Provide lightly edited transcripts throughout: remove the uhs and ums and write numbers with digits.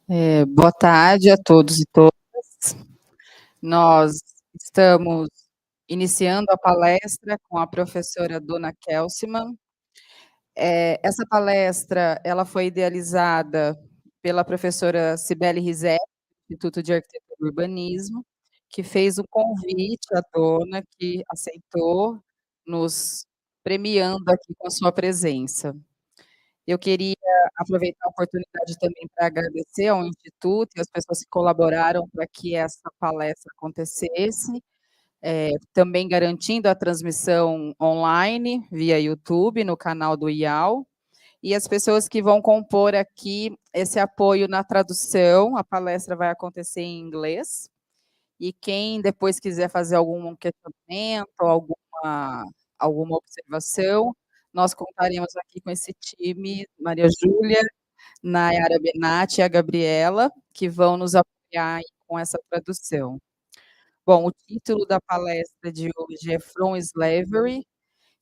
Boa tarde a todos e todas. Nós estamos iniciando a palestra com a professora Donna Kesselman. Essa palestra ela foi idealizada pela professora Cibele Rizek, do Instituto de Arquitetura e Urbanismo, que fez o convite à Donna, que aceitou, nos premiando aqui com a sua presença. Eu queria aproveitar a oportunidade também para agradecer ao Instituto e às pessoas que colaboraram para que essa palestra acontecesse, também garantindo a transmissão online via YouTube, no canal do IAU, e as pessoas que vão compor aqui esse apoio na tradução. A palestra vai acontecer em inglês, e quem depois quiser fazer algum questionamento, alguma observação, nós contaremos aqui com esse time, Maria Júlia, Nayara Benatti e a Gabriela, que vão nos apoiar com essa tradução. Bom, o título da palestra de hoje é From Slavery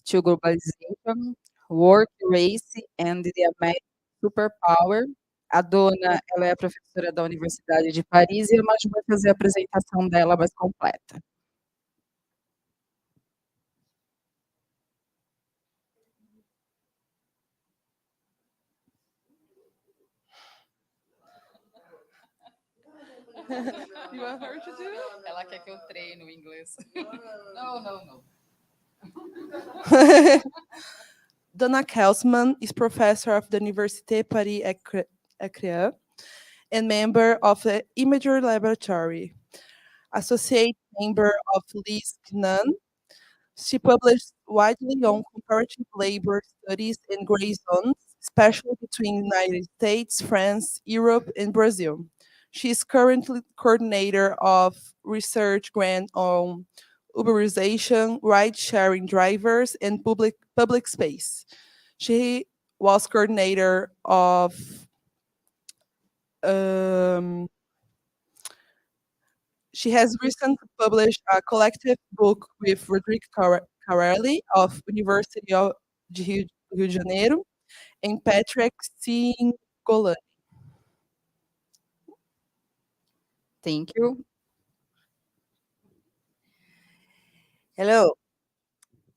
to Globalization, Work, Race and the American Superpower. A Donna, ela é professora da Universidade de Paris e a Maju vai fazer a apresentação dela mais completa. You want her to do it? Ela quer que eu treine o inglês. Não. Donna Kesselman is professor of the Université de Paris-Est Créteil and member of the Imagery Laboratoire, associate member of LISE CNAM. She published widely on comparative labor studies and gray zones, especially between the United States, France, Europe, and Brazil. She is currently coordinator of research grant on urbanization, ride-sharing drivers, and public space. She was coordinator of she has recently published a collective book with Rodrigo Carelli of University of Rio de Janeiro and Patrick Cingolani. Thank you. Hello.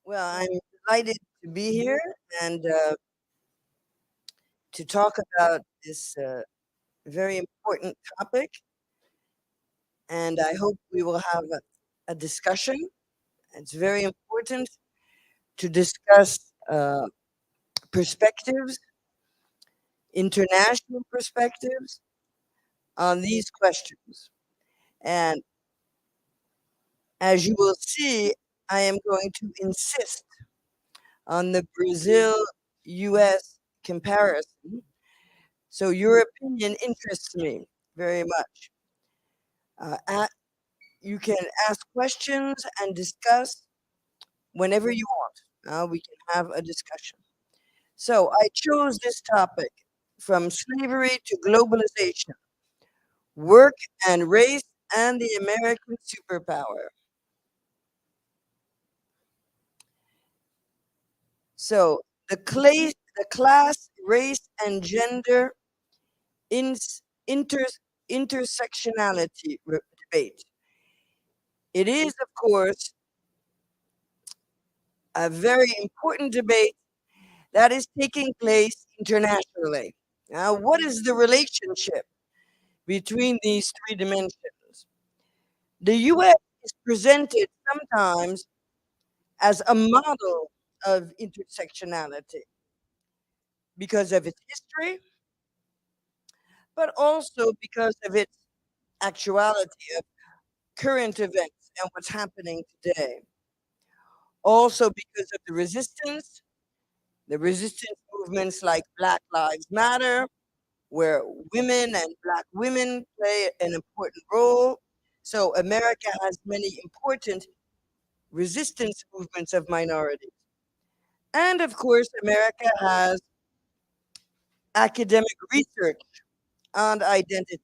Well, I'm delighted to be here and to talk about this very important topic. And I hope we will have a discussion. It's very important to discuss perspectives, international perspectives on these questions. And as you will see, I am going to insist on the Brazil-US comparison. So your opinion interests me very much. You can ask questions and discuss whenever you want. We can have a discussion. So I chose this topic, From Slavery to Globalization, Work and Race and the American Superpower. So the class, race, and gender intersectionality debate. It is, of course, a very important debate that is taking place internationally. Now, what is the relationship between these three dimensions? The US is presented sometimes as a model of intersectionality because of its history, but also because of its actuality of current events and what's happening today. Also because of the resistance movements like Black Lives Matter, where women and Black women play an important role. So America has many important resistance movements of minorities. And of course, America has academic research on identity.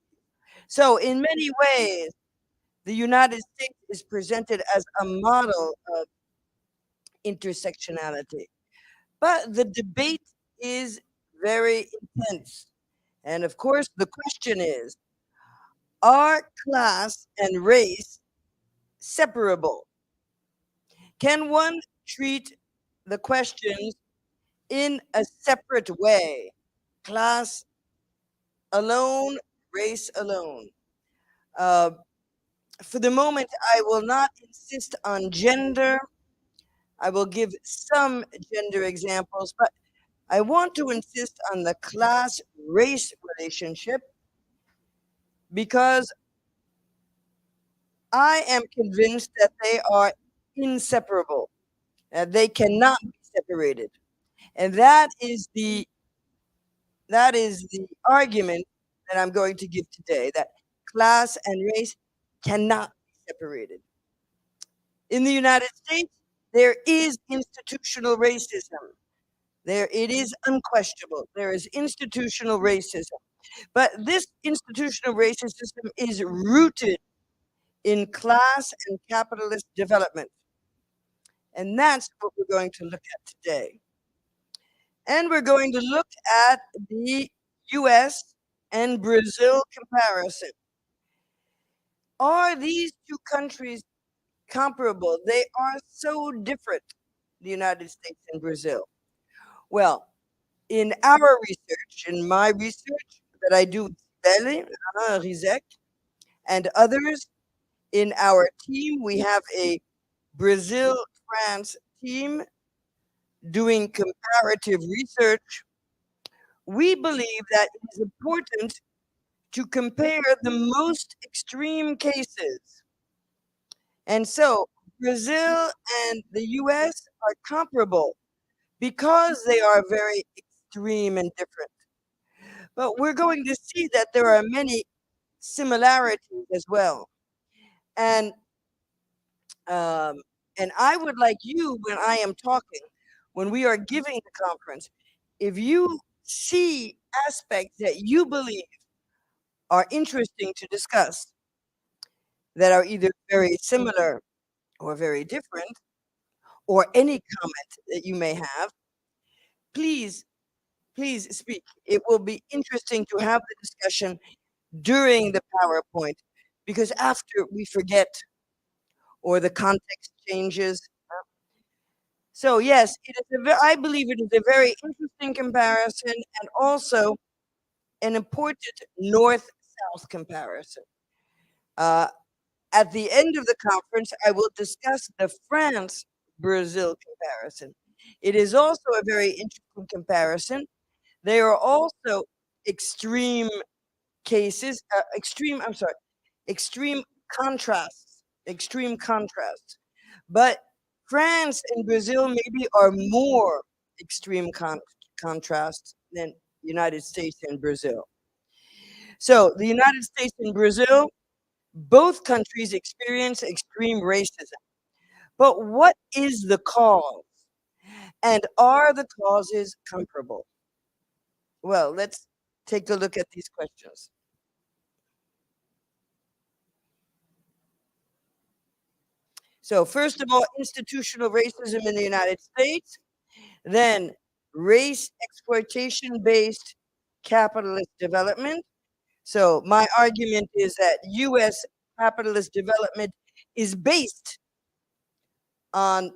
So in many ways, the United States is presented as a model of intersectionality. But the debate is very intense. And of course, the question is, are class and race separable? Can one treat the questions in a separate way? Class alone, race alone. Uh, for the moment, I will not insist on gender. I will give some gender examples, but I want to insist on the class-race relationship because I am convinced that they are inseparable, that they cannot be separated. And that is the argument that I'm going to give today, that class and race cannot be separated. In the United States, there is institutional racism. It is unquestionable. There is institutional racism. But this institutional racism is rooted in class and capitalist development. And that's what we're going to look at today. And we're going to look at the US and Brazil comparison. Are these two countries comparable? They are so different, the United States and Brazil. Well, in our research, in my research that I do with Cibele Rizek and others in our team, we have a Brazil-France team doing comparative research. We believe that it is important to compare the most extreme cases. And so Brazil and the US are comparable because they are very extreme and different. But we're going to see that there are many similarities as well. And I would like you, when I am talking, when we are giving the conference, if you see aspects that you believe are interesting to discuss, that are either very similar or very different, or any comment that you may have, please speak. It will be interesting to have the discussion during the PowerPoint, because after we forget or the context changes. So yes, I believe it is a very interesting comparison and also an important North-South comparison. At the end of the conference, I will discuss the France-Brazil comparison. It is also a very interesting comparison. They are also extreme cases, extreme contrasts. But France and Brazil maybe are more extreme contrasts than United States and Brazil. So the United States and Brazil, both countries experience extreme racism. But what is the cause? And are the causes comparable? Well, let's take a look at these questions. So first of all, institutional racism in the United States, then race exploitation-based capitalist development. So my argument is that US capitalist development is based on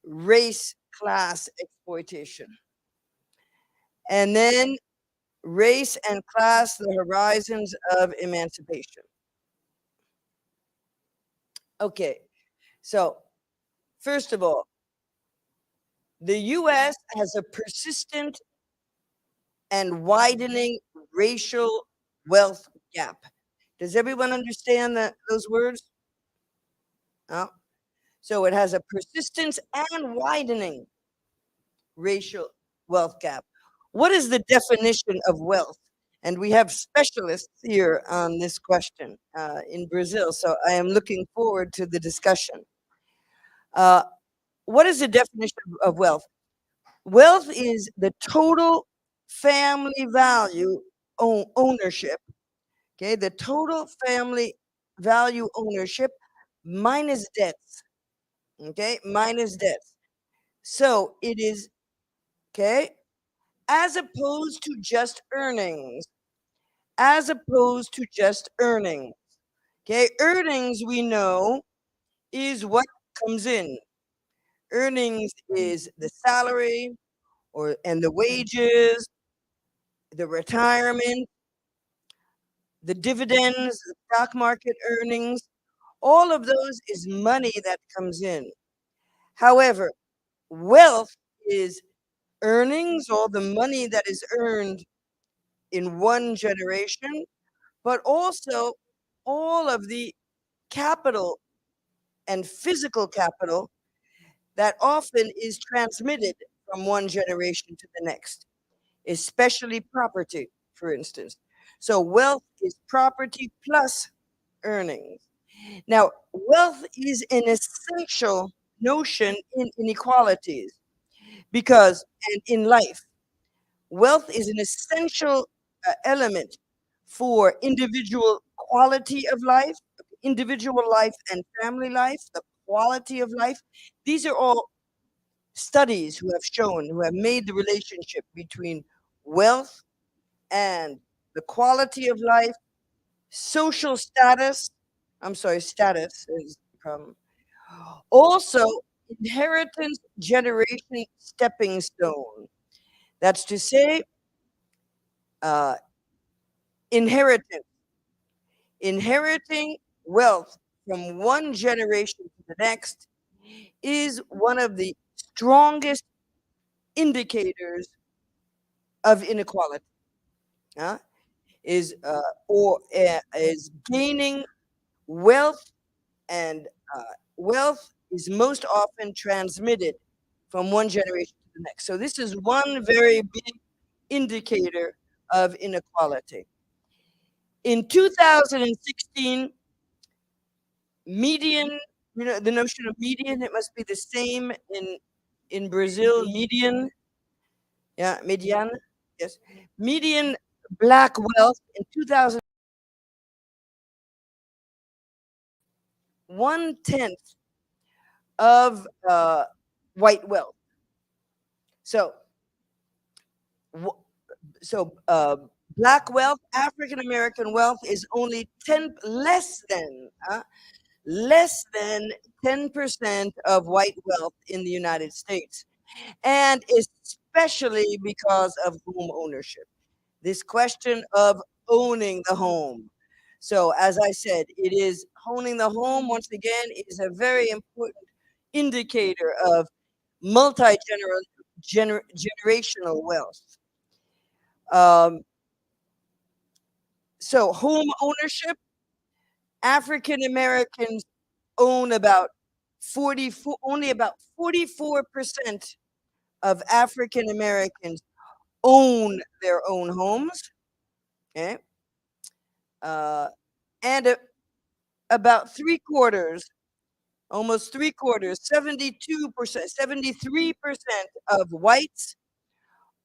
race class exploitation. And then race and class, the horizons of emancipation. Okay, so first of all, the US has a persistent and widening racial wealth gap. Does everyone understand those words? No? So it has a persistent and widening racial wealth gap. What is the definition of wealth? And we have specialists here on this question in Brazil, so I am looking forward to the discussion. What is the definition of wealth? Wealth is the total family value ownership, okay? The total family value ownership minus debts, okay? Minus debts. So it is, okay, as opposed to just earnings. as opposed to just earnings. Okay, earnings, we know, is what comes in. Earnings is the salary and the wages, the retirement, the dividends, the stock market earnings. All of those is money that comes in. However, wealth is earnings, all the money that is earned in one generation, but also all of the capital and physical capital that often is transmitted from one generation to the next, especially property, for instance. So wealth is property plus earnings. Now, wealth is an essential notion in inequalities because, and in life, wealth is an essential element for individual quality of life, individual life and family life, the quality of life. These are all studies who have shown, who have made the relationship between wealth and the quality of life, social status. I'm sorry, status is the problem. Also, inheritance generation stepping stone. That's to say, uh, inheritance, inheriting wealth from one generation to the next is one of the strongest indicators of inequality. Huh? Is gaining wealth, and wealth is most often transmitted from one generation to the next. So this is one very big indicator of inequality. In 2016, median, you know, the notion of median, it must be the same in Brazil, median, yeah, median, yes. Median black wealth in 2000, 1/10 of white wealth. So, black wealth, African American wealth is only less than 10% of white wealth in the United States, and especially because of home ownership. This question of owning the home. So, as I said, it is owning the home, once again, is a very important indicator of generational wealth. So, home ownership, African Americans own only about 44% of African Americans own their own homes. Okay. And about three quarters, almost three quarters, 72%, 73% of whites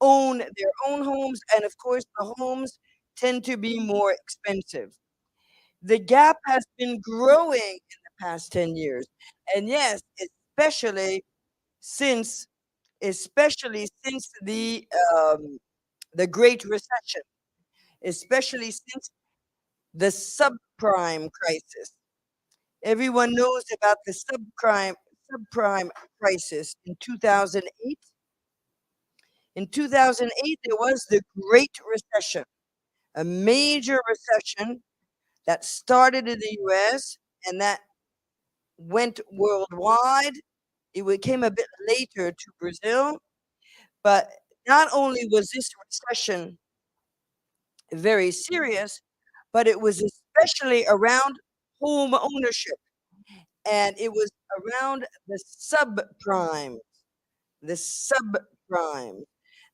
own their own homes. And of course, the homes tend to be more expensive. The gap has been growing in the past 10 years. And yes, especially since the Great Recession, especially since the subprime crisis. Everyone knows about the subprime crisis in 2008. In 2008, there was the Great Recession, a major recession that started in the US and that went worldwide. It came a bit later to Brazil, but not only was this recession very serious, but it was especially around home ownership, and it was around the subprime. The subprime.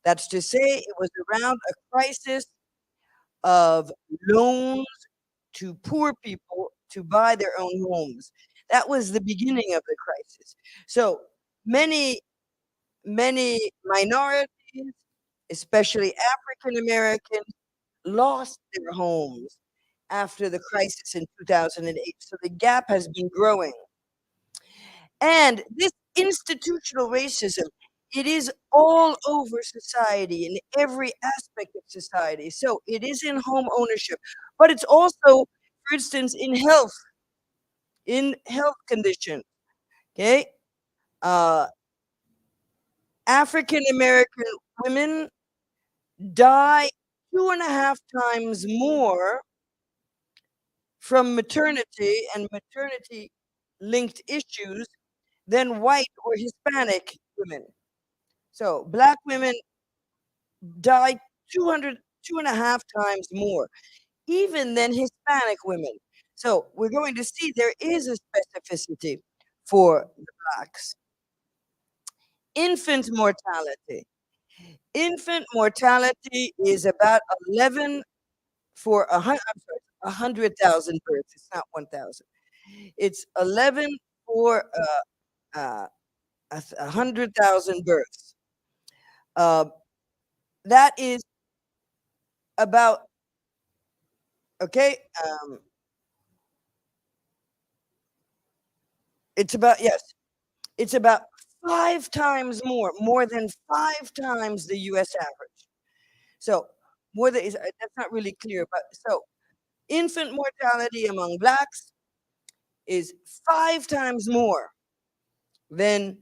That's to say, it was around a crisis of loans to poor people to buy their own homes. That was the beginning of the crisis. So many minorities, especially African Americans, lost their homes after the crisis in 2008. So the gap has been growing. And this institutional racism It is all over society, in every aspect of society. So it is in home ownership, but it's also, for instance, in health conditions. Okay, African American women die 2.5 times more from maternity and maternity linked issues than white or Hispanic women. So Black women die 2.5 times more, even than Hispanic women. So we're going to see there is a specificity for the Blacks. Infant mortality. Infant mortality is about 11 for 100,000 births. It's not 1,000. It's 11 for 100,000 births. That is about, okay, it's about, yes, it's about 5 times more than 5 times the US average. So more than, that's not really clear, but so infant mortality among Blacks is 5 times more than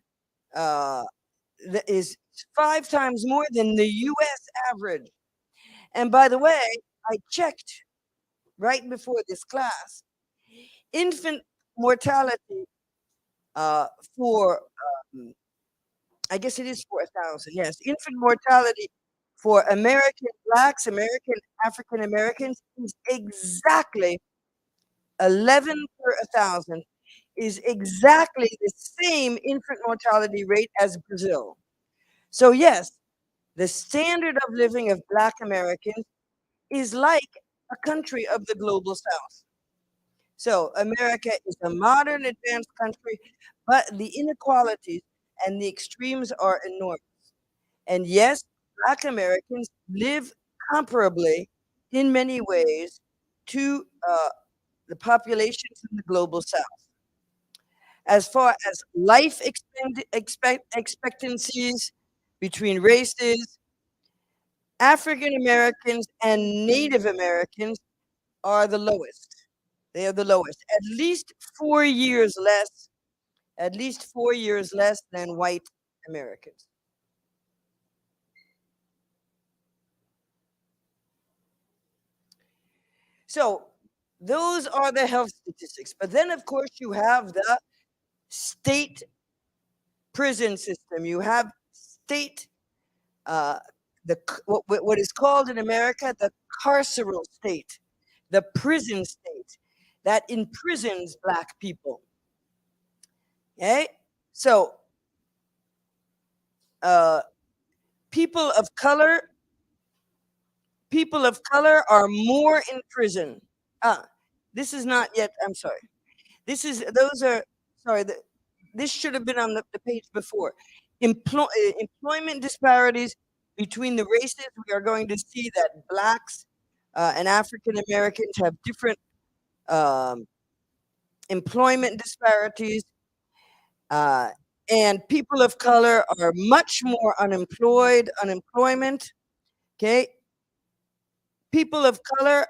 is 5 times more than the US average. And by the way, I checked right before this class, infant mortality for I guess it is 4,000. Yes, infant mortality for American Blacks, American African Americans is exactly 11 per 1,000, is exactly the same infant mortality rate as Brazil. So yes, the standard of living of Black Americans is like a country of the global South. So America is a modern, advanced country, but the inequalities and the extremes are enormous. And yes, Black Americans live comparably in many ways to the populations in the global South. As far as life expectancies between races, African Americans and Native Americans are the lowest. They are the lowest. At least 4 years less, at least 4 years less than white Americans. So those are the health statistics. But then, of course, you have the state prison system. You have state, what is called in America the carceral state, the prison state that imprisons Black people. Okay, so people of color are more in prison. This is not yet. I'm sorry. Those are sorry. This should have been on the page before. Employment disparities between the races. We are going to see that Blacks and African Americans have different employment disparities, and people of color are much more unemployed. Unemployment. Okay, people of color,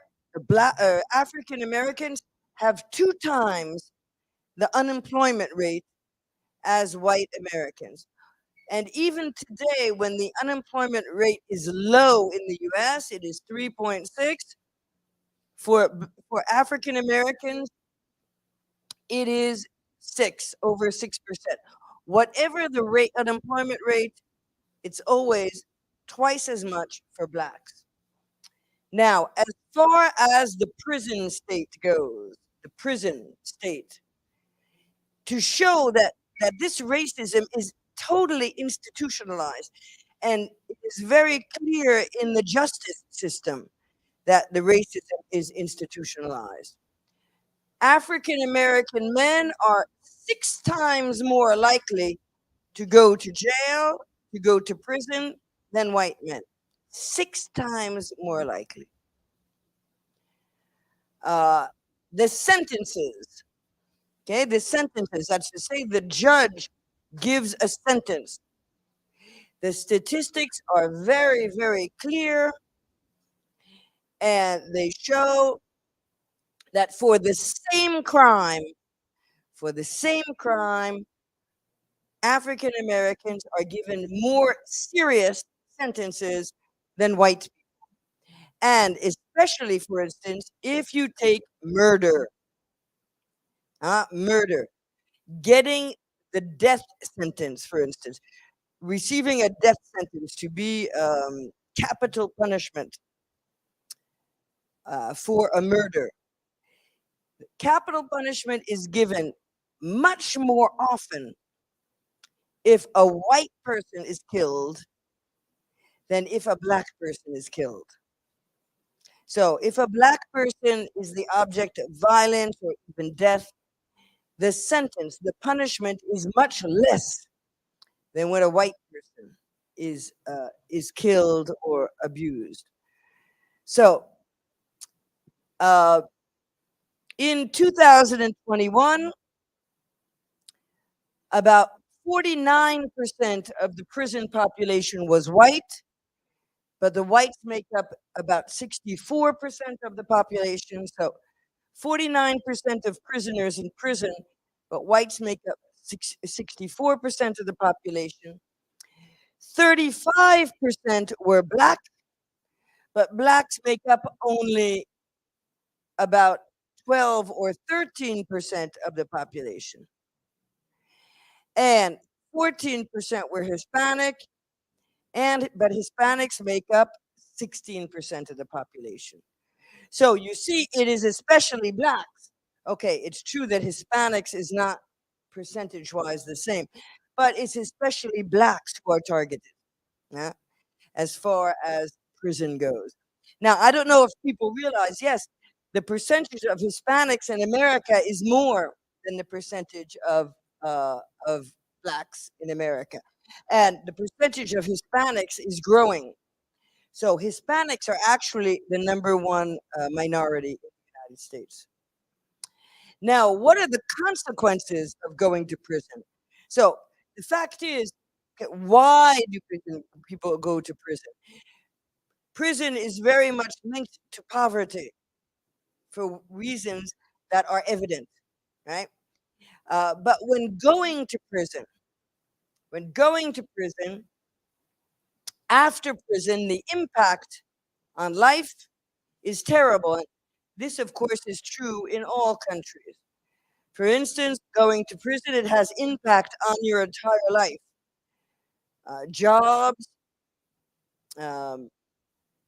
African Americans, have 2 times the unemployment rate as white Americans. And even today, when the unemployment rate is low in the US, it is 3.6. For African Americans, it is over 6%. Whatever the unemployment rate, it's always twice as much for Blacks. Now, as far as the prison state goes, the prison state, to show that this racism is totally institutionalized, and it is very clear in the justice system that the racism is institutionalized. African American men are 6 times more likely to go to jail, to go to prison than white men. 6 times more likely. The sentences, okay, that's to say the judge gives a sentence. The statistics are very, very clear, and they show that for the same crime, African Americans are given more serious sentences than white people. And especially, for instance, if you take murder, getting the death sentence, for instance, receiving a death sentence to be capital punishment for a murder. Capital punishment is given much more often if a white person is killed than if a black person is killed. So if a black person is the object of violence or even death, the sentence, the punishment is much less than when a white person is killed or abused. So in 2021, about 49% of the prison population was white, but the whites make up about 64% of the population. So 49% of prisoners in prison, but whites make up 64% of the population. 35% were black, but blacks make up only about 12 or 13% of the population. And 14% were Hispanic, but Hispanics make up 16% of the population. So you see, it is especially blacks. Okay, it's true that Hispanics is not percentage-wise the same, but it's especially blacks who are targeted, yeah, as far as prison goes. Now, I don't know if people realize, yes, the percentage of Hispanics in America is more than the percentage of blacks in America. And the percentage of Hispanics is growing. So Hispanics are actually the number one minority in the United States. Now, what are the consequences of going to prison? So the fact is, why do people go to prison? Prison is very much linked to poverty for reasons that are evident, right? But when going to prison, after prison, the impact on life is terrible. And this, of course, is true in all countries. For instance, going to prison, it has impact on your entire life. Jobs,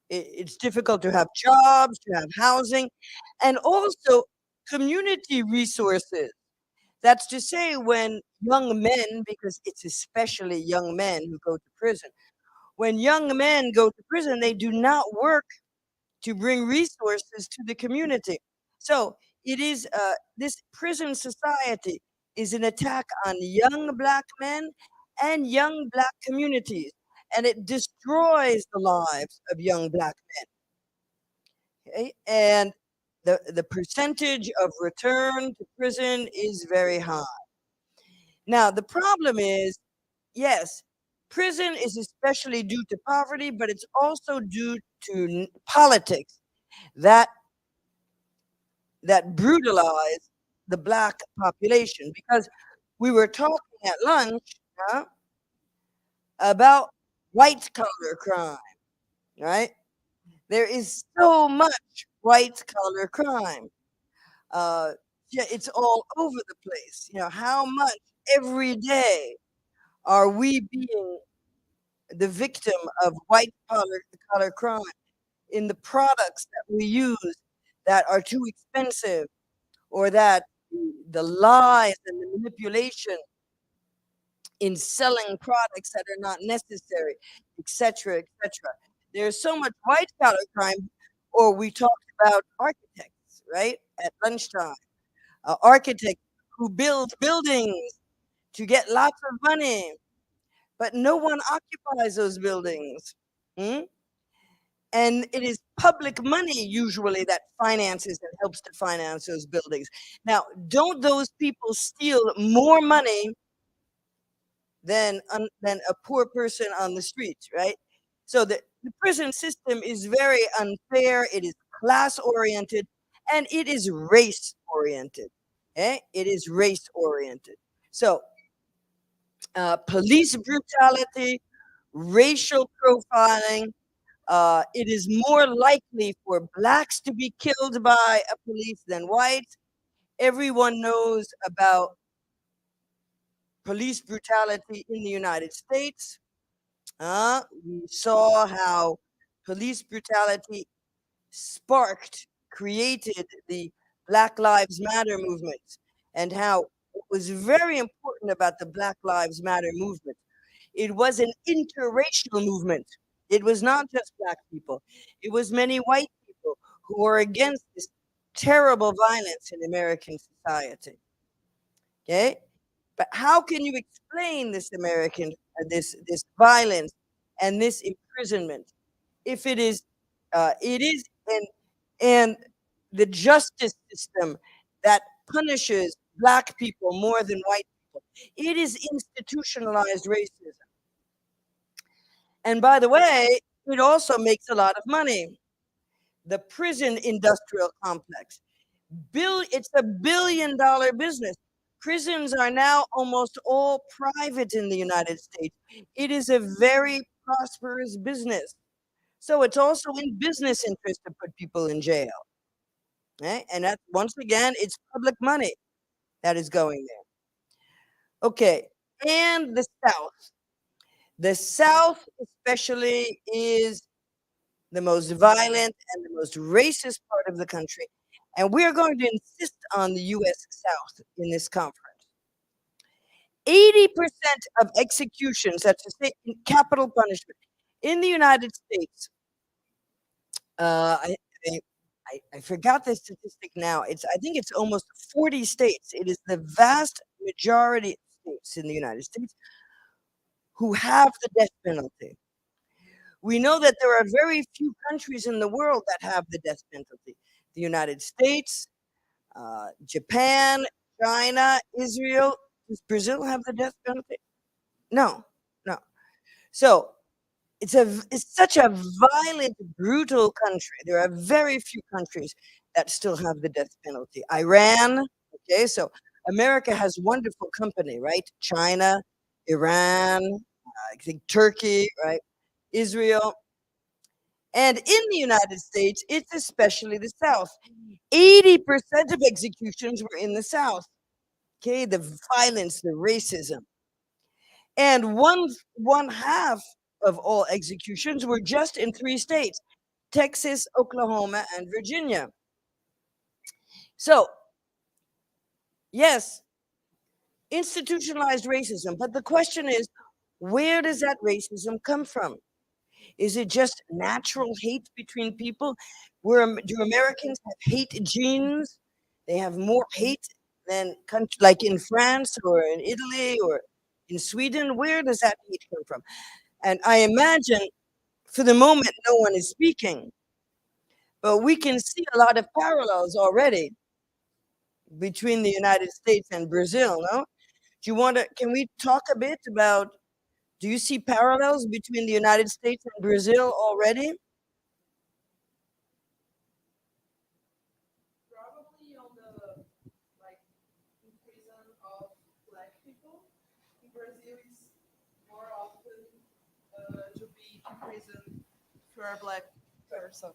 it's difficult to have jobs, to have housing, and also community resources. That's to say, when young men, because it's especially young men who go to prison, when young men go to prison, they do not work to bring resources to the community. So it is this prison society is an attack on young black men and young black communities, and it destroys the lives of young black men. Okay? And the percentage of return to prison is very high. Now, the problem is, yes, prison is especially due to poverty, but it's also due to politics that brutalize the black population. Because we were talking at lunch about white collar crime, right? There is so much white collar crime. Yeah, it's all over the place. You know, how much every day are we being the victim of white collar crime in the products that we use that are too expensive, or that the lies and the manipulation in selling products that are not necessary, etc., etc. There's so much white collar crime. Or we talked about architects, right, at lunchtime. Architects who build buildings to get lots of money, but no one occupies those buildings. And it is public money usually that finances and helps to finance those buildings. Now, don't those people steal more money than a poor person on the streets, right? So the prison system is very unfair. It is class oriented, and it is race oriented. Okay? It is race oriented. So police brutality, racial profiling. It is more likely for blacks to be killed by a police than whites. Everyone knows about police brutality in the United States. We saw how police brutality created the Black Lives Matter movement, and how it was very important about the Black Lives Matter movement. It was an interracial movement. It was not just black people. It was many white people who were against this terrible violence in American society. Okay? But how can you explain this this violence and this imprisonment if it is and the justice system that punishes black people more than white people? It is institutionalized racism. And by the way, it also makes a lot of money. The prison industrial complex. It's a billion-dollar business. Prisons are now almost all private in the United States. It is a very prosperous business. So it's also in business interest to put people in jail. Okay? And that, once again, it's public money that is going there. Okay, and the South. The South especially is the most violent and the most racist part of the country. And we are going to insist on the US South in this conference. 80% of executions, that's to say capital punishment, in the United States, uh, I, I, I forgot the statistic now. I think it's almost 40 states. It is the vast majority of states in the United States who have the death penalty. We know that there are very few countries in the world that have the death penalty. The United States, Japan, China, Israel. Does Brazil have the death penalty? No, no. So it's such a violent, brutal country. There are very few countries that still have the death penalty. Iran, okay, so America has wonderful company, right? China, Iran, I think Turkey, right? Israel. And in the United States, it's especially the South. 80% of executions were in the South. Okay, the violence, the racism. And one half of all executions were just in 3 states: Texas, Oklahoma, and Virginia. So, yes, institutionalized racism. But the question is, where does that racism come from? Is it just natural hate between people? Do Americans have hate genes? They have more hate than like in France or in Italy or in Sweden. Where does that hate come from? And I imagine for the moment, no one is speaking, but we can see a lot of parallels already between the United States and Brazil, no? Can we talk a bit about, do you see parallels between the United States and Brazil already? Probably on the like increasing of black people. In Brazil, is more often to be imprisoned for a black person.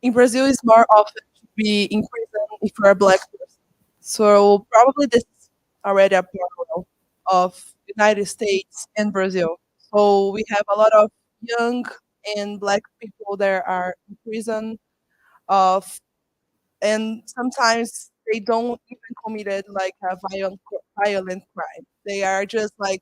In Brazil, is more often to be imprisoned if you're a black person. So probably this is already a parallel of United States and Brazil. So we have a lot of young and black people that are in prison of, and sometimes they don't even committed like a violent crime. They are just like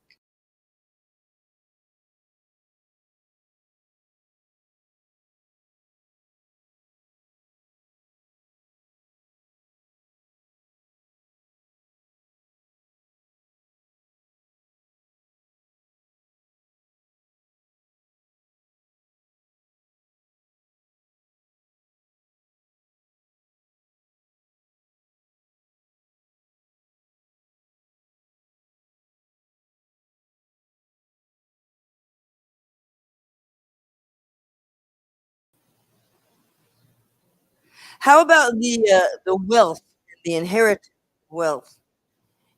How about the wealth, the inherited wealth?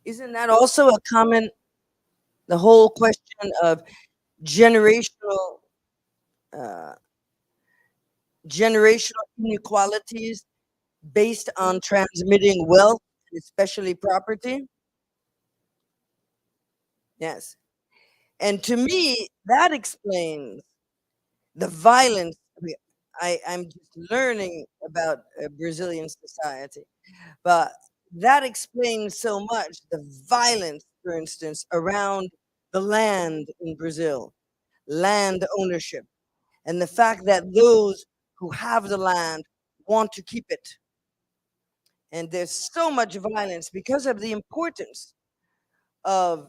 Isn't that also a common, the whole question of generational uh, generational inequalities based on transmitting wealth, especially property? Yes. And to me, that explains the violence. I'm just learning about Brazilian society, but that explains so much the violence, for instance, around the land in Brazil, land ownership, and the fact that those who have the land want to keep it. And there's so much violence because of the importance of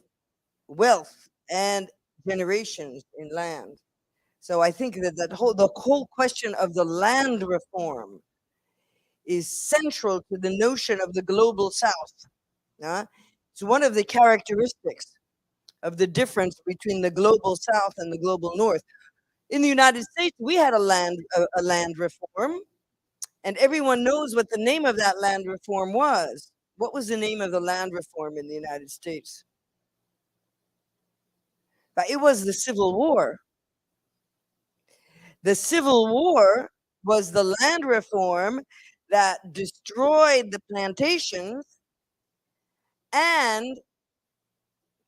wealth and generations in land. So I think that the whole question of the land reform is central to the notion of the global South. It's one of the characteristics of the difference between the global South and the global North. In the United States, we had a land reform, and everyone knows what the name of that land reform was. What was the name of the land reform in the United States? But it was the Civil War. The Civil War was the land reform that destroyed the plantations and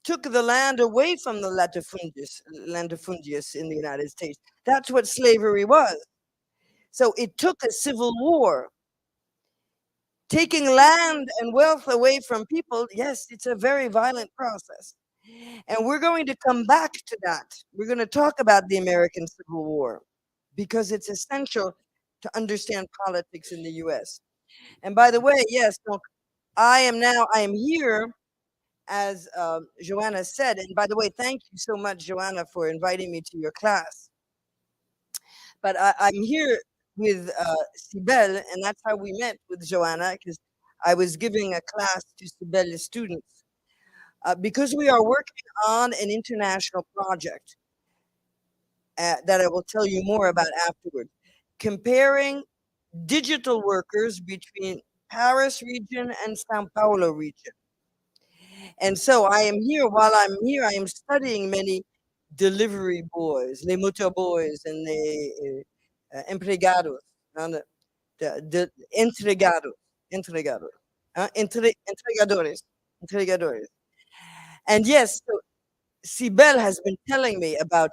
took the land away from the latifundious in the United States. That's what slavery was. So it took a civil war. Taking land and wealth away from people, yes, it's a very violent process. And we're going to come back to that. We're going to talk about the American Civil War because it's essential to understand politics in the US. And by the way, yes, so I am here, as Joanna said, and by the way, thank you so much, Joanna, for inviting me to your class. But I'm here with Cibele, and that's how we met with Joanna, because I was giving a class to Cibele students. Because we are working on an international project that I will tell you more about afterward, comparing digital workers between Paris region and Sao Paulo region. And so I am here, while I'm here, I am studying many delivery boys, les motor boys and the empregados, the entregadores. And yes, so Cibele has been telling me about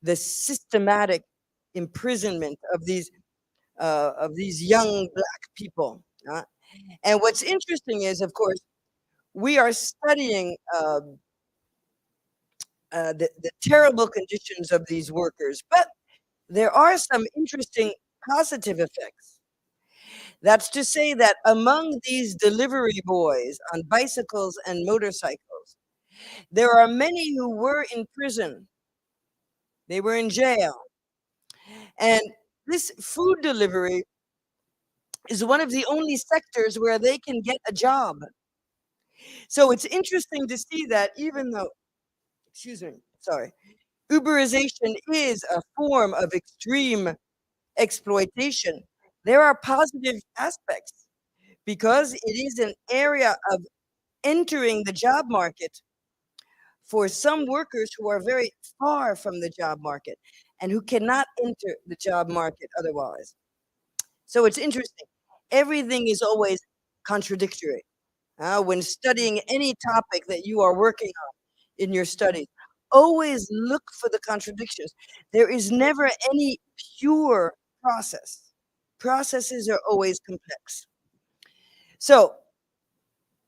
the systematic imprisonment of these young Black people. And what's interesting is, of course, we are studying the terrible conditions of these workers, but there are some interesting positive effects. That's to say that among these delivery boys on bicycles and motorcycles, there are many who were in prison. They were in jail. And this food delivery is one of the only sectors where they can get a job. So it's interesting to see that even though, excuse me, sorry, Uberization is a form of extreme exploitation, there are positive aspects because it is an area of entering the job market for some workers who are very far from the job market and who cannot enter the job market otherwise. So it's interesting. Everything is always contradictory. When studying any topic that you are working on in your studies, always look for the contradictions. There is never any pure process. Processes are always complex. So,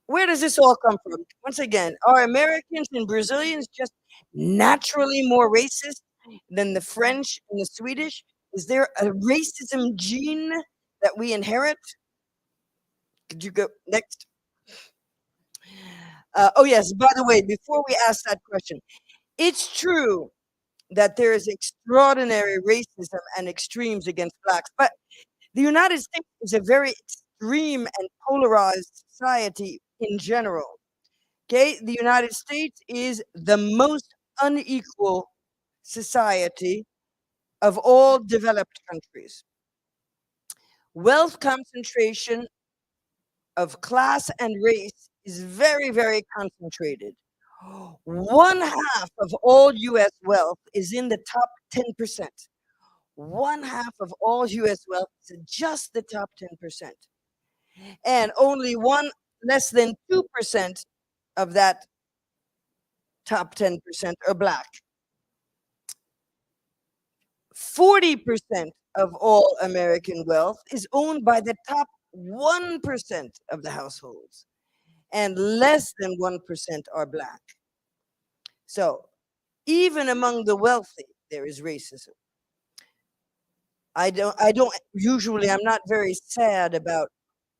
where does this all come from? Once again, are Americans and Brazilians just naturally more racist than the French and the Swedish? Is there a racism gene that we inherit? Could you go next? Oh, yes, by the way, before we ask that question, it's true that there is extraordinary racism and extremes against Blacks, but the United States is a very extreme and polarized society in general. Okay, the United States is the most unequal society of all developed countries. wealth concentration of class and race is very, very concentrated. 1/2 of all US wealth is in the top 10%. 1/2 of all US wealth is in just the top 10%. And only less than 2% of that top 10% are Black. 40% of all American wealth is owned by the top 1% of the households, and less than 1% are Black. So even among the wealthy, there is racism. Usually I'm not very sad about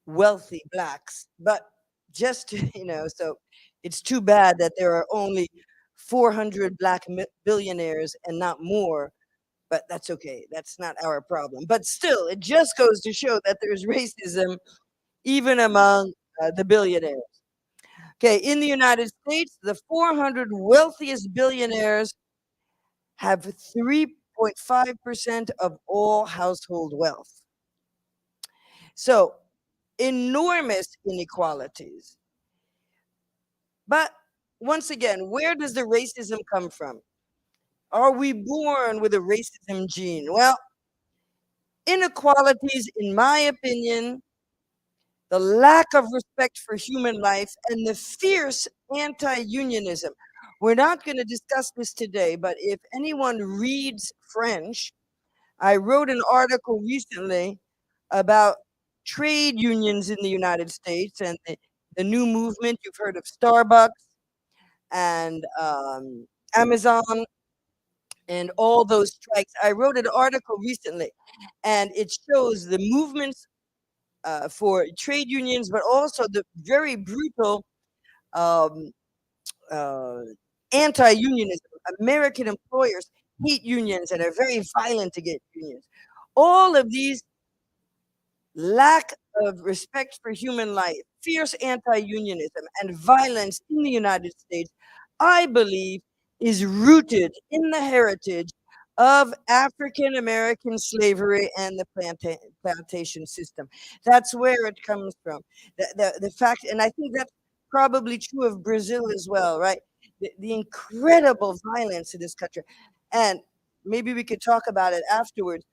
wealthy Blacks, but just, so it's too bad that there are only 400 Black billionaires and not more, but that's okay. That's not our problem. But still, it just goes to show that there's racism even among the billionaires. Okay, in the United States, the 400 wealthiest billionaires have 3.5% of all household wealth. So, enormous inequalities. But once again, where does the racism come from? Are we born with a racism gene? Well, inequalities, in my opinion, the lack of respect for human life, and the fierce anti-unionism. We're not going to discuss this today, but if anyone reads French, I wrote an article recently about trade unions in the United States and the new movement. You've heard of Starbucks and Amazon and all those strikes. I wrote an article recently, and it shows the movements for trade unions, but also the very brutal anti-unionism. American employers hate unions and are very violent against unions. All of these lack of respect for human life, fierce anti-unionism, and violence in the United States, I believe, is rooted in the heritage of African American slavery and the plantation system. That's where it comes from. The fact, and I think that's probably true of Brazil as well, right? The incredible violence in this country. And maybe we could talk about it afterwards.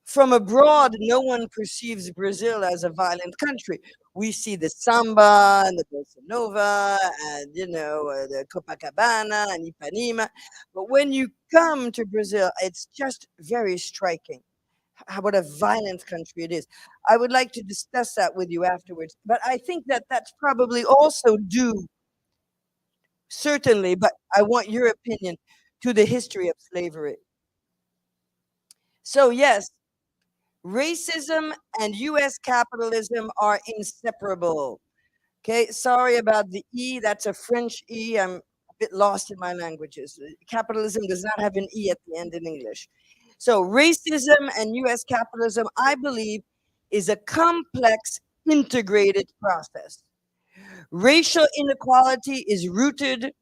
From abroad, no one perceives Brazil as a violent country. We see the samba and the bossa nova and, the Copacabana and Ipanema. But when you come to Brazil, it's just very striking what a violent country it is. I would like to discuss that with you afterwards. But I think that that's probably also due, certainly, but I want your opinion, to the history of slavery. So yes, racism and US capitalism are inseparable. Okay, sorry about the E, that's a French E. I'm a bit lost in my languages. Capitalism does not have an E at the end in English. So racism and US capitalism, I believe, is a complex, integrated process. Racial inequality is rooted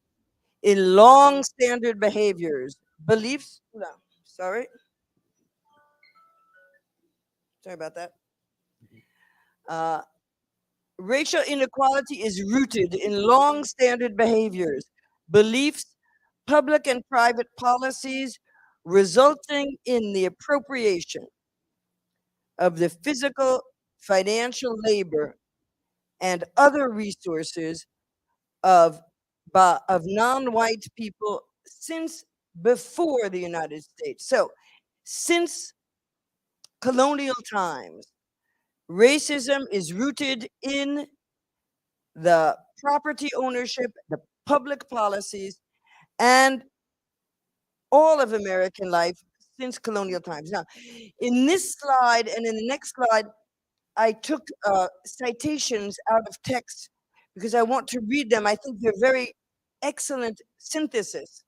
in long standard behaviors, beliefs, sorry about that. Racial inequality is rooted in long standard behaviors, beliefs, public and private policies, resulting in the appropriation of the physical, financial labor, and other resources of non-white people since before the United States. So, since colonial times, racism is rooted in the property ownership, the public policies, and all of American life since colonial times. Now, in this slide and in the next slide, I took citations out of text because I want to read them. I think they're very excellent synthesis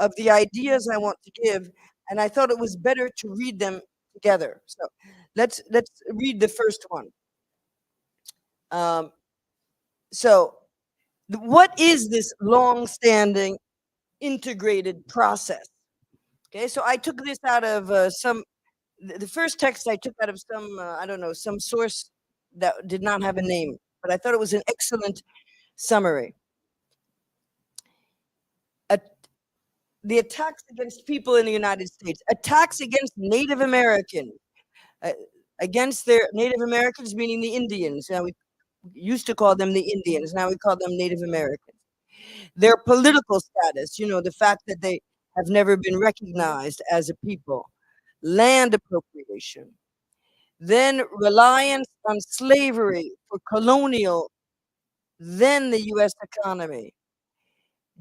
of the ideas I want to give, and I thought it was better to read them together. So let's read the first one. So what is this long-standing integrated process? Okay, so I took this out of some the first text I took out of some, I don't know, some source that did not have a name, but I thought it was an excellent summary. The attacks against people in the United States, attacks against Native Americans, against their Native Americans, meaning the Indians. Now we used to call them the Indians, now we call them Native Americans. Their political status, you know, the fact that they have never been recognized as a people, land appropriation, then reliance on slavery for colonial, then the US economy,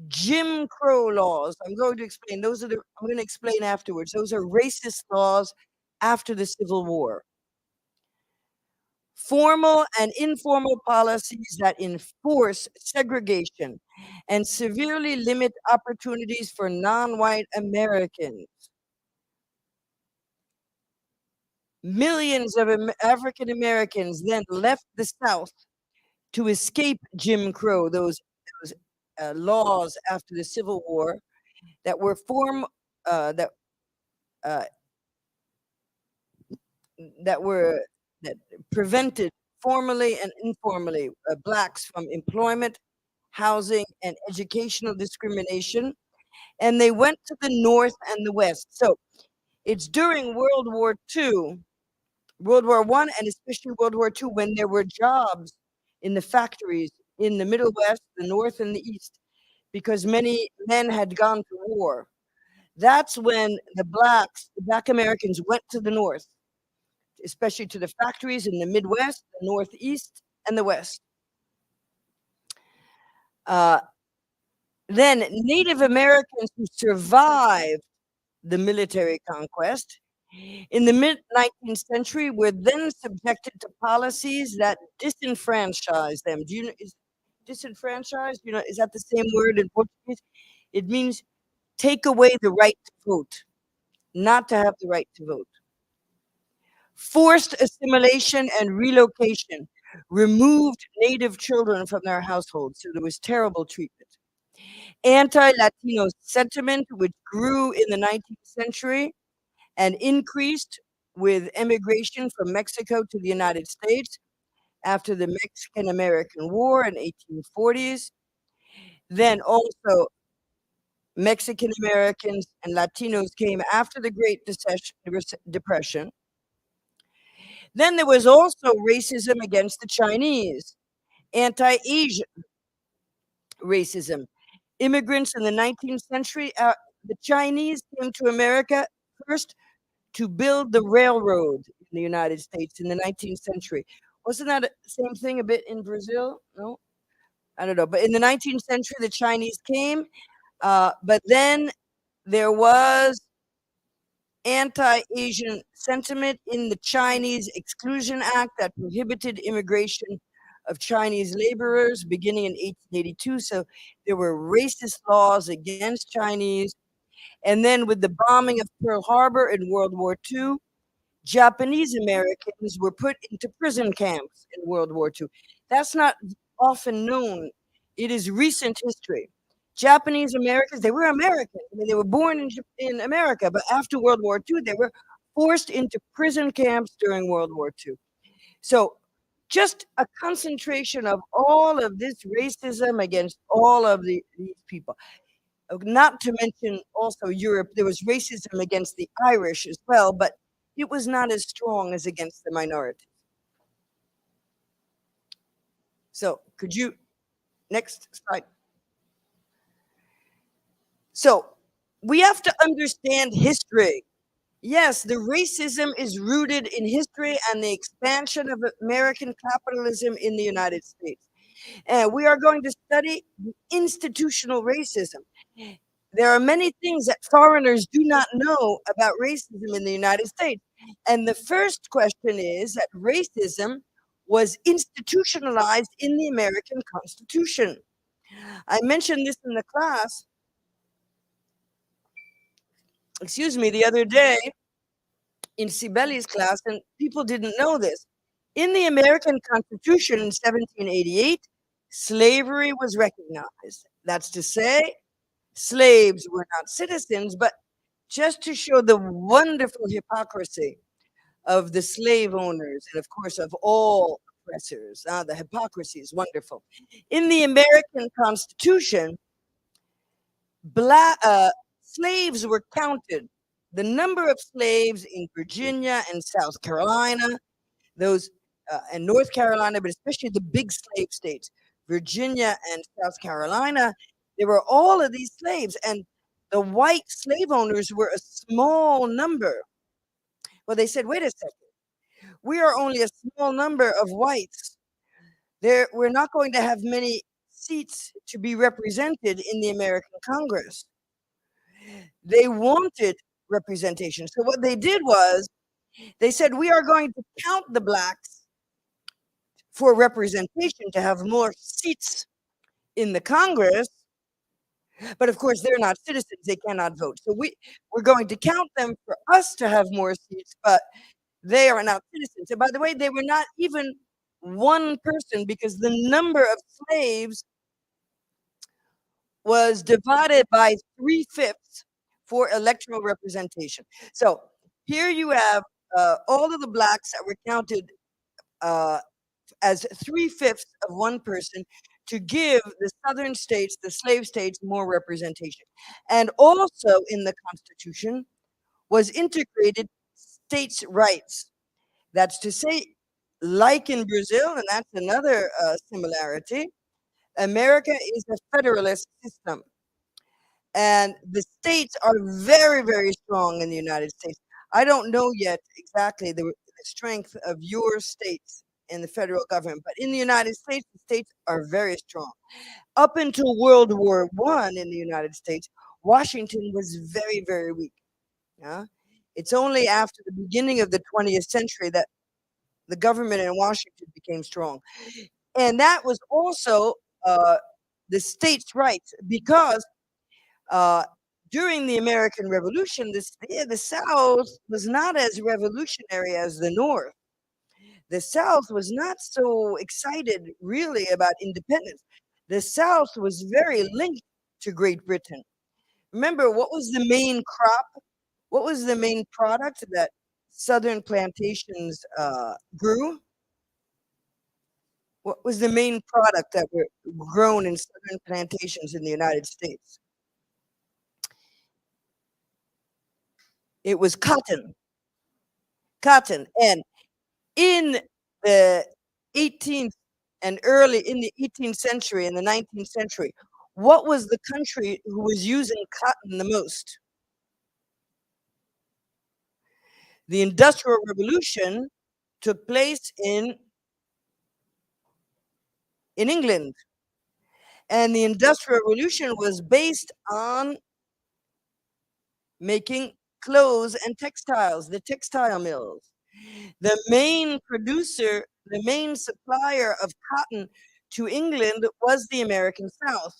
Jim Crow laws. I'm going to explain. I'm going to explain afterwards. Those are racist laws after the Civil War. Formal and informal policies that enforce segregation and severely limit opportunities for non-white Americans. Millions of African Americans then left the South to escape Jim Crow, those laws after the Civil War that were that prevented formally and informally blacks from employment, housing, and educational discrimination. And they went to the North and the West. So it's during World War II, World War I, and especially World War II, when there were jobs in the factories in the Middle West, the North, and the East, because many men had gone to war. That's when the Black Americans went to the North, especially to the factories in the Midwest, the Northeast, and the West. Then Native Americans who survived the military conquest in the mid-19th century were then subjected to policies that disenfranchised them. Do you know, is disenfranchised, you know, is that the same word in Portuguese? It means take away the right to vote, not to have the right to vote. Forced assimilation and relocation removed Native children from their households, so there was terrible treatment. Anti-Latino sentiment, which grew in the 19th century and increased with emigration from Mexico to the United States after the Mexican-American War in 1840s. Then also Mexican Americans and Latinos came after the Great Depression. Then there was also racism against the Chinese, anti-Asian racism. Immigrants in the 19th century, the Chinese came to America first to build the railroad in the United States in the 19th century. Wasn't that the same thing a bit in Brazil? No, I don't know. But in the 19th century, the Chinese came, but then there was anti-Asian sentiment in the Chinese Exclusion Act that prohibited immigration of Chinese laborers beginning in 1882. So there were racist laws against Chinese. And then with the bombing of Pearl Harbor in World War II, Japanese Americans were put into prison camps in World War II. That's not often known. It is recent history. Japanese Americans, they were American. I mean, they were born in America, but after World War II, they were forced into prison camps during World War II. So just a concentration of all of this racism against all of these people. Not to mention also Europe, there was racism against the Irish as well, but it was not as strong as against the minorities. So could you, next slide. So we have to understand history. Yes, the racism is rooted in history and the expansion of American capitalism in the United States. And we are going to study institutional racism. There are many things that foreigners do not know about racism in the United States. And the first question is that racism was institutionalized in the American Constitution. I mentioned this in the class, the other day in Cibele's class, and people didn't know this. In the American Constitution in 1788, slavery was recognized. That's to say, slaves were not citizens, but just to show the wonderful hypocrisy, of the slave owners and, of course, of all oppressors. The hypocrisy is wonderful. In the American Constitution, slaves were counted. The number of slaves in Virginia and South Carolina, those and North Carolina, but especially the big slave states, Virginia and South Carolina, there were all of these slaves, and the white slave owners were a small number. Well, they said, wait a second, we are only a small number of whites. We're not going to have many seats to be represented in the American Congress. They wanted representation. So what they did was they said, we are going to count the blacks for representation to have more seats in the Congress. But of course, they're not citizens. They cannot vote. So we're going to count them for us to have more seats, but they are not citizens. And by the way, they were not even one person, because the number of slaves was divided by 3/5 for electoral representation. So here you have all of the blacks that were counted as 3/5 of one person to give the southern states, the slave states, more representation. And also in the Constitution was integrated states' rights. That's to say, like in Brazil, and that's another similarity, America is a federalist system. And the states are very, very strong in the United States. I don't know yet exactly the strength of your states in the federal government, but in the United States, the states are very strong. Up until World War I in the United States, Washington was very, very weak. Yeah? It's only after the beginning of the 20th century that the government in Washington became strong. And that was also the states' rights, because during the American Revolution, the South was not as revolutionary as the North. The South was not so excited really about independence. The South was very linked to Great Britain. Remember, what was the main crop? What was the main product that Southern plantations grew? What was the main product that were grown in Southern plantations in the United States? It was cotton. Cotton. And in the 18th and in the 18th century, in the 19th century, what was the country who was using cotton the most? The Industrial Revolution took place in England. And the Industrial Revolution was based on making clothes and textiles, the textile mills. The main producer, the main supplier of cotton to England was the American South.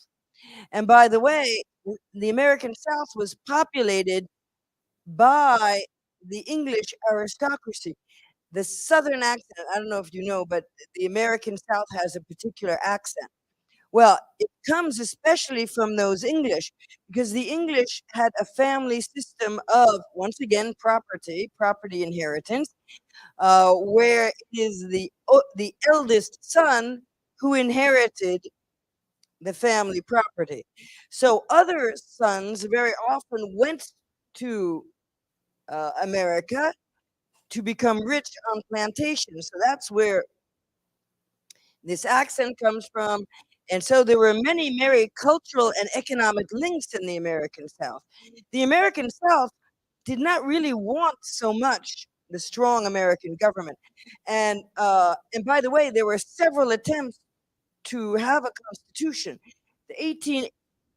And by the way, the American South was populated by the English aristocracy. The Southern accent, I don't know if you know, but the American South has a particular accent. Well, it comes especially from those English, because the English had a family system of, once again, property inheritance, where it is the eldest son who inherited the family property. So other sons very often went to America to become rich on plantations. So that's where this accent comes from. And so there were many very cultural and economic links in the American South. The American South did not really want so much the strong American government. And by the way, there were several attempts to have a constitution. The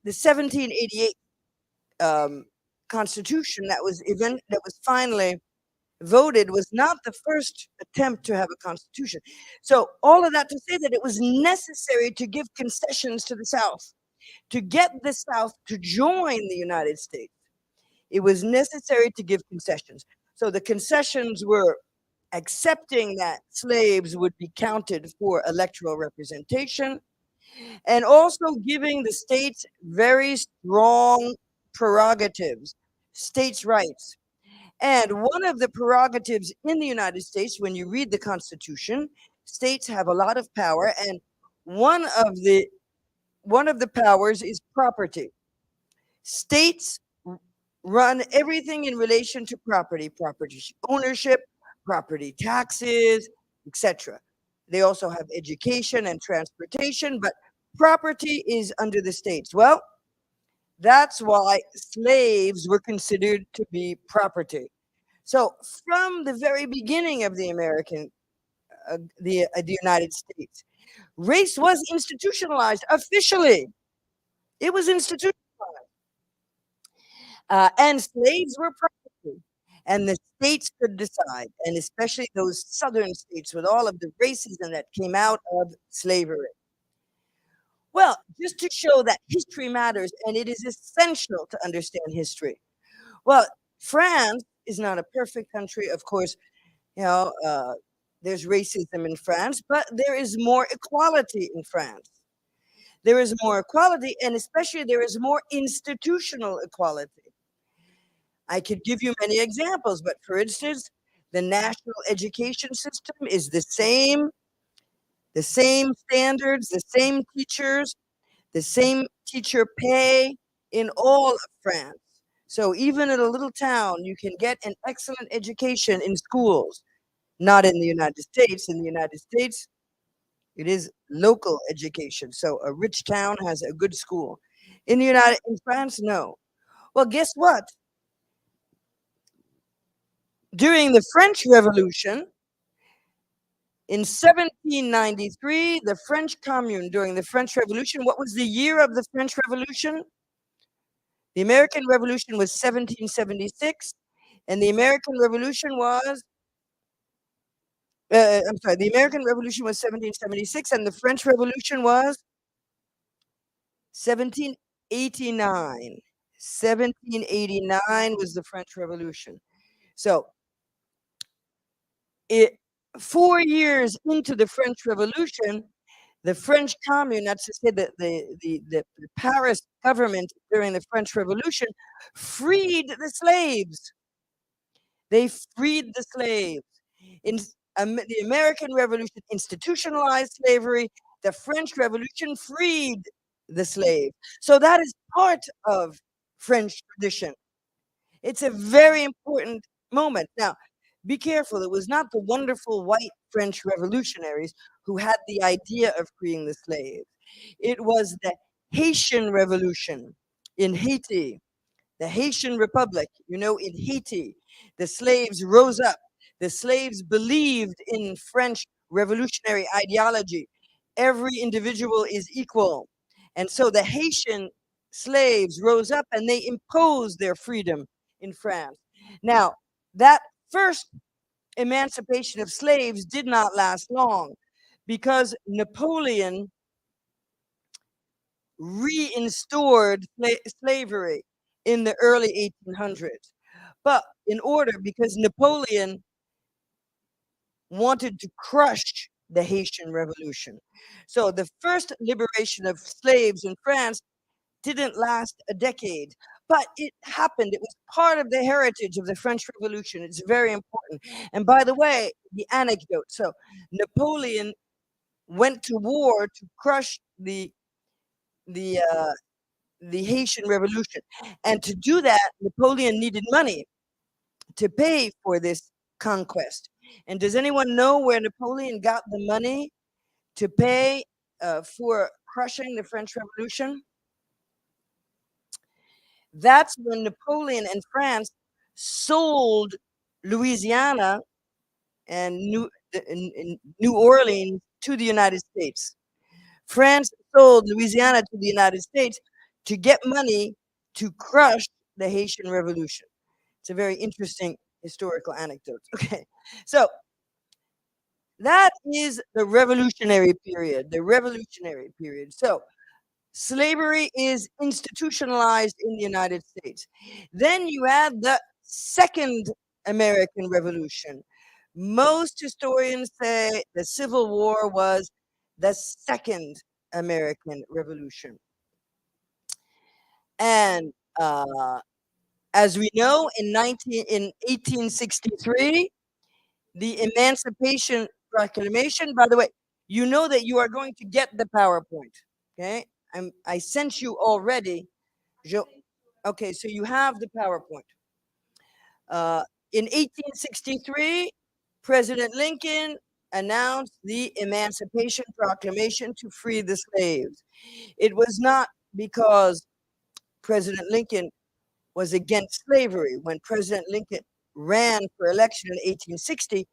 1788 constitution that was finally voted was not the first attempt to have a constitution. So all of that to say that it was necessary to give concessions to the South, to get the South to join the United States. It was necessary to give concessions. So the concessions were accepting that slaves would be counted for electoral representation, and also giving the states very strong prerogatives, states' rights. And one of the prerogatives in the United States, when you read the Constitution, states have a lot of power, and one of the powers is property. States run everything in relation to property ownership, property taxes, etc. They also have education and transportation, but property is under the states. Well, that's why slaves were considered to be property. So from the very beginning of the United States, race was institutionalized officially. It was institutionalized. And slaves were property. And the states could decide, and especially those southern states with all of the racism that came out of slavery. Well, just to show that history matters, and it is essential to understand history. Well, France is not a perfect country, of course. There's racism in France, but there is more equality in France. There is more equality, and especially there is more institutional equality. I could give you many examples, but for instance, the national education system is the same standards, the same teachers, the same teacher pay in all of France. So even in a little town, you can get an excellent education in schools. Not in the United States. In the United States, it is local education. So a rich town has a good school. In France, no. Well, guess what? During the French Revolution, in 1793, the French Commune, during the French Revolution, what was the year of the French Revolution? The American Revolution was 1776, and the American Revolution was, the American Revolution was 1776, and the French Revolution was 1789. 1789 was the French Revolution. So, 4 years into the French Revolution, the French Commune, that's to say the Paris government during the French Revolution, freed the slaves. They freed the slaves. In the American Revolution institutionalized slavery. The French Revolution freed the slave. So that is part of French tradition. It's a very important moment. Now, be careful. It was not the wonderful white French revolutionaries who had the idea of freeing the slaves. It was the Haitian Revolution in Haiti, the Haitian Republic. In Haiti, the slaves rose up. The slaves believed in French revolutionary ideology. Every individual is equal. And so the Haitian slaves rose up and they imposed their freedom in France. Now, that first emancipation of slaves did not last long because Napoleon reinstored slavery in the early 1800s. But because Napoleon wanted to crush the Haitian Revolution. So the first liberation of slaves in France didn't last a decade, but it happened. It was part of the heritage of the French Revolution. It's very important. And by the way, the anecdote. So Napoleon went to war to crush the Haitian Revolution. And to do that, Napoleon needed money to pay for this conquest. And does anyone know where Napoleon got the money to pay for crushing the French Revolution? That's when Napoleon and France sold Louisiana and New Orleans to the United States. France sold Louisiana to the United States to get money to crush the Haitian Revolution. It's a very interesting historical anecdote. Okay, so that is the revolutionary period, So slavery is institutionalized in the United States. Then you add the Second American Revolution. Most historians say the Civil War was the Second American Revolution. And As we know, in 1863, the Emancipation Proclamation, by the way, you know that you are going to get the PowerPoint, okay? I sent you already. Okay, so you have the PowerPoint. In 1863, President Lincoln announced the Emancipation Proclamation to free the slaves. It was not because President Lincoln was against slavery. When President Lincoln ran for election in 1860,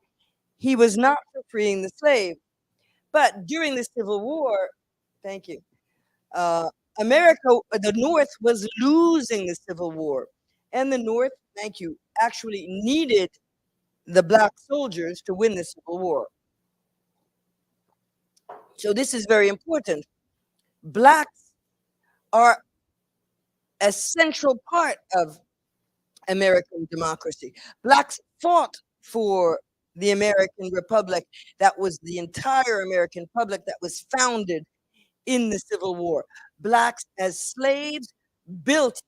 he was not for freeing the slave. But during the Civil War, thank you, America, the North was losing the Civil War. And the North, thank you, actually needed the black soldiers to win the Civil War. So this is very important. Blacks are a central part of American democracy. Blacks fought for the American Republic. That was the entire American public that was founded in the Civil War. Blacks as slaves built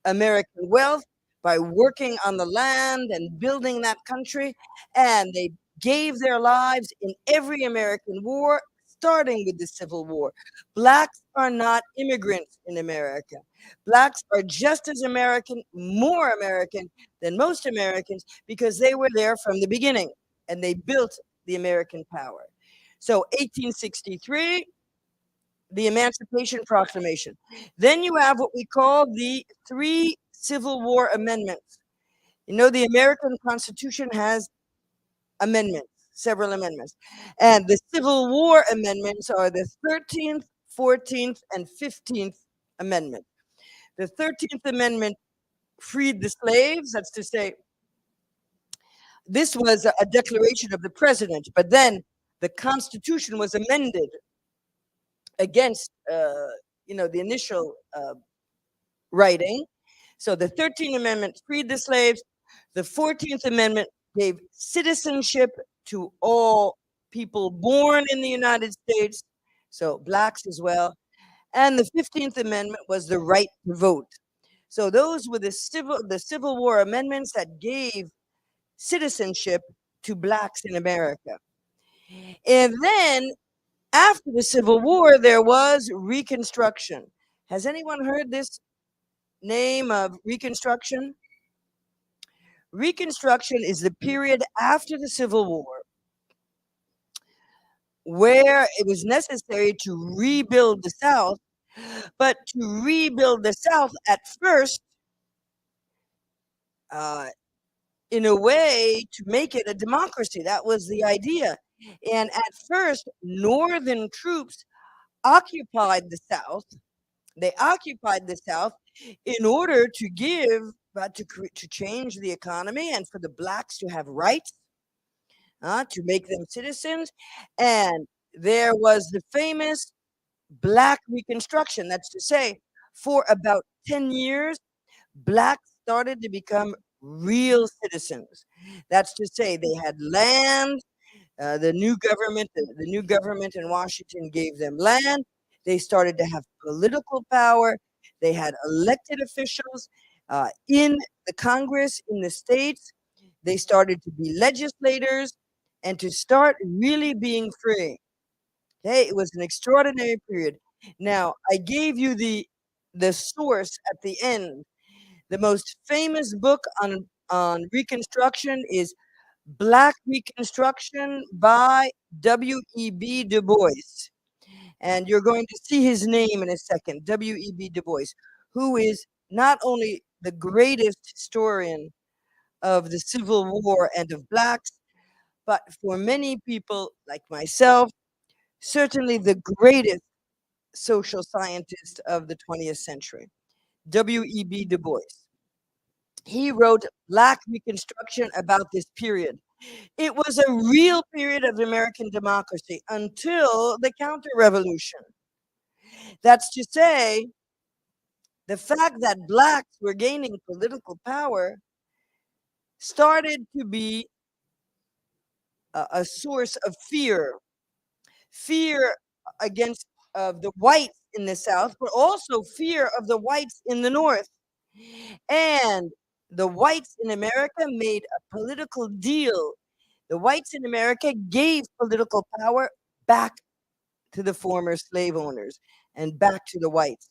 American wealth by working on the land and building that country, and they gave their lives in every American war, starting with the Civil War. Blacks are not immigrants in America. Blacks are just as American, more American than most Americans, because they were there from the beginning and they built the American power. So 1863, the Emancipation Proclamation. Then you have what we call the 3 Civil War amendments. You know, the American Constitution has amendments, several amendments. And the Civil War amendments are the 13th, 14th, and 15th Amendment. The 13th Amendment freed the slaves. That's to say, this was a declaration of the president, but then the Constitution was amended against the initial writing. So the 13th Amendment freed the slaves. The 14th Amendment gave citizenship to all people born in the United States, so blacks as well. And the 15th Amendment was the right to vote. So those were the Civil War amendments that gave citizenship to blacks in America. And then after the Civil War, there was Reconstruction. Has anyone heard this name of Reconstruction? Reconstruction is the period after the Civil War where it was necessary to rebuild the South, but to rebuild the South at first, in a way, to make it a democracy. That was the idea. And at first, Northern troops occupied the South. They occupied the South in order to give, to change the economy and for the blacks to have rights, to make them citizens. And there was the famous Black Reconstruction. That's to say, for about 10 years, blacks started to become real citizens. That's to say, they had land. The new government in Washington gave them land. They started to have political power. They had elected officials in the Congress, in the states. They started to be legislators and to start really being free. Okay, it was an extraordinary period. Now, I gave you the source at the end. The most famous book on Reconstruction is Black Reconstruction by W.E.B. Du Bois. And you're going to see his name in a second, W.E.B. Du Bois, who is not only the greatest historian of the Civil War and of blacks, but for many people like myself, certainly the greatest social scientist of the 20th century, W.E.B. Du Bois. He wrote Black Reconstruction about this period. It was a real period of American democracy until the counter-revolution. That's to say, the fact that blacks were gaining political power started to be a source of fear against the whites in the South, but also fear of the whites in the North. And the whites in America made a political deal. The whites in America gave political power back to the former slave owners and back to the whites.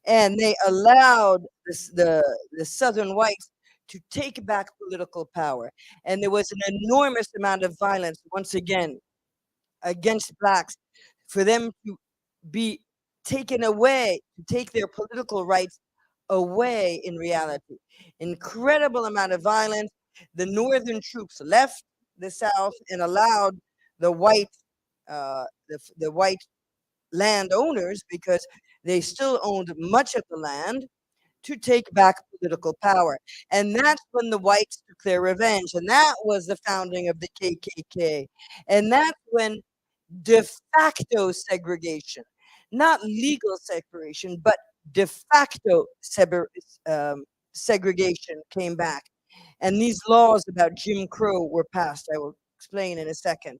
And they allowed the Southern whites to take back political power. And there was an enormous amount of violence, once again, against blacks, for them to be taken away, to take their political rights away in reality. Incredible amount of violence. The northern troops left the South and allowed the white, the white landowners, because they still owned much of the land, to take back political power. And that's when the whites took their revenge. And that was the founding of the KKK. And that's when de facto segregation, not legal separation, but de facto segregation came back. And these laws about Jim Crow were passed. I will explain in a second.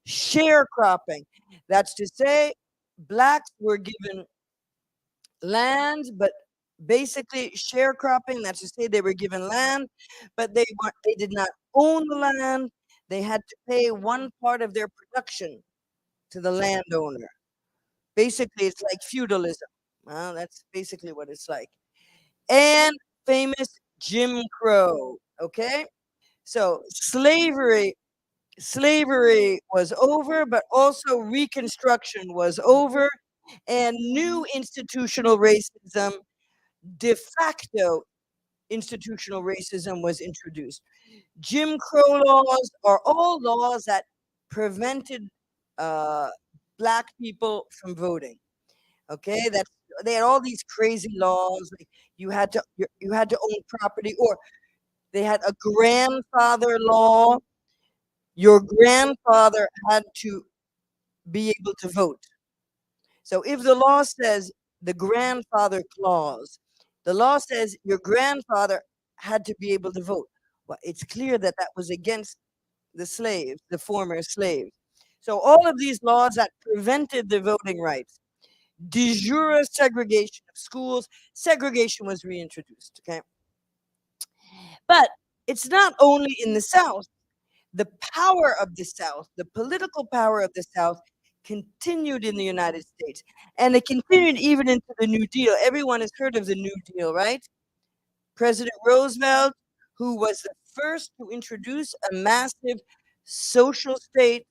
Sharecropping, that's to say, blacks were given land, but basically sharecropping, that's to say they were given land, but they did not own the land. They had to pay one part of their production to the landowner. Basically, it's like feudalism. Well, that's basically what it's like. And famous Jim Crow. Okay, so slavery was over, but also Reconstruction was over, and new institutional racism, de facto institutional racism, was introduced. Jim Crow laws are all laws that prevented black people from voting. Okay, they had all these crazy laws. Like you had to own property, or they had a grandfather law. Your grandfather had to be able to vote. So if the law says the grandfather clause, the law says your grandfather had to be able to vote. Well, it's clear that that was against the slaves, the former slaves. So all of these laws that prevented the voting rights, de jure segregation of schools, segregation was reintroduced. Okay, but it's not only in the South. The power of the South, the political power of the South, continued in the United States. And it continued even into the New Deal. Everyone has heard of the New Deal, right? President Roosevelt, who was the first to introduce a massive social state,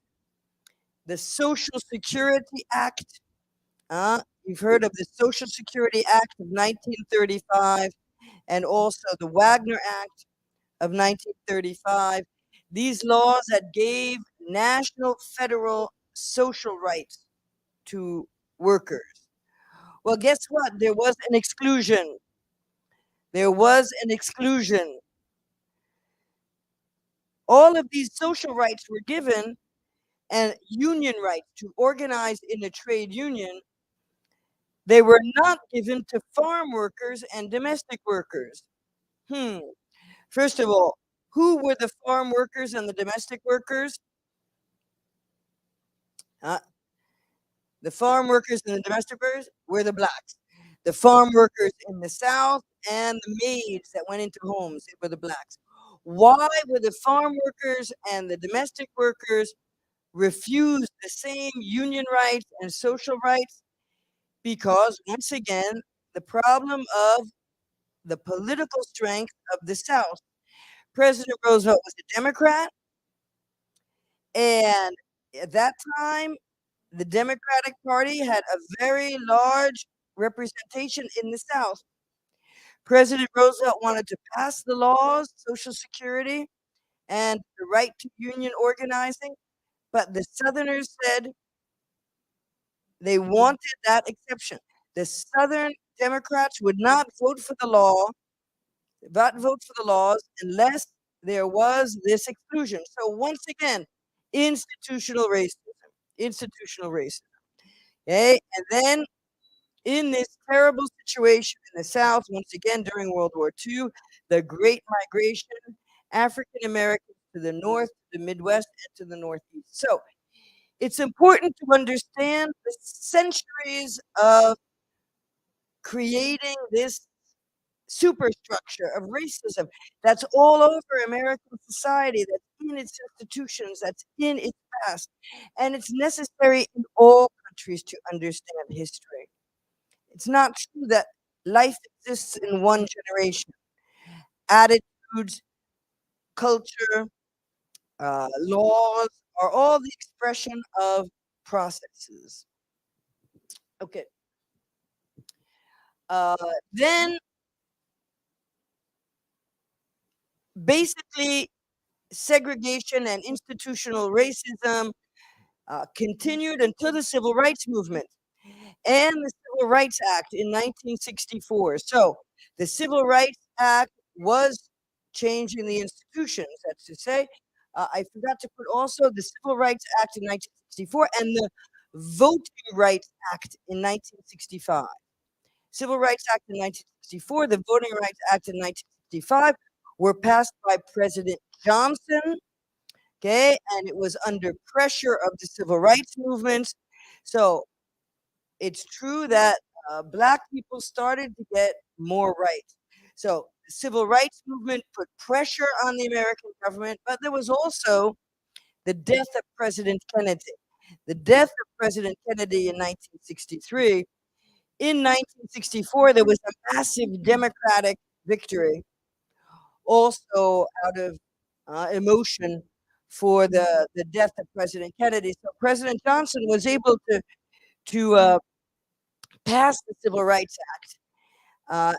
the Social Security Act. You've heard of the Social Security Act of 1935, and also the Wagner Act of 1935. These laws that gave national federal social rights to workers. Well, guess what? There was an exclusion. There was an exclusion. All of these social rights were given, and union rights to organize in a trade union, they were not given to farm workers and domestic workers. First of all, who were the farm workers and the domestic workers? The farm workers and the domestic workers were the blacks. The farm workers in the South and the maids that went into homes were the blacks. Why were the farm workers and the domestic workers refused the same union rights and social rights? Because, once again, the problem of the political strength of the South. President Roosevelt was a Democrat, and at that time, the Democratic Party had a very large representation in the South. President Roosevelt wanted to pass the laws, Social Security, and the right to union organizing, but the Southerners said they wanted that exception. The Southern Democrats would not vote for the laws unless there was this exclusion. So once again, institutional racism. Okay, and then in this terrible situation in the South, once again during World War II, the Great Migration, African Americans to the North, to the Midwest, and to the Northeast. So it's important to understand the centuries of creating this superstructure of racism that's all over American society, that's in its institutions, that's in its past. And it's necessary in all countries to understand history. It's not true that life exists in one generation. Attitudes, culture, laws are all the expression of processes. Okay. Then basically segregation and institutional racism continued until the Civil Rights Movement and the Civil Rights Act in 1964. So the Civil Rights Act was changing the institutions, that's to say. I forgot to put also the Civil Rights Act in 1964 and the Voting Rights Act in 1965. Civil Rights Act in 1964, the Voting Rights Act in 1965 were passed by President Johnson, okay, and it was under pressure of the civil rights movements. So it's true that Black people started to get more rights. So the civil rights movement put pressure on the American government, but there was also the death of President Kennedy. The death of President Kennedy in 1963. In 1964, there was a massive Democratic victory, also out of emotion for the death of President Kennedy. So President Johnson was able to pass the Civil Rights Act.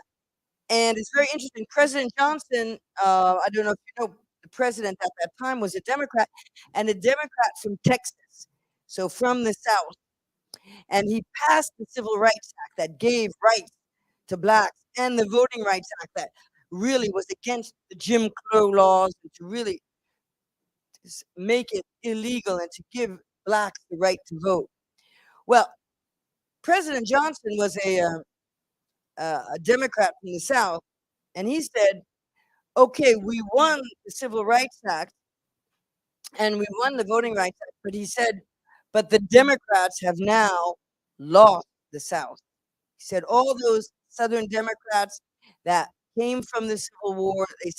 And it's very interesting. President Johnson, I don't know if you know, the president at that time was a Democrat, and a Democrat from Texas, so from the South. And he passed the Civil Rights Act that gave rights to Blacks, and the Voting Rights Act that really was against the Jim Crow laws, and to really make it illegal and to give Blacks the right to vote. Well, President Johnson was a Democrat from the South, and he said, okay, we won the Civil Rights Act and we won the Voting Rights Act, but he said, but the Democrats have now lost the South. He said, all those Southern Democrats that came from the Civil War, he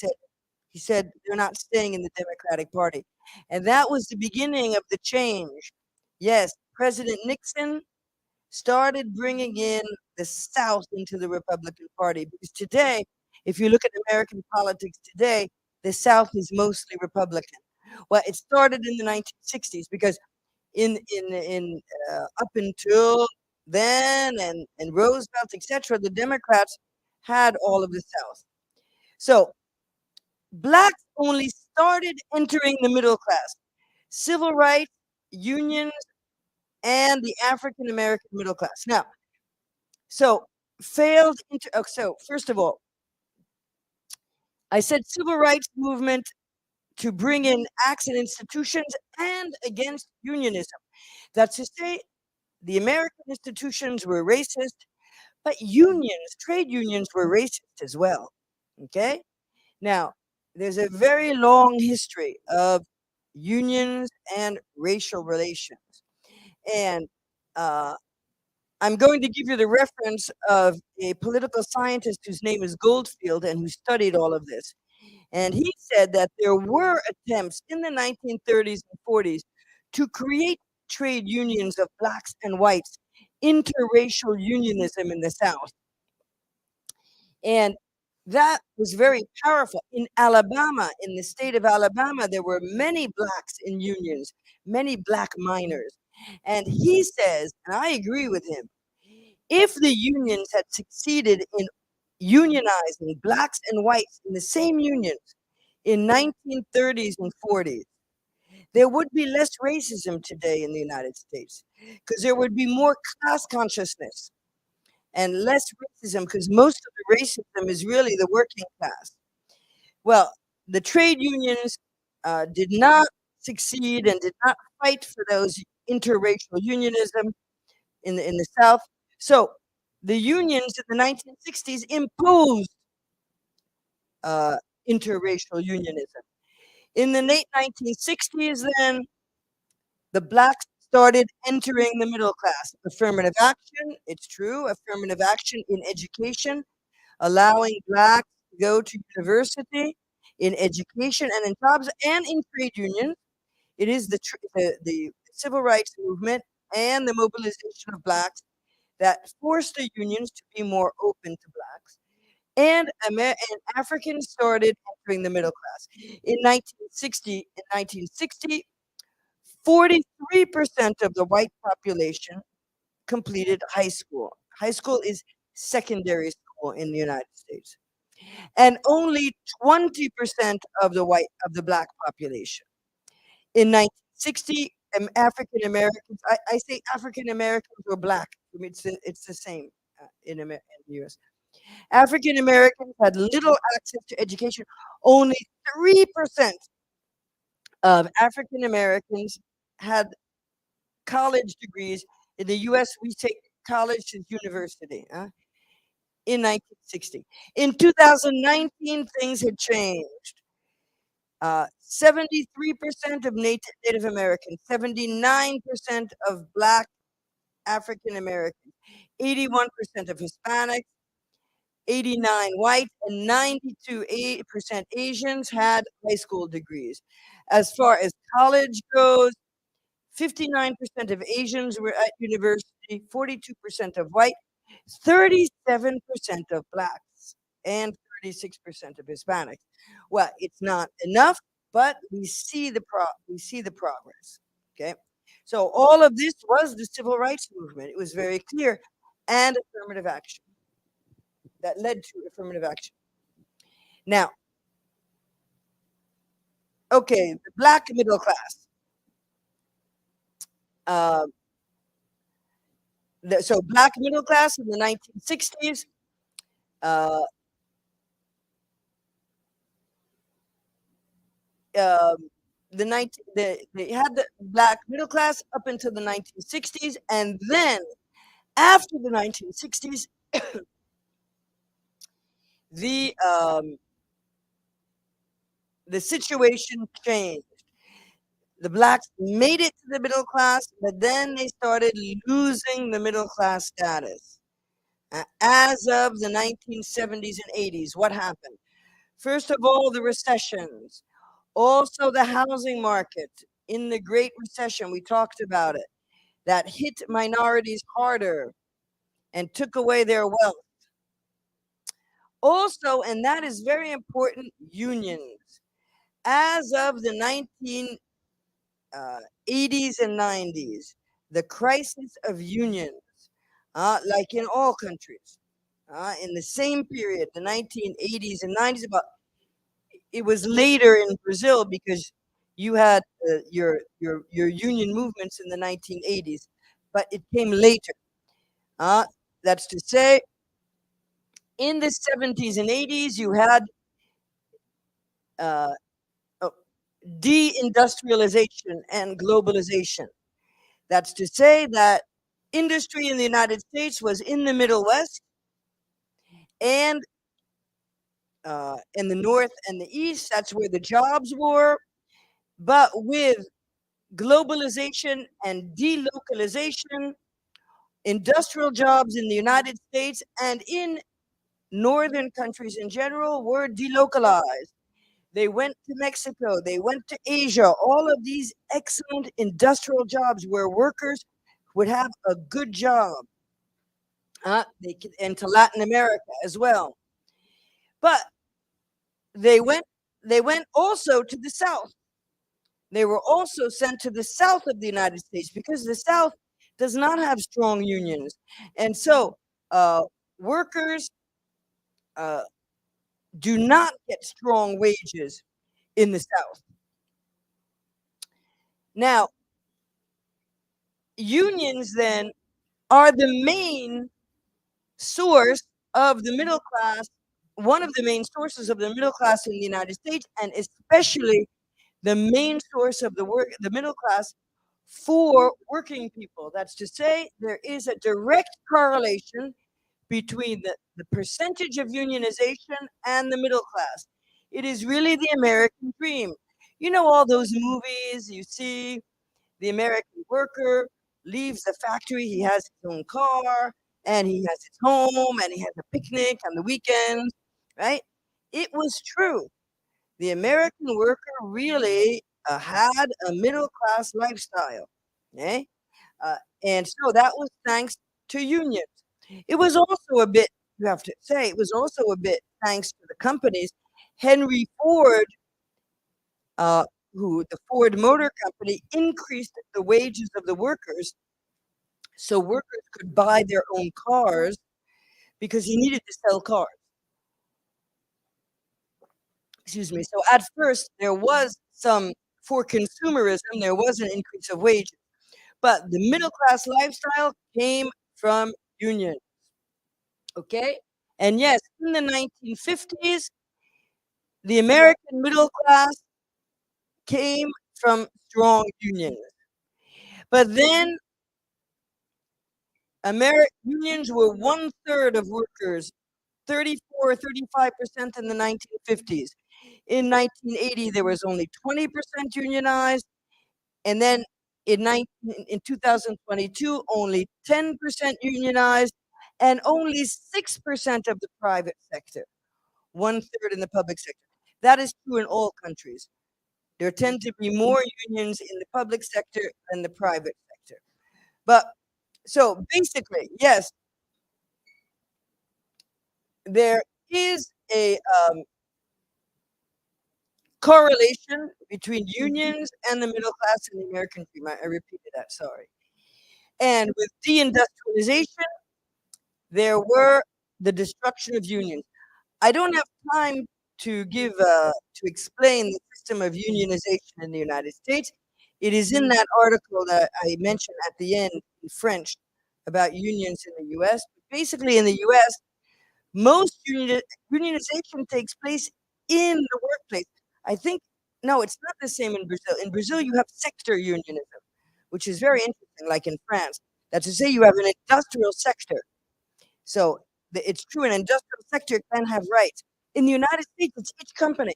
said, they're not staying in the Democratic Party. And that was the beginning of the change. Yes, President Nixon started bringing in the South into the Republican Party, because today, if you look at American politics today, the South is mostly Republican. Well, it started in the 1960s, because in up until then and Roosevelt, etc., the Democrats had all of the South. So Blacks only started entering the middle class. Civil rights, unions, and the African American middle class. Now, so first of all, I said civil rights movement to bring in acts and institutions and against unionism. That's to say, the American institutions were racist, but unions, trade unions, were racist as well. Okay? Now, there's a very long history of unions and racial relations. And I'm going to give you the reference of a political scientist whose name is Goldfield and who studied all of this. And he said that there were attempts in the 1930s and 40s to create trade unions of Blacks and whites, interracial unionism in the South. And that was very powerful. In Alabama, in the state of Alabama, there were many Blacks in unions, many Black miners. And he says, and I agree with him, if the unions had succeeded in unionizing Blacks and whites in the same unions in 1930s and 40s, there would be less racism today in the United States, because there would be more class consciousness and less racism, because most of the racism is really the working class. Well, the trade unions did not succeed and did not fight for those interracial unionism in the South. So the unions in the 1960s imposed interracial unionism. In the late 1960s, then, the Blacks started entering the middle class. Affirmative action, it's true, affirmative action in education, allowing blacks to go to university, in education, and in jobs, and in trade unions. It is the civil rights movement and the mobilization of blacks that forced the unions to be more open to blacks. And Africans started entering the middle class. In 1960, 43% of the white population completed high school. High school is secondary school in the United States. And only 20% of the black population. In 1960, African Americans, I say African Americans or black. I mean, it's the same in the US. African Americans had little access to education. Only 3% of African Americans had college degrees. In the US, we say college is university. In 1960. In 2019, things had changed. 73% of Native Americans, 79% of Black African Americans, 81% of Hispanics, 89 white, and 92% Asians had high school degrees. As far as college goes, 59% of Asians were at university, 42% of white, 37% of blacks, and 36% of Hispanics. Well, it's not enough, but we see the progress. Okay, so all of this was the civil rights movement. It was very clear, and affirmative action that led to affirmative action. Now, okay, the black middle class. So black middle class in the 1960s. They had the black middle class up until the 1960s, and then after the 1960s, the situation changed. The blacks made it to the middle class, but then they started losing the middle class status. As of the 1970s and 80s, what happened? First of all, the recessions. Also, the housing market. In the Great Recession, we talked about it. That hit minorities harder and took away their wealth. Also, and that is very important, unions. As of the 1980s and 90s, the crisis of unions, like in all countries, in the same period, the 1980s and 90s, it was later in Brazil because you had your union movements in the 1980s, but it came later. That's to say, in the 70s and 80s, you had deindustrialization and globalization. That's to say that industry in the United States was in the Middle West and in the North and the East. That's where the jobs were. But with globalization and delocalization, industrial jobs in the United States and in northern countries in general were delocalized. They went to Mexico, they went to Asia, all of these excellent industrial jobs where workers would have a good job. And to Latin America as well. But they went also to the South. They were also sent to the South of the United States because the South does not have strong unions. And so workers do not get strong wages in the South. Now, unions then are the main source of the middle class, one of the main sources of the middle class in the United States, and especially the main source of the middle class for working people. That's to say, there is a direct correlation between the percentage of unionization and the middle class. It is really the American dream. You know, all those movies you see, the American worker leaves the factory, he has his own car, and he has his home, and he has a picnic on the weekends, right? It was true. The American worker really had a middle class lifestyle, okay? And so that was thanks to unions. It was also a bit, you have to say, it was also a bit thanks to the companies. Henry Ford, who the Ford Motor Company increased the wages of the workers so workers could buy their own cars because he needed to sell cars. Excuse me. So at first there was some, for consumerism, there was an increase of wages, but the middle class lifestyle came from unions. Okay? And yes, in the 1950s, the American middle class came from strong unions. But then unions were 1/3 of workers, 34 or 35% in the 1950s. In 1980, there was only 20% unionized. And then in 2022, only 10% unionized and only 6% of the private sector, 1/3 in the public sector. That is true in all countries. There tend to be more unions in the public sector than the private sector. But so basically, yes, there is a correlation between unions and the middle class in the American dream. I repeated that, sorry. And with deindustrialization, there were the destruction of unions. I don't have time to give to explain the system of unionization in the United States. It is in that article that I mentioned at the end in French about unions in the U.S. Basically, in the U.S., most unionization takes place in the workplace. I think no, it's not the same in Brazil. In Brazil, you have sector unionism, which is very interesting, like in France. That's to say, you have an industrial sector. So it's true, an industrial sector can have rights. In the United States, it's each company.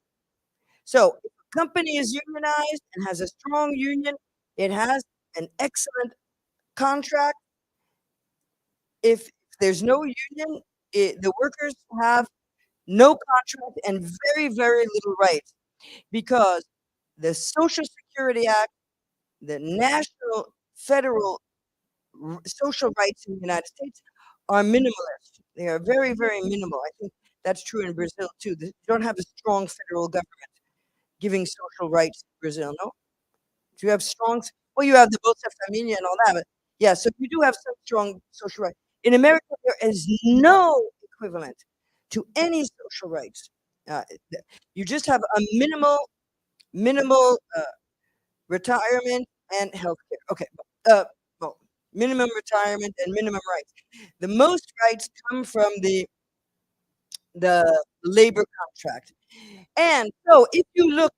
So if a company is unionized and has a strong union, it has an excellent contract. If there's no union, the workers have no contract and very, very little rights because the Social Security Act, the national federal social rights in the United States are minimalist. They are very, very minimal. I think that's true in Brazil too. You don't have a strong federal government giving social rights in Brazil, no? Do you have strong? Well, you have the Bolsa Familia and all that, but yeah. So you do have some strong social rights. In America, there is no equivalent to any social rights. Uh, you just have a minimal retirement and health care. Okay, well, minimum retirement and minimum rights. The most rights come from the labor contract. And so if you look,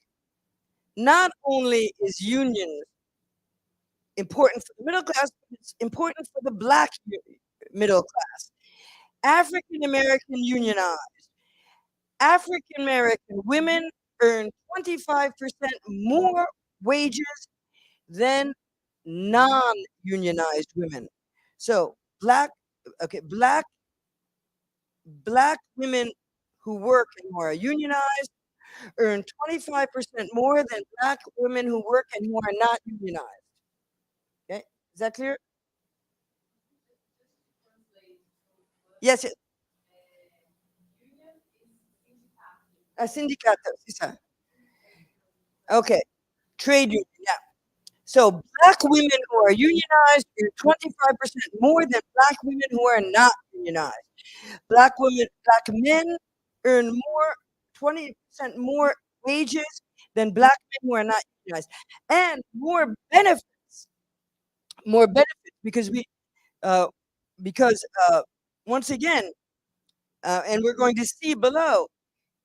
not only is union important for the middle class, but it's important for the Black middle class. African American unionized. African American women earn 25% more wages than non-unionized women. So black women who work and who are unionized earn 25% more than Black women who work and who are not unionized. Okay, is that clear? Yes. A sindicato, sí, sir. Okay, trade union, yeah. So Black women who are unionized earn 25% more than Black women who are not unionized. Black men earn 20% more wages than Black men who are not unionized, and more benefits because once again, and we're going to see below,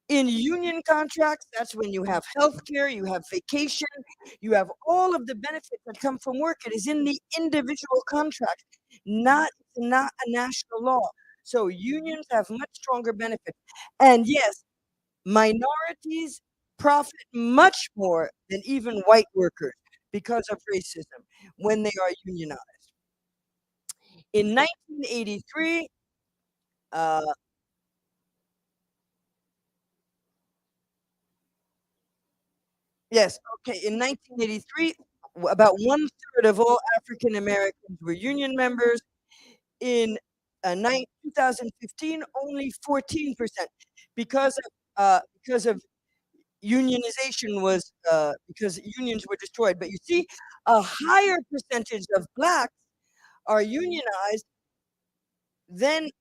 in union contracts, that's when you have health care, you have vacation, you have all of the benefits that come from work. It is in the individual contract, not a national law. So unions have much stronger benefits. And yes, minorities profit much more than even white workers because of racism when they are unionized. In 1983, uh, yes, okay, in 1983, about 1/3 of all African Americans were union members. In 2015, only 14%, because of unionization was because unions were destroyed. But you see, a higher percentage of blacks are unionized than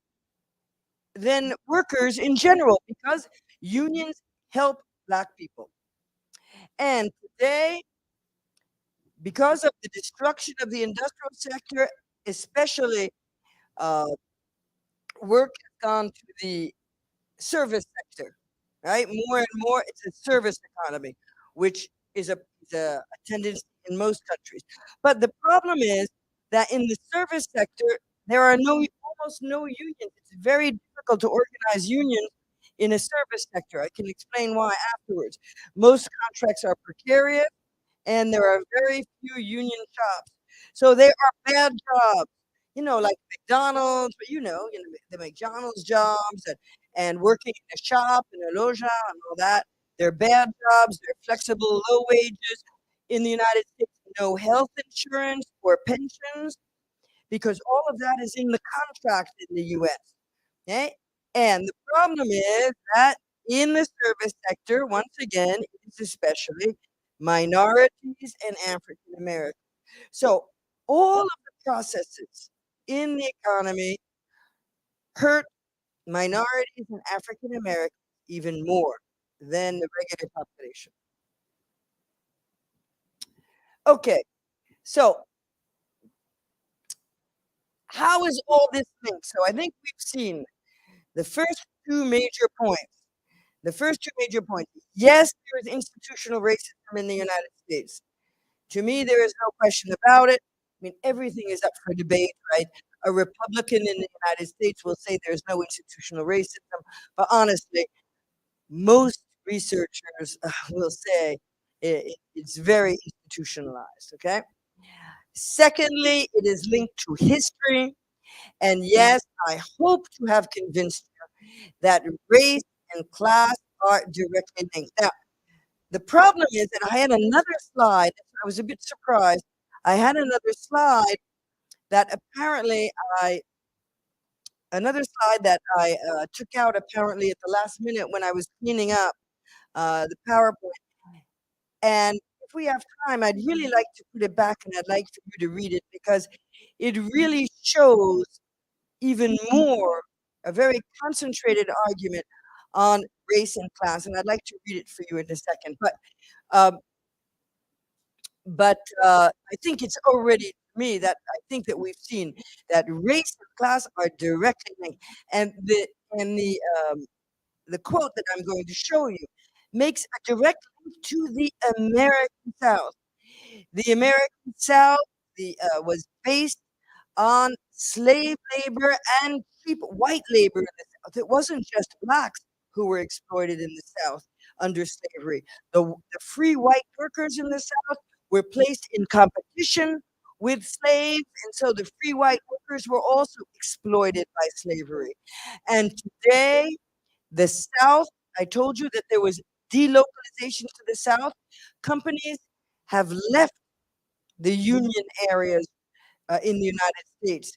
workers in general, because unions help black people. And today, because of the destruction of the industrial sector, especially, uh, work has gone to the service sector, right? More and more, it's a service economy, which is a tendency in most countries. But the problem is that in the service sector, there are almost no unions. It's very difficult to organize unions in a service sector. I can explain why afterwards. Most contracts are precarious, and there are very few union shops. So they are bad jobs, like McDonald's, but the McDonald's jobs, and working in a shop, in a loja, and all that. They're bad jobs, they're flexible, low wages. In the United States, no health insurance or pensions, because all of that is in the contract in the US. Okay? And the problem is that in the service sector, once again, it's especially minorities and African Americans. So all of the processes in the economy hurt minorities and African Americans even more than the regular population. Okay, so how is all this linked? So I think we've seen the first two major points. The first two major points. Yes, there is institutional racism in the United States. To me, there is no question about it. I mean, everything is up for debate, right? A Republican in the United States will say there's no institutional racism, but honestly, most researchers will say it's very institutionalized, okay? Secondly, it is linked to history. And yes, I hope to have convinced you that race and class are directly linked. Now, the problem is that I had another slide. I was a bit surprised. I had another slide that apparently I took out apparently at the last minute when I was cleaning up the PowerPoint. And if we have time, I'd really like to put it back, and I'd like for you to read it, because it really shows even more a very concentrated argument on race and class. And I'd like to read it for you in a second. Um, I think it's already me that I think that we've seen that race and class are directly linked, and the quote that I'm going to show you makes a direct link to the American South. The American South was based on slave labor and cheap white labor in the South. It wasn't just blacks who were exploited in the South under slavery. The free white workers in the South were placed in competition with slaves, and so the free white workers were also exploited by slavery. And today, the South, I told you that there was delocalization to the South. Companies have left the union areas in the United States,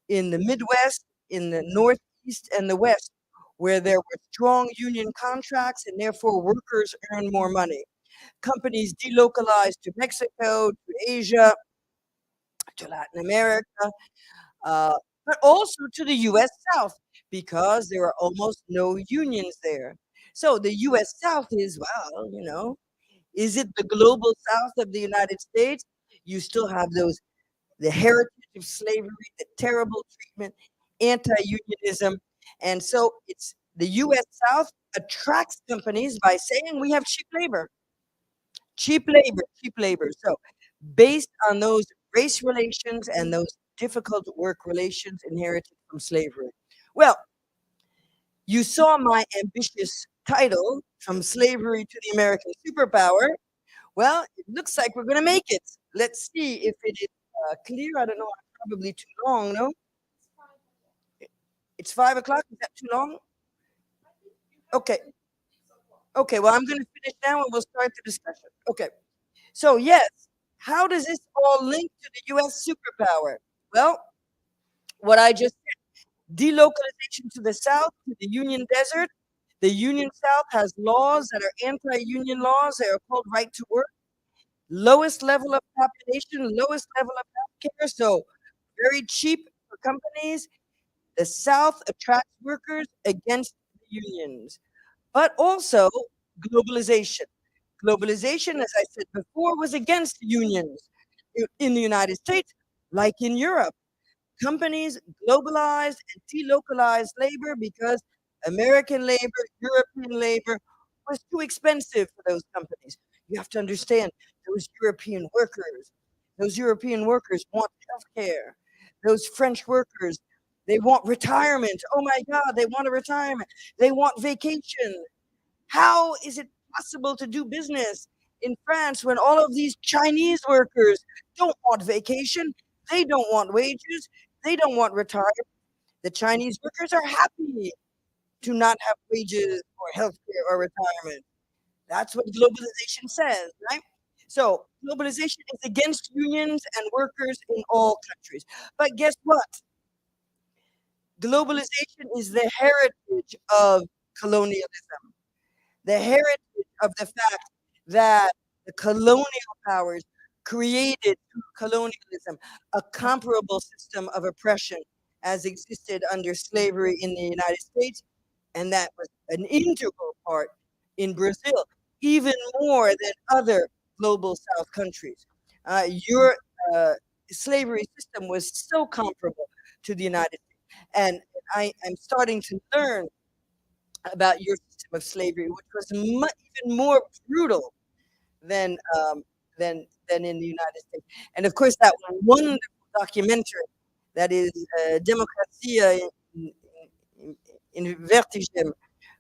in the Midwest, in the Northeast, and the West, where there were strong union contracts and therefore workers earned more money. Companies delocalized to Mexico, to Asia, to Latin America, uh, but also to the US South, because there are almost no unions there. So the US South is, well, is it the global South of the United States? You still have the heritage of slavery, the terrible treatment, anti-unionism. And so it's the US South attracts companies by saying we have cheap labor, cheap labor, cheap labor. So based on those race relations and those difficult work relations inherited from slavery. Well, you saw my ambitious title, From Slavery to the American Superpower. Well, it looks like we're going to make it. Let's see if it is clear. I don't know, I'm probably too long, no? It's 5 o'clock. Is that too long? Okay. Okay, well, I'm going to finish now and we'll start the discussion. Okay. So, yes, how does this all link to the US superpower? Well, what I just said, delocalization to the south, to the Union Desert. The Union South has laws that are anti-union laws. They are called right to work. Lowest level of population, lowest level of healthcare, so very cheap for companies. The South attracts workers against the unions, but also globalization. Globalization, as I said before, was against unions in the United States, like in Europe. Companies globalized and delocalized labor because American labor, European labor was too expensive for those companies. You have to understand those European workers want health care. Those French workers, they want retirement. Oh my God, they want a retirement. They want vacation. How is it possible to do business in France when all of these Chinese workers don't want vacation? They don't want wages. They don't want retirement. The Chinese workers are happy to not have wages or healthcare or retirement. That's what globalization says, right? So globalization is against unions and workers in all countries. But guess what? Globalization is the heritage of colonialism, the heritage of the fact that the colonial powers created through colonialism a comparable system of oppression as existed under slavery in the United States, and that was an integral part in Brazil, even more than other global South countries. Your slavery system was so comparable to the United States, and I'm starting to learn about your system of slavery, which was even more brutal than in the United States. And of course, that wonderful documentary that is Democracia in Vertigem,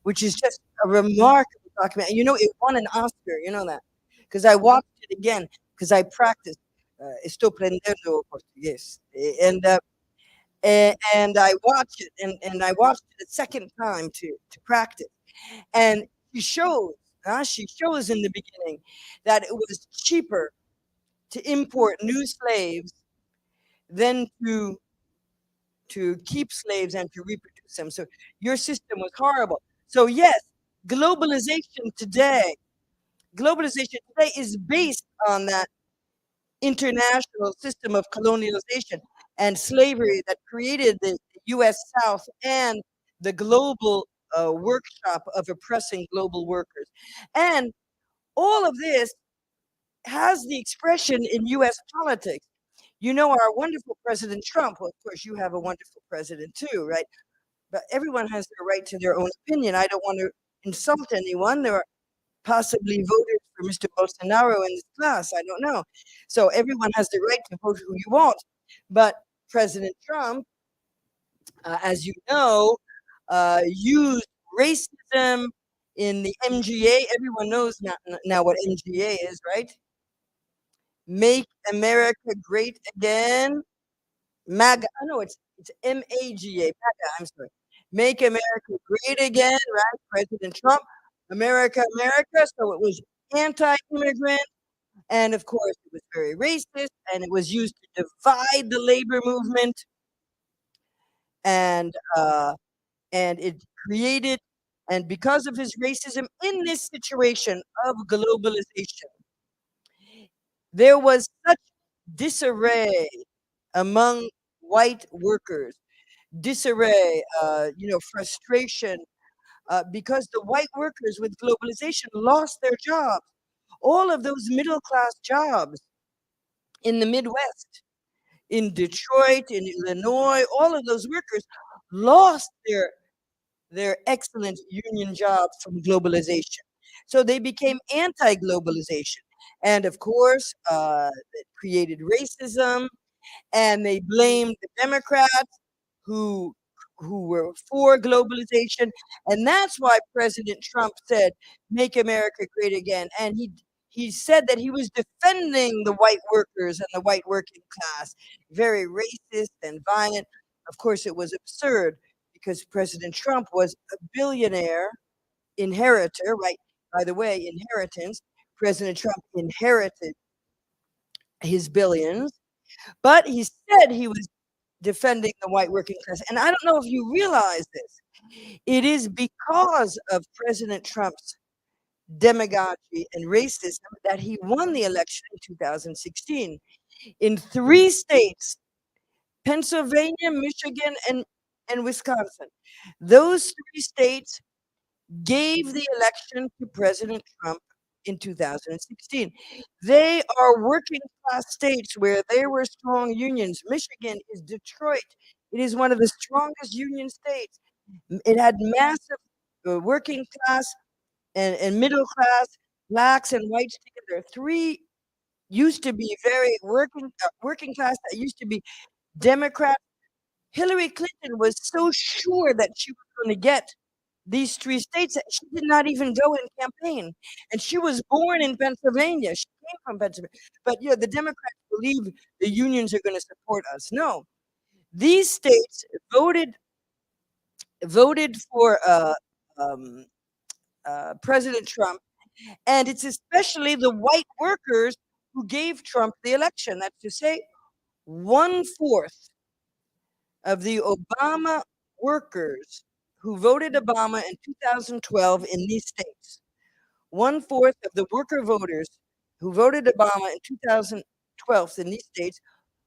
which is just a remarkable document. And you know, it won an Oscar. You know that because I watched it again because I practiced. Estou aprendendo português, and I watched it, and I watched it a second time to practice. And she shows in the beginning that it was cheaper to import new slaves than to keep slaves and to reproduce them. So your system was horrible. So yes, globalization today is based on that international system of colonialization and slavery that created the US South and the global workshop of oppressing global workers. And all of this has the expression in US politics. You know, our wonderful President Trump, well, of course, you have a wonderful president too, right? But everyone has their right to their own opinion. I don't want to insult anyone. There are possibly voters for Mr. Bolsonaro in this class. I don't know. So everyone has the right to vote who you want. But President Trump, as you know, used racism in the MGA. Everyone knows now what MGA is, right? Make America Great Again. MAGA. Oh, no, it's MAGA. MAGA, I'm sorry. Make America Great Again, right? President Trump. America, America. So it was anti-immigrant. And of course, it was very racist. And it was used to divide the labor movement. And it created, and because of his racism in this situation of globalization, there was such disarray among white workers, disarray, frustration, because the white workers with globalization lost their jobs. All of those middle-class jobs in the Midwest, in Detroit, in Illinois, all of those workers lost their excellent union jobs from globalization. So they became anti-globalization. And of course, it created racism, and they blamed the Democrats who were for globalization. And that's why President Trump said, "Make America Great Again." And he said that he was defending the white workers and the white working class, very racist and violent. Of course, it was absurd because President Trump was a billionaire inheritor, right? By the way, inheritance. President Trump inherited his billions, but he said he was defending the white working class. And I don't know if you realize this. It is because of President Trump's demagoguery and racism that he won the election in 2016. In 3 states, Pennsylvania, Michigan, and Wisconsin, those 3 states gave the election to President Trump in 2016. They are working class states where there were strong unions. Michigan is Detroit. It is one of the strongest union states. It had massive working class and middle class, blacks and whites together. 3 used to be very working class that used to be Democrat. Hillary Clinton was so sure that she was going to get these 3 states that she did not even go and campaign. And she was born in Pennsylvania. She came from Pennsylvania. But the Democrats believe the unions are going to support us. No, these states voted for President Trump, and it's especially the white workers who gave Trump the election. That's to say, 1/4 of the Obama workers who voted Obama in 2012 in these states, 1/4 of the worker voters who voted Obama in 2012 in these states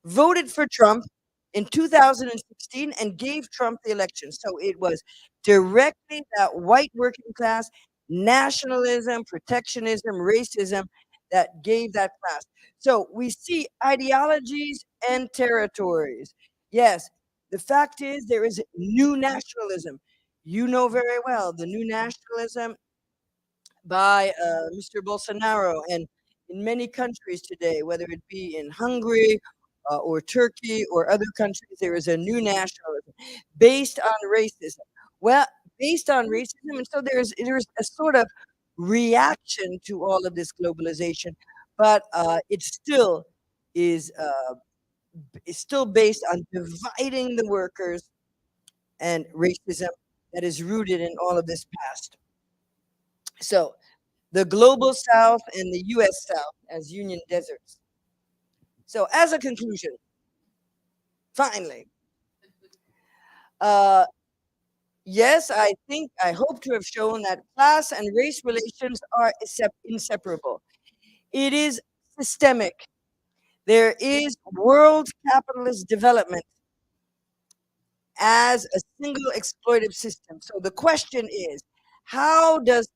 voted for Trump in 2016 and gave Trump the election. So it was directly that white working class nationalism, protectionism, racism that gave that class. So we see ideologies and territories. Yes, the fact is there is new nationalism. You know very well the new nationalism by Mr. Bolsonaro, and in many countries today, whether it be in Hungary or Turkey or other countries, there is a new nationalism based on racism. Well, based on racism, and so there's a sort of reaction to all of this globalization, but it still is still based on dividing the workers and racism that is rooted in all of this past. So the global South and the US South as union deserts. So as a conclusion, finally, yes, I hope to have shown that class and race relations are inseparable. It is systemic. There is world capitalist development as a single exploitive system. So the question is, how does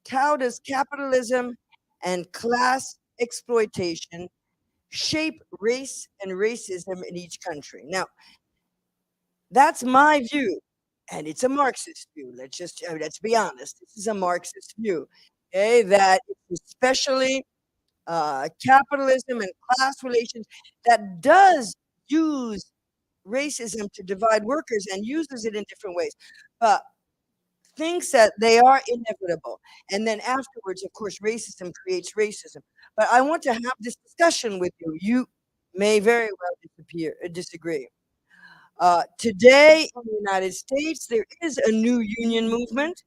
capitalism and class exploitation shape race and racism in each country? Now, that's my view, and it's a Marxist view. Let's be honest. This is a Marxist view, okay? That it's especially capitalism and class relations that does use racism to divide workers and uses it in different ways, but thinks that they are inevitable. And then afterwards, of course, racism creates racism. But I want to have this discussion with you. You may very well disagree. Today in the United States, there is a new union movement.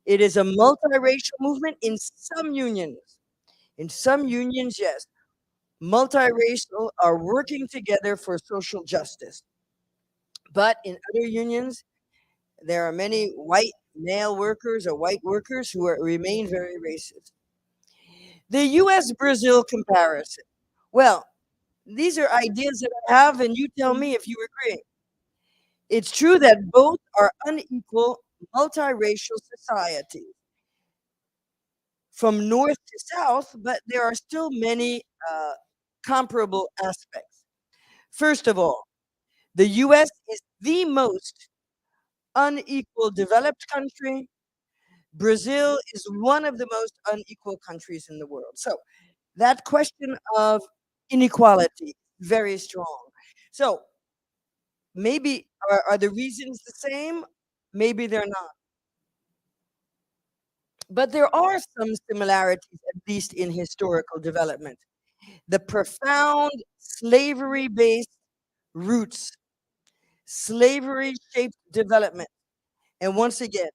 It is a multiracial movement in some unions. In some unions, yes, multiracial are working together for social justice. But in other unions, there are many white male workers or white workers who remain very racist. The US-Brazil comparison. Well, these are ideas that I have, and you tell me if you agree. It's true that both are unequal multiracial societies from north to south, but there are still many comparable aspects. First of all, the US is the most unequal developed country. Brazil is one of the most unequal countries in the world. So that question of inequality, very strong. So maybe are the reasons the same? Maybe they're not. But there are some similarities, at least in historical development. The profound slavery-based roots, Slavery shaped development. And once again,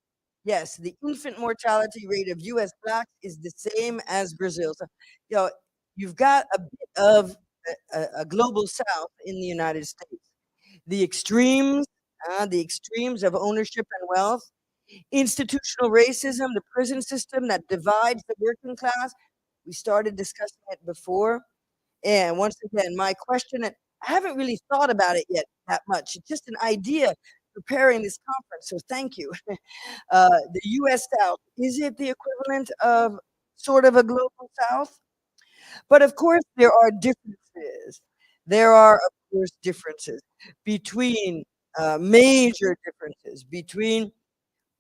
yes, the infant mortality rate of US blacks is the same as Brazil. So, you know, you've got a bit of a global south in the United States. The extremes of ownership and wealth, institutional racism, the prison system that divides the working class. We started discussing it before. And once again, my question, and I haven't really thought about it yet that much. It's just an idea preparing this conference. So thank you. The US South, is it the equivalent of sort of a global South? But of course, there are differences. There are, of course, differences between major differences between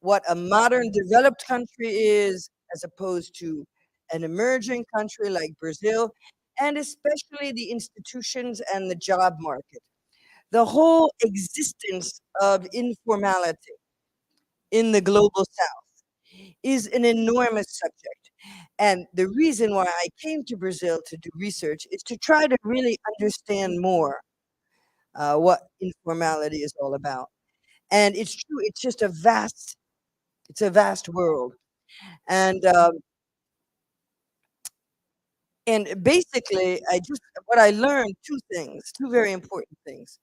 what a modern developed country is as opposed to an emerging country like Brazil, and especially the institutions and the job market. The whole existence of informality in the global South is an enormous subject. And the reason why I came to Brazil to do research is to try to really understand more what informality is all about. And it's true, it's a vast world. And basically, what I learned, two very important things.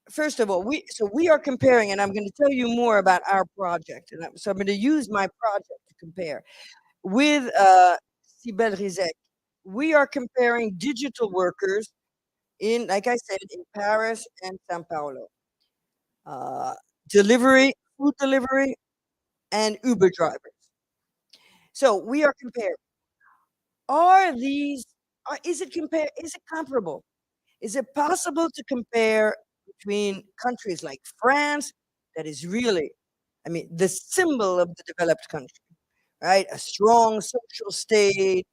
First of all, we are comparing, and I'm going to tell you more about our project. And so I'm going to use my project to compare with Cibele Rizek. We are comparing digital workers in, like I said, in Paris and Sao Paulo. Food delivery, and Uber drivers. So we are comparing. Is it comparable? Is it possible to compare between countries like France, that is really, I mean, the symbol of the developed country, right? A strong social state,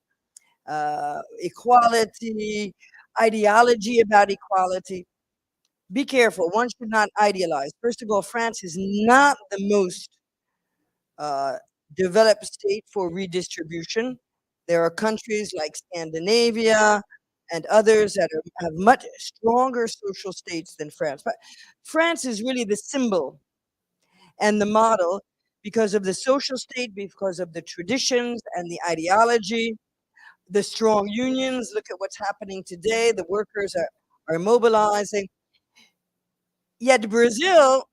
equality, ideology about equality. Be careful, one should not idealize. First of all, France is not the most developed state for redistribution. There are countries like Scandinavia and others that have much stronger social states than France. But France is really the symbol and the model because of the social state, because of the traditions and the ideology, the strong unions. Look at what's happening today. The workers are mobilizing. Yet Brazil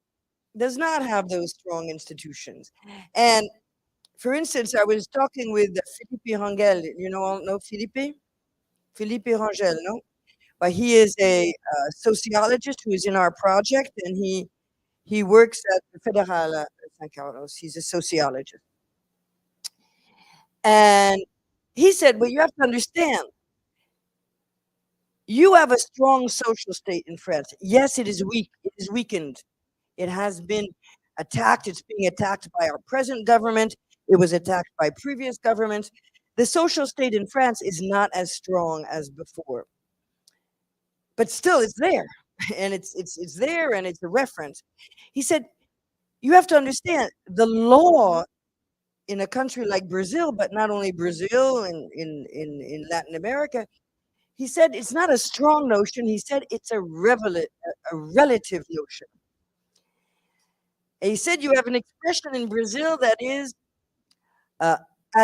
does not have those strong institutions. And for instance, I was talking with Felipe Rangel. You know Felipe? Felipe Rangel, no? But he is a sociologist who is in our project, and he works at the Federal San Carlos. He's a sociologist. And he said, well, you have to understand, you have a strong social state in France. Yes, it is weak. It is weakened. It has been attacked. It's being attacked by our present government. It was attacked by previous governments. The social state in France is not as strong as before. But still, it's there. And it's there, and it's a reference. He said, you have to understand, the law in a country like Brazil, but not only Brazil, in Latin America, he said it's not a strong notion. He said it's a relative notion. And he said you have an expression in Brazil that is a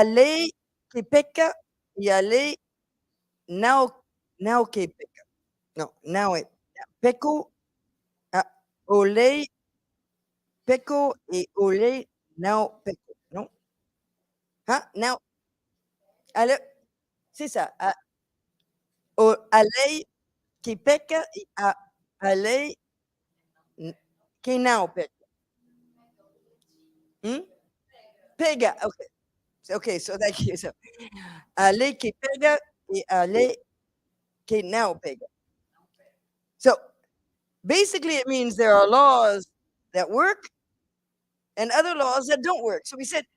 lei que peca e a lei não que peca. No, não é. Peco, o lei peco e o lei não peco. Non? Hein? Não. C'est ça. A lei que peca e a lei que não peca. Pega. Okay. Okay, so thank you. So, a lei que pega e a lei que não pega. So, basically, it means there are laws that work and other laws that don't work. So we said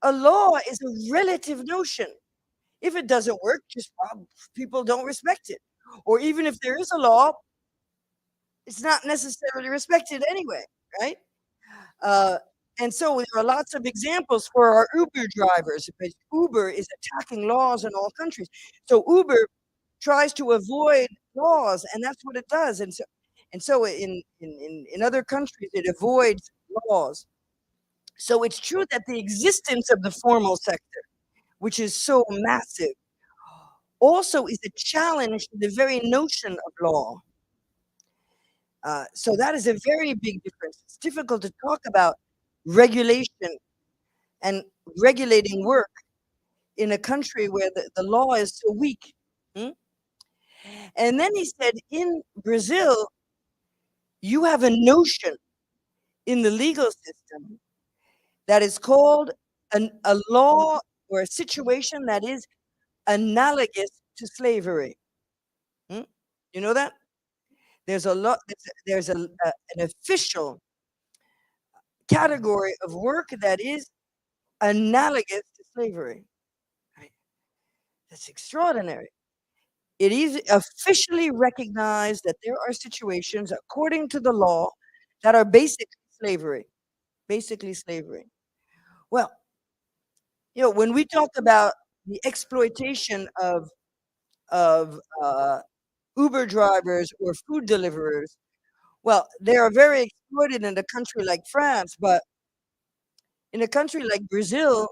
a law is a relative notion. If it doesn't work, just people don't respect it. Or even if there is a law, it's not necessarily respected anyway, right? And so there are lots of examples for our Uber drivers, because Uber is attacking laws in all countries. So Uber tries to avoid laws, and that's what it does. And so And so in other countries, it avoids laws. So it's true that the existence of the formal sector, which is so massive, also is a challenge to the very notion of law. So that is a very big difference. It's difficult to talk about regulation and regulating work in a country where the law is so weak. And then he said, in Brazil, you have a notion in the legal system that is called a law or a situation that is analogous to slavery. You know that? There's a lot. There's an official category of work that is analogous to slavery. Right? That's extraordinary. It is officially recognized that there are situations, according to the law, that are basically slavery. Basically slavery. Well, you know, when we talk about the exploitation of Uber drivers or food deliverers, well, they are very exploited in a country like France, but in a country like Brazil,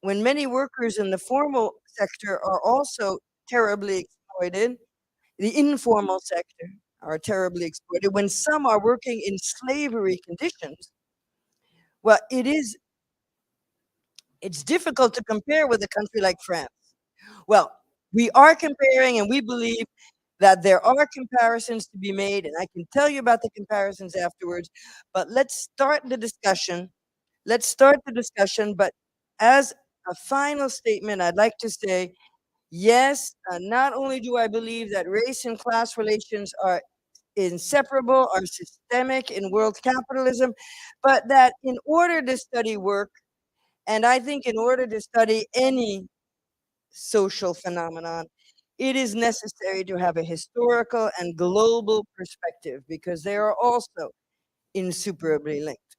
when many workers in the formal sector are also terribly exploited, the informal sector are terribly exploited, when some are working in slavery conditions, well, it's difficult to compare with a country like France. Well, we are comparing, and we believe that there are comparisons to be made, and I can tell you about the comparisons afterwards, but let's start the discussion. But as a final statement, I'd like to say, yes, not only do I believe that race and class relations are inseparable, are systemic in world capitalism, but that in order to study work, and I think in order to study any social phenomenon, it is necessary to have a historical and global perspective because they are also insuperably linked.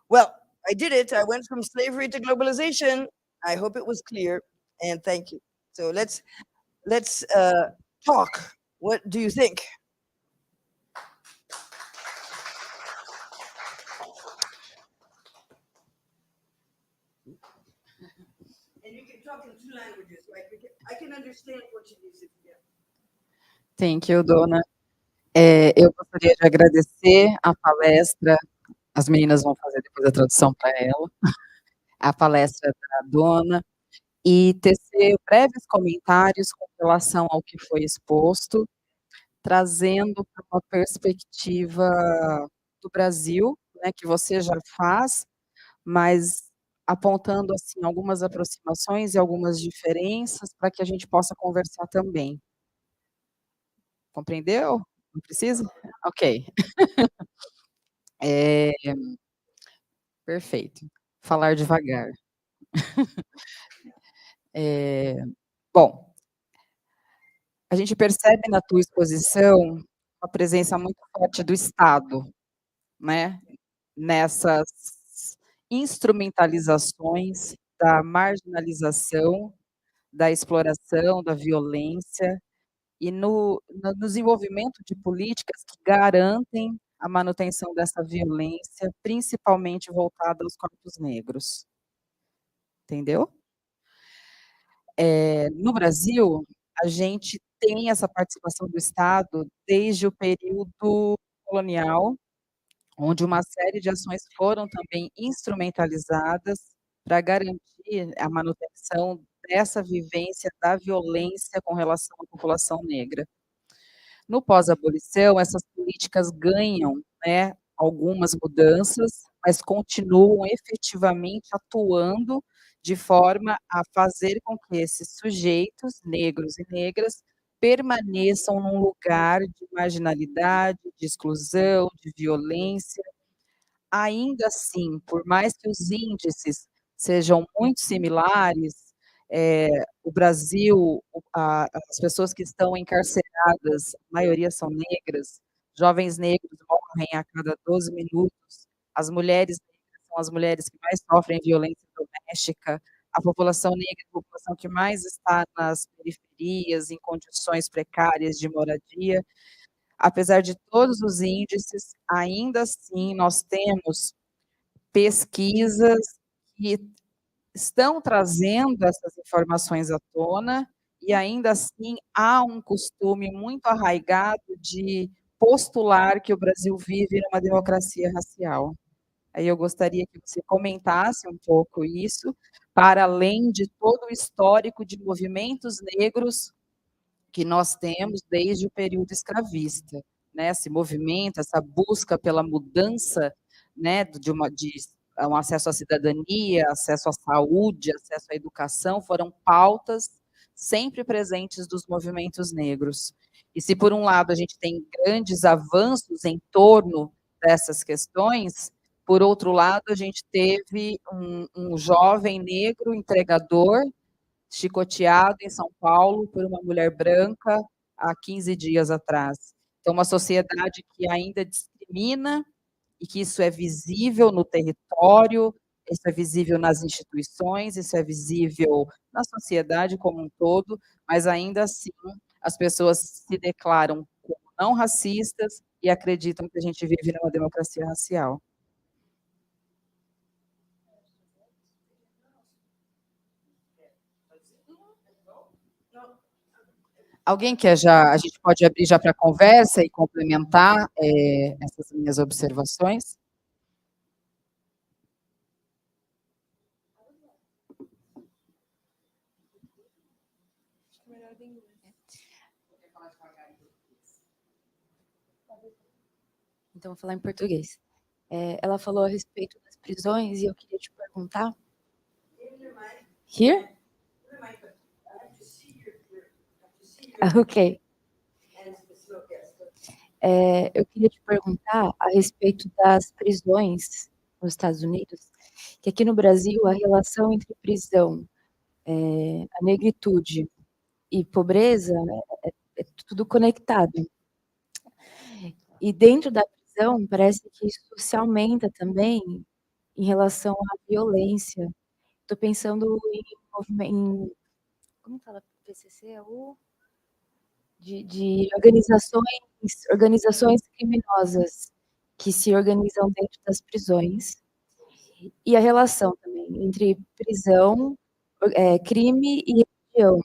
Well, I did it. I went from slavery to globalization. I hope it was clear, and thank you. So let's talk. What do you think? And you can talk in two languages, right? I can understand Portuguese if you get. Thank you, Dona. Eu gostaria de agradecer a palestra, as meninas vão fazer depois a tradução para ela, a palestra da Dona, e tecer breves comentários com relação ao que foi exposto, trazendo para uma perspectiva do Brasil, né, que você já faz, mas apontando, assim, algumas aproximações e algumas diferenças para que a gente possa conversar também. Compreendeu? Não precisa? Ok. Perfeito. Falar devagar. Bom, a gente percebe na tua exposição uma presença muito forte do Estado, né, nessas instrumentalizações da marginalização, da exploração, da violência, e no desenvolvimento de políticas que garantem a manutenção dessa violência, principalmente voltada aos corpos negros. Entendeu? No Brasil, a gente tem essa participação do Estado desde o período colonial, onde uma série de ações foram também instrumentalizadas para garantir a manutenção dessa vivência da violência com relação à população negra. No pós-abolição, essas políticas ganham, né, algumas mudanças, mas continuam efetivamente atuando de forma a fazer com que esses sujeitos, negros e negras, permaneçam num lugar de marginalidade, de exclusão, de violência. Ainda assim, por mais que os índices sejam muito similares, o Brasil, as pessoas que estão encarceradas, a maioria são negras, jovens negros morrem a cada 12 minutos, as mulheres negras são as mulheres que mais sofrem violência doméstica, a população negra é a população que mais está nas periferias, em condições precárias de moradia. apesar de todos os índices, ainda assim nós temos pesquisas que estão trazendo essas informações à tona, e ainda assim há um costume muito arraigado de postular que o Brasil vive numa democracia racial. Aí eu gostaria que você comentasse um pouco isso, para além de todo o histórico de movimentos negros que nós temos desde o período escravista, né? Esse movimento, essa busca pela mudança, né, de um acesso à cidadania, acesso à saúde, acesso à educação, foram pautas sempre presentes dos movimentos negros. E se por um lado a gente tem grandes avanços em torno dessas questões, por outro lado a gente teve um jovem negro entregador chicoteado em São Paulo por uma mulher branca há 15 dias atrás. Então, uma sociedade que ainda discrimina e que isso é visível no território, isso é visível nas instituições, isso é visível na sociedade como um todo, mas ainda assim as pessoas se declaram como não racistas e acreditam que a gente vive numa democracia racial. Alguém quer já, a gente pode abrir já para conversa e complementar essas minhas observações? Então, vou falar em português. Ela falou a respeito das prisões e eu queria te perguntar. Here? Ok. Eu queria te perguntar a respeito das prisões nos Estados Unidos, que aqui no Brasil a relação entre prisão, a negritude e pobreza, né, é tudo conectado. E dentro da prisão, parece que isso se aumenta também em relação à violência. Estou pensando como fala PCC? De organizações criminosas que se organizam dentro das prisões. E a relação também entre prisão, crime e religião.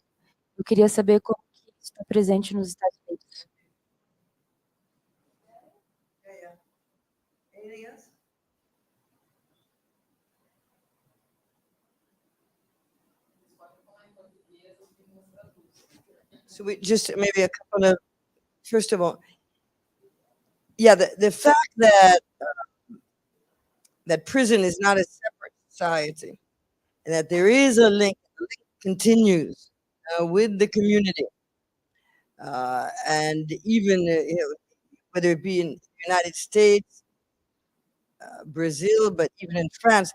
Eu queria saber como que isso está presente nos Estados Unidos. So we just maybe a couple of, first of all, yeah, the fact that that prison is not a separate society, and that there is a link, the link continues with the community, and even whether it be in the United States, Brazil, but even in France,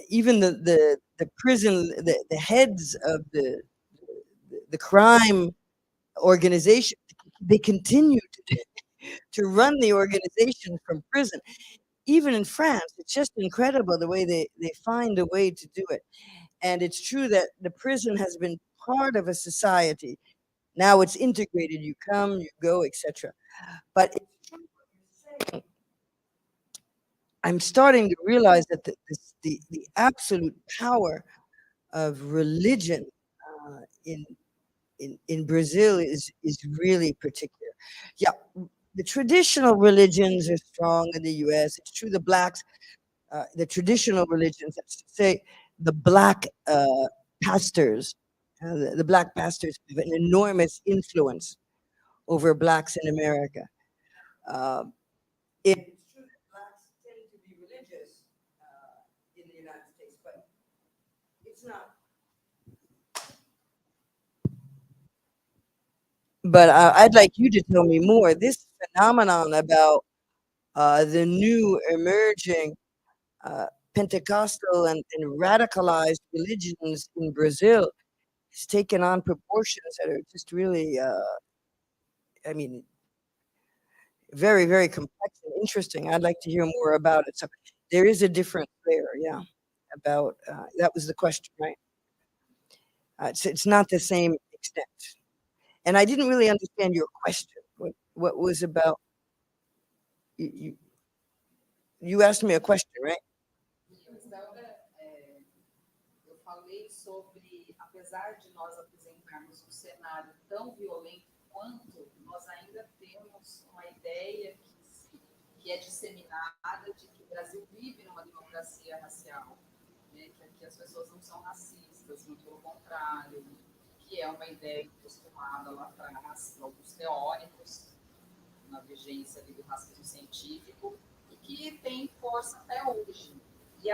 even the prison, the heads of the crime organization, they continue to run the organization from prison. Even in France, it's just incredible the way they find a way to do it. And it's true that the prison has been part of a society. Now it's integrated. You come, you go, etc. But it's true what you're saying. I'm starting to realize that the absolute power of religion in Brazil is really particular. Yeah, the traditional religions are strong in the U.S. It's true the blacks, the traditional religions, that's to say, the black pastors, the black pastors have an enormous influence over blacks in America. It's true that blacks tend to be religious in the United States, but it's not. But I'd like you to tell me more. This phenomenon about the new emerging Pentecostal and radicalized religions in Brazil has taken on proportions that are just really, I mean, very, very complex and interesting. I'd like to hear more about it. So there is a difference there, yeah, about, that was the question, right? It's not the same extent. And I didn't really understand your question. what was about you asked me a question, right? Eu falei sobre, apesar de nós apresentarmos um cenário tão violento quanto, nós ainda temos uma ideia que é disseminada de que o Brasil vive numa democracia racial, né? Que aqui as pessoas não são racistas, muito pelo contrário, que é uma ideia postulada lá atrás por alguns teóricos na vigência ali do racismo científico e que tem força até hoje. E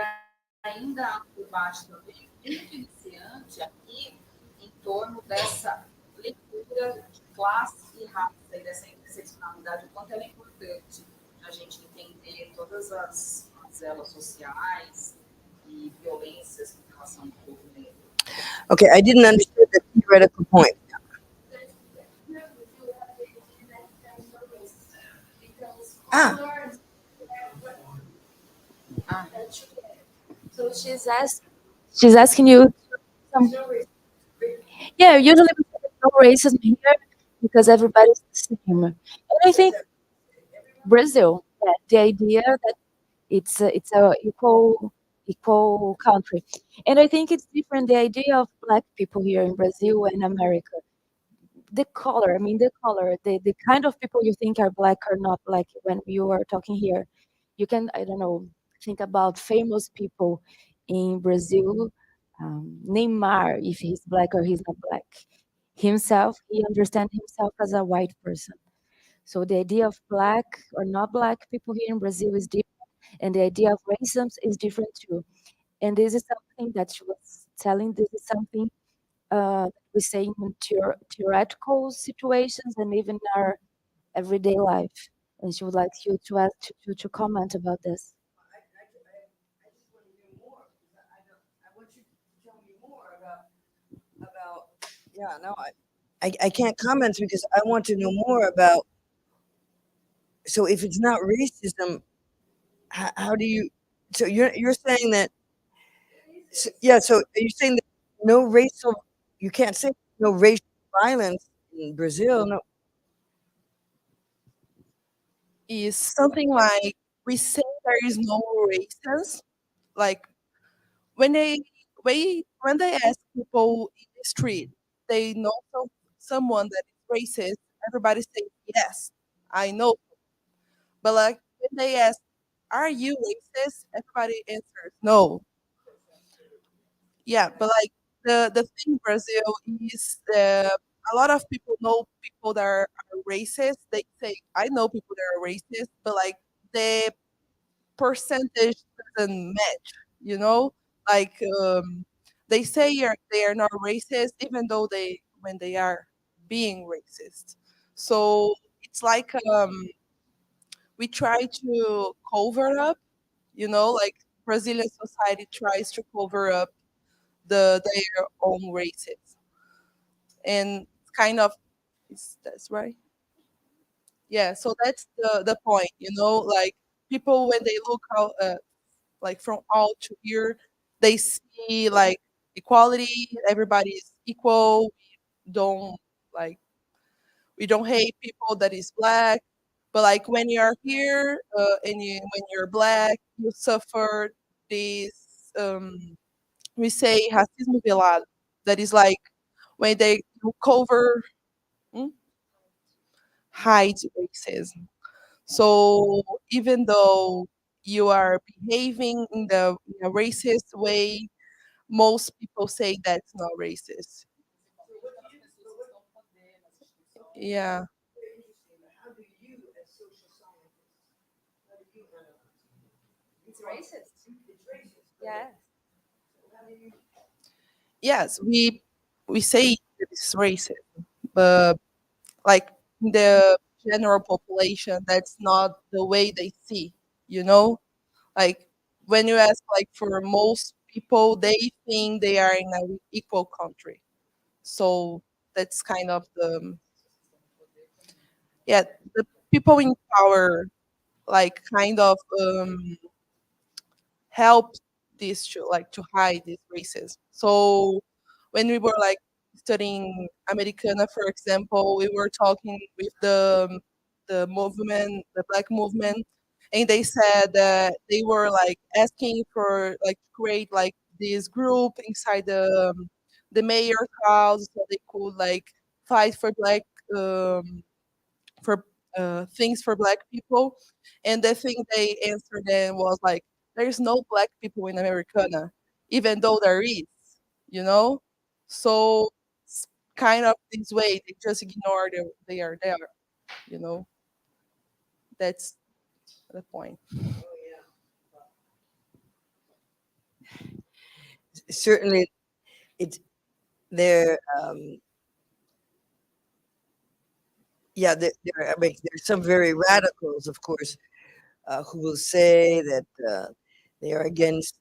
ainda há um debate também muito iniciante aqui em torno dessa leitura de classe e raça e dessa interseccionalidade, o quanto ela é importante para a gente entender todas as mazelas sociais e violências em relação ao povo negro. Okay, I didn't understand the theoretical point. Ah, So she's asking you some, yeah, usually we say there's no racism here because everybody's the same. And I think Brazil, yeah, the idea that it's a equal country. And I think it's different the idea of black people here in Brazil and America. The color, I mean the color, the kind of people you think are black or not black when you are talking here. You can, I don't know, think about famous people in Brazil. Neymar, if he's black or he's not black. Himself, he understands himself as a white person. So the idea of black or not black people here in Brazil is different, and the idea of racism is different too. And this is something that she was telling. This is something we say in theoretical situations and even in our everyday life. And she would like you to ask to comment about this. I just want to hear more. I want you to tell me more about. Yeah, no, I can't comment because I want to know more about. So if it's not racism, how do you? So you're saying that. So, yeah. So are you saying that no racial? You can't say no racial violence in Brazil. No. Is something like we say there is no racism. Like when when they ask people in the street, they know someone that is racist. Everybody says yes, I know. But like when they ask, "Are you racist?" Everybody answers no. Yeah, but like the thing in Brazil is a lot of people know people that are racist. They say I know people that are racist, but like the percentage doesn't match. You know, like they say they are not racist, even though they when they are being racist. So it's like we try to cover up. You know, like Brazilian society tries to cover up their own races, and it's kind of that's right. Yeah, so that's the point. You know, like people when they look out like from out to here, they see like equality, everybody is equal. Don't like we don't hate people that is black, but like when you are here and when you're black, you suffer this we say racismo velado. That is like when they cover, mm, hide racism. So even though you are behaving in a racist way, most people say that's not racist. Yeah. How do you, as social scientists, how do you analyze it? It's racist. It's racist. Yes. How do you? Yes, we say it's racist, but like the general population, that's not the way they see. You know, like when you ask like for most people, they think they are in an equal country. So that's kind of the yeah the people in power like kind of help this to like to hide this racism. So when we were like studying Americana, for example, we were talking with the movement, the Black movement, and they said that they were like asking for like to create like this group inside the mayor's house so they could like fight for Black for things for Black people. And the thing they answered them was like, there's no Black people in Americana, even though there is, you know? So it's kind of this way, they just ignore they are there, you know? That's the point. Certainly, it's there. Yeah, I mean, there's some very radicals, of course, who will say that they are against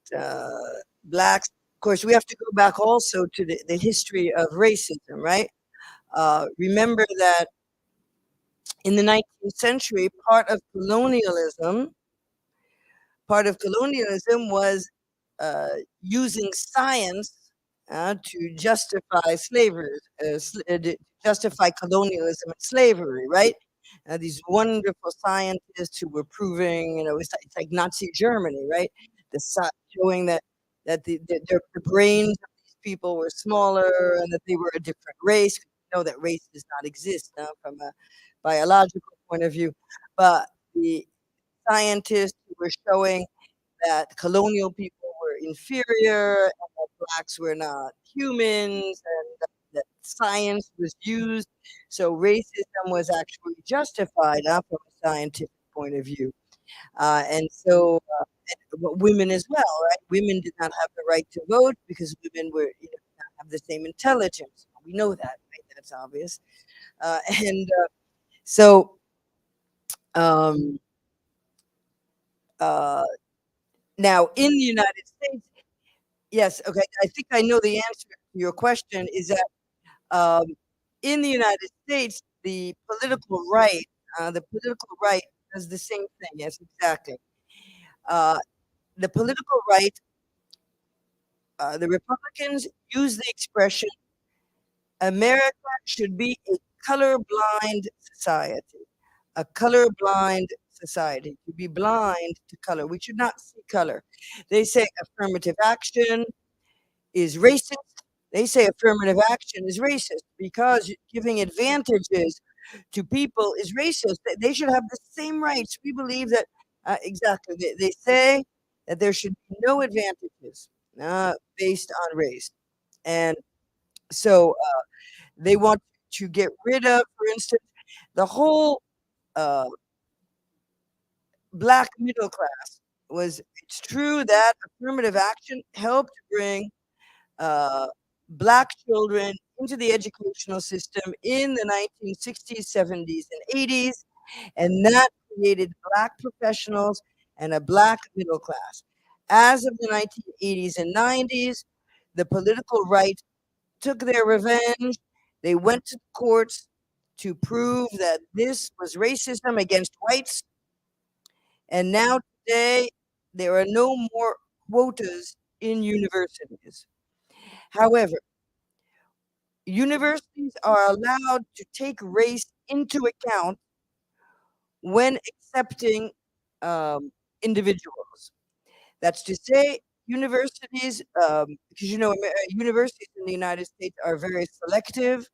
blacks. Of course, we have to go back also to the history of racism, right? Remember that in the 19th century, part of colonialism was using science to justify slavery, to justify colonialism and slavery, right? These wonderful scientists who were proving, it's like Nazi Germany, right? Showing that the brains of these people were smaller and that they were a different race. We know that race does not exist from a biological point of view, but the scientists who were showing that colonial people were inferior and that blacks were not humans and that science was used. So racism was actually justified from a scientific point of view. And so women as well, right? Women did not have the right to vote because women were, did not have the same intelligence. We know that, right? That's obvious. And so, um, uh, now in the United States, yes, okay, I think I know the answer to your question is that um, in the United States, the political right does the same thing. Yes, exactly. Uh, the political right, the Republicans use the expression America should be a colorblind society. A colorblind society. To be blind to color. We should not see color. They say affirmative action is racist. They say affirmative action is racist because giving advantages to people is racist. They should have the same rights. We believe that exactly. They say that there should be no advantages based on race, and so they want to get rid of, for instance, the whole uh, black middle class. It's true that affirmative action helped bring uh, black children into the educational system in the 1960s, 70s, and 80s, and that created black professionals and a black middle class. As of the 1980s and 90s, the political right took their revenge. They went to the courts to prove that this was racism against whites, and now today there are no more quotas in universities. However, universities are allowed to take race into account when accepting individuals. That's to say, universities, because universities in the United States are very selective,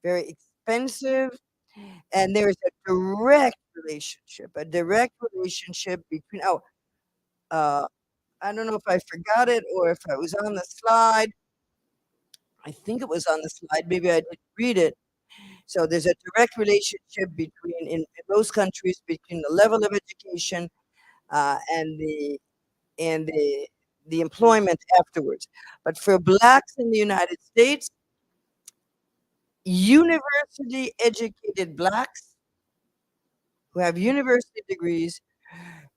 very expensive, and there's a direct relationship between. Uh, I don't know if I forgot it or if I was on the slide. I think it was on the slide. Maybe I didn't read it. So there's a direct relationship in those countries between the level of education and the employment afterwards. But for blacks in the United States, university educated blacks who have university degrees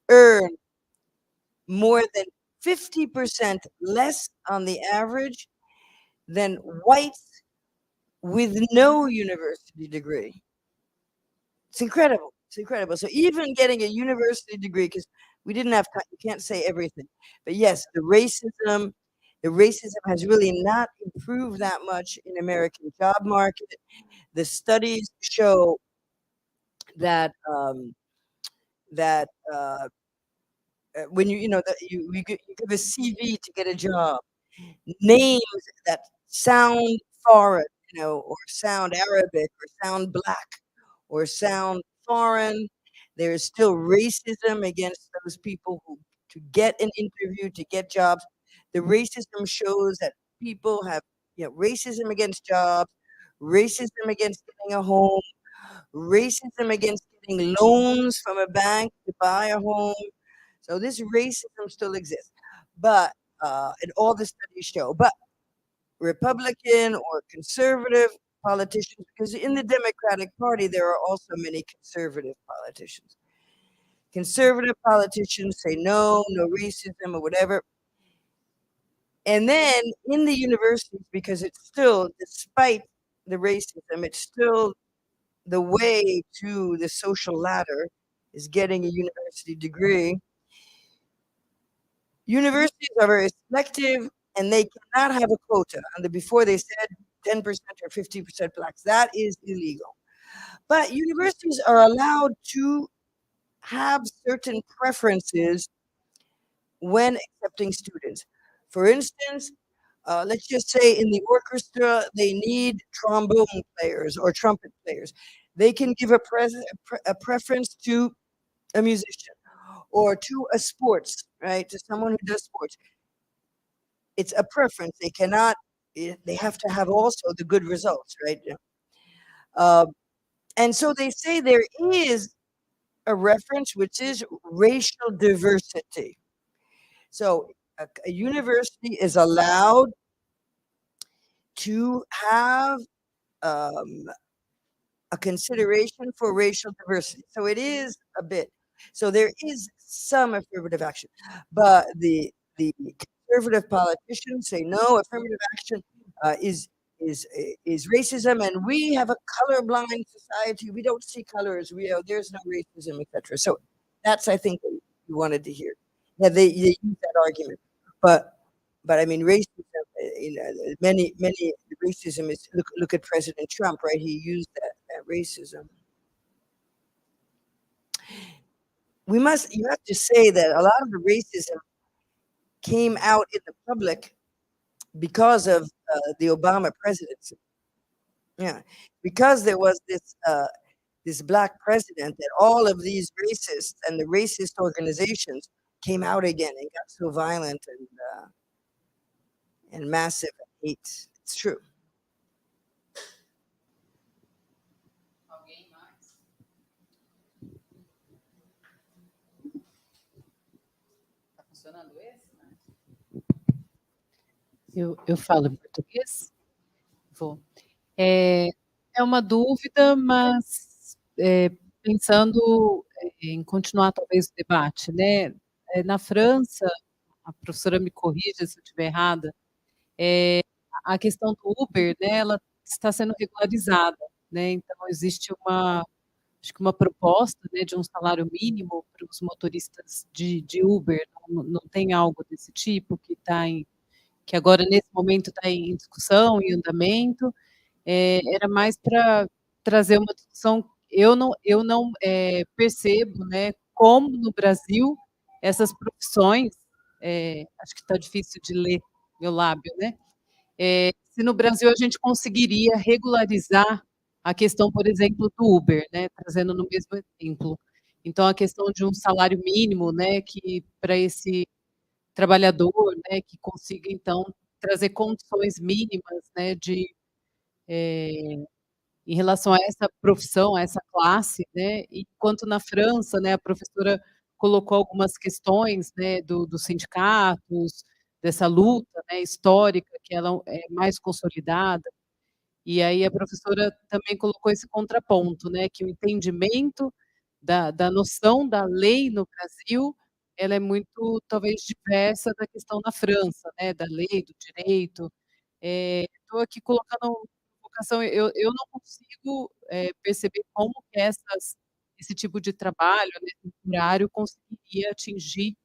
earn more than 50% less on the average than whites with no university degree. It's incredible. It's incredible. So even getting a university degree, because we didn't have time, you can't say everything. But yes, the racism has really not improved that much in American job market. The studies show that that when you give a CV to get a job, names that sound foreign, or sound Arabic, or sound black, or sound foreign. There's still racism against those people who, to get an interview, to get jobs. The racism shows that people have, racism against jobs, racism against getting a home, racism against getting loans from a bank to buy a home. So this racism still exists, but and all the studies show. But Republican or conservative politicians, because in the Democratic Party there are also many conservative politicians. Conservative politicians say no racism or whatever. And then in the universities, because it's still, despite the racism, it's still the way to the social ladder is getting a university degree. Universities are very selective, and they cannot have a quota. And before they said 10% or 50% blacks. That is illegal. But universities are allowed to have certain preferences when accepting students. For instance, let's just say in the orchestra, they need trombone players or trumpet players. They can give a preference to a musician or to a sports, right? To someone who does sports. It's a preference. They cannot, they have to have also the good results, right? And so they say there is a reference, which is racial diversity. So a university is allowed to have a consideration for racial diversity. So it is a bit. So there is some affirmative action, but the conservative politicians say no. Affirmative action is racism, and we have a colorblind society. We don't see colors. There's no racism, etc. So that's, I think, what you wanted to hear. Yeah, they use that argument, but I mean, racism. Many racism is look at President Trump, right? He used that racism. You have to say that a lot of the racism came out in the public because of the Obama presidency. Yeah, because there was this black president, that all of these racists and the racist organizations came out again and got so violent and massive hate. It's true. Eu falo em português? Vou. É uma dúvida, mas pensando em continuar talvez o debate, né? Na França, a professora me corrija se eu estiver errada, a questão do Uber, né, ela está sendo regularizada, né? Então existe acho que uma proposta, né, de um salário mínimo para os motoristas de Uber. Não tem algo desse tipo que agora nesse momento está em discussão, em andamento. Era mais para trazer uma discussão. Eu não percebo, né, como no Brasil essas profissões, acho que está difícil de ler meu lábio, né? Se no Brasil a gente conseguiria regularizar a questão, por exemplo, do Uber, né, trazendo no mesmo exemplo. Então, a questão de um salário mínimo, né, que para esse trabalhador, né, que consiga, então, trazer condições mínimas, né, em relação a essa profissão, a essa classe, né, enquanto na França, né, a professora colocou algumas questões, né, dos sindicatos, dessa luta, né, histórica, que ela é mais consolidada, e aí a professora também colocou esse contraponto, né, que o entendimento da noção da lei no Brasil, ela é muito, talvez, diversa da questão na França, né, da lei, do direito. Estou aqui colocando uma provocação, eu não consigo perceber como que esse tipo de trabalho, né, temporário, conseguiria atingir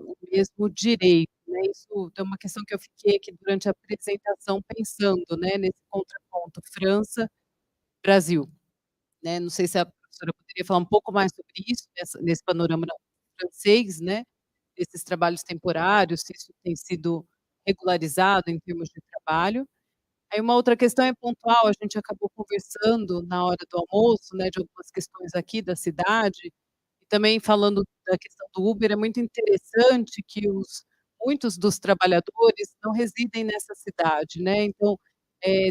o mesmo direito, né? Isso é uma questão que eu fiquei aqui durante a apresentação pensando, né, nesse contraponto França, Brasil, né? Não sei se a professora poderia falar um pouco mais sobre isso, nesse panorama francês, né, desses trabalhos temporários, se isso tem sido regularizado em termos de trabalho. Aí uma outra questão é pontual, a gente acabou conversando na hora do almoço, né, de algumas questões aqui da cidade, e também falando da questão do Uber, é muito interessante que muitos dos trabalhadores não residem nessa cidade, né, então,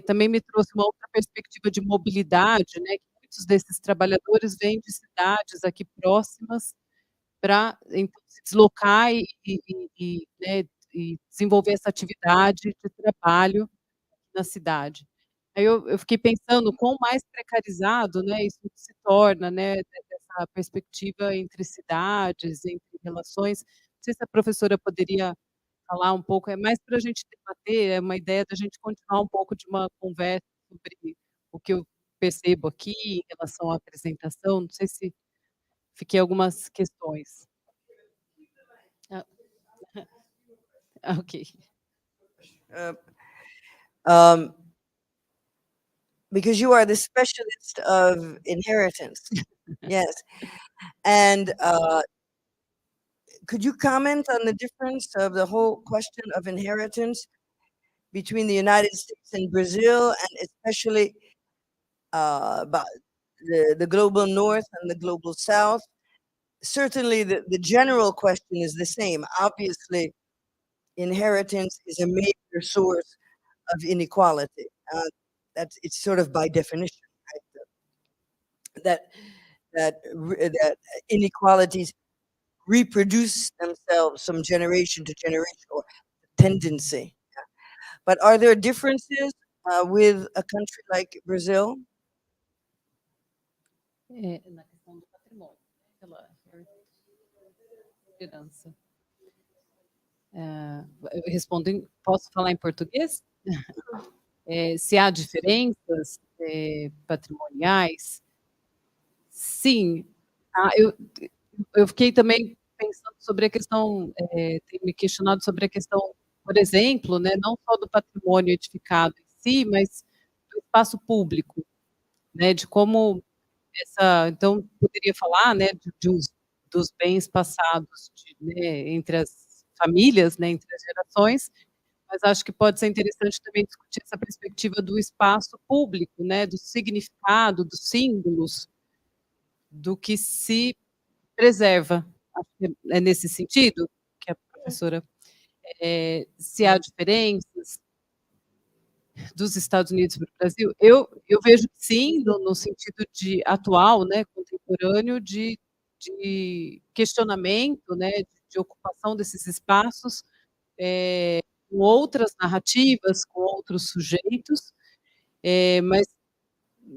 também me trouxe uma outra perspectiva de mobilidade, né, que muitos desses trabalhadores vêm de cidades aqui próximas para, então, se deslocar né, e desenvolver essa atividade de trabalho na cidade. Aí eu fiquei pensando quão mais precarizado, né, isso se torna, né, dessa perspectiva entre cidades, entre relações. Não sei se a professora poderia falar um pouco, é mais para a gente debater, é uma ideia da gente continuar um pouco de uma conversa sobre o que eu percebo aqui em relação à apresentação, não sei se fiquei algumas questões. Ah, ok. Um, because you are the specialist of inheritance. Yes. And could you comment on the difference of the whole question of inheritance between the United States and Brazil, and especially about the global north and the global south? Certainly, the general question is the same. Obviously, inheritance is a major source of inequality. It's sort of by definition, right? That inequalities reproduce themselves from generation to generation, or tendency. But are there differences with a country like Brazil? Na questão do patrimônio, pela herança. Eu respondo posso falar em português? Se há diferenças patrimoniais? Sim. Eu fiquei também pensando sobre a questão, tenho me questionado sobre a questão, por exemplo, né, não só do patrimônio edificado em si, mas do espaço público, né, de como então poderia falar, né, dos bens passados né, entre as famílias, né, entre as gerações, mas acho que pode ser interessante também discutir essa perspectiva do espaço público, né, do significado, dos símbolos, do que se preserva. Acho que é nesse sentido que a professora, se há diferenças dos Estados Unidos para o Brasil, eu vejo que sim, no sentido de atual, né, contemporâneo, de questionamento, né, de ocupação desses espaços, com outras narrativas, com outros sujeitos,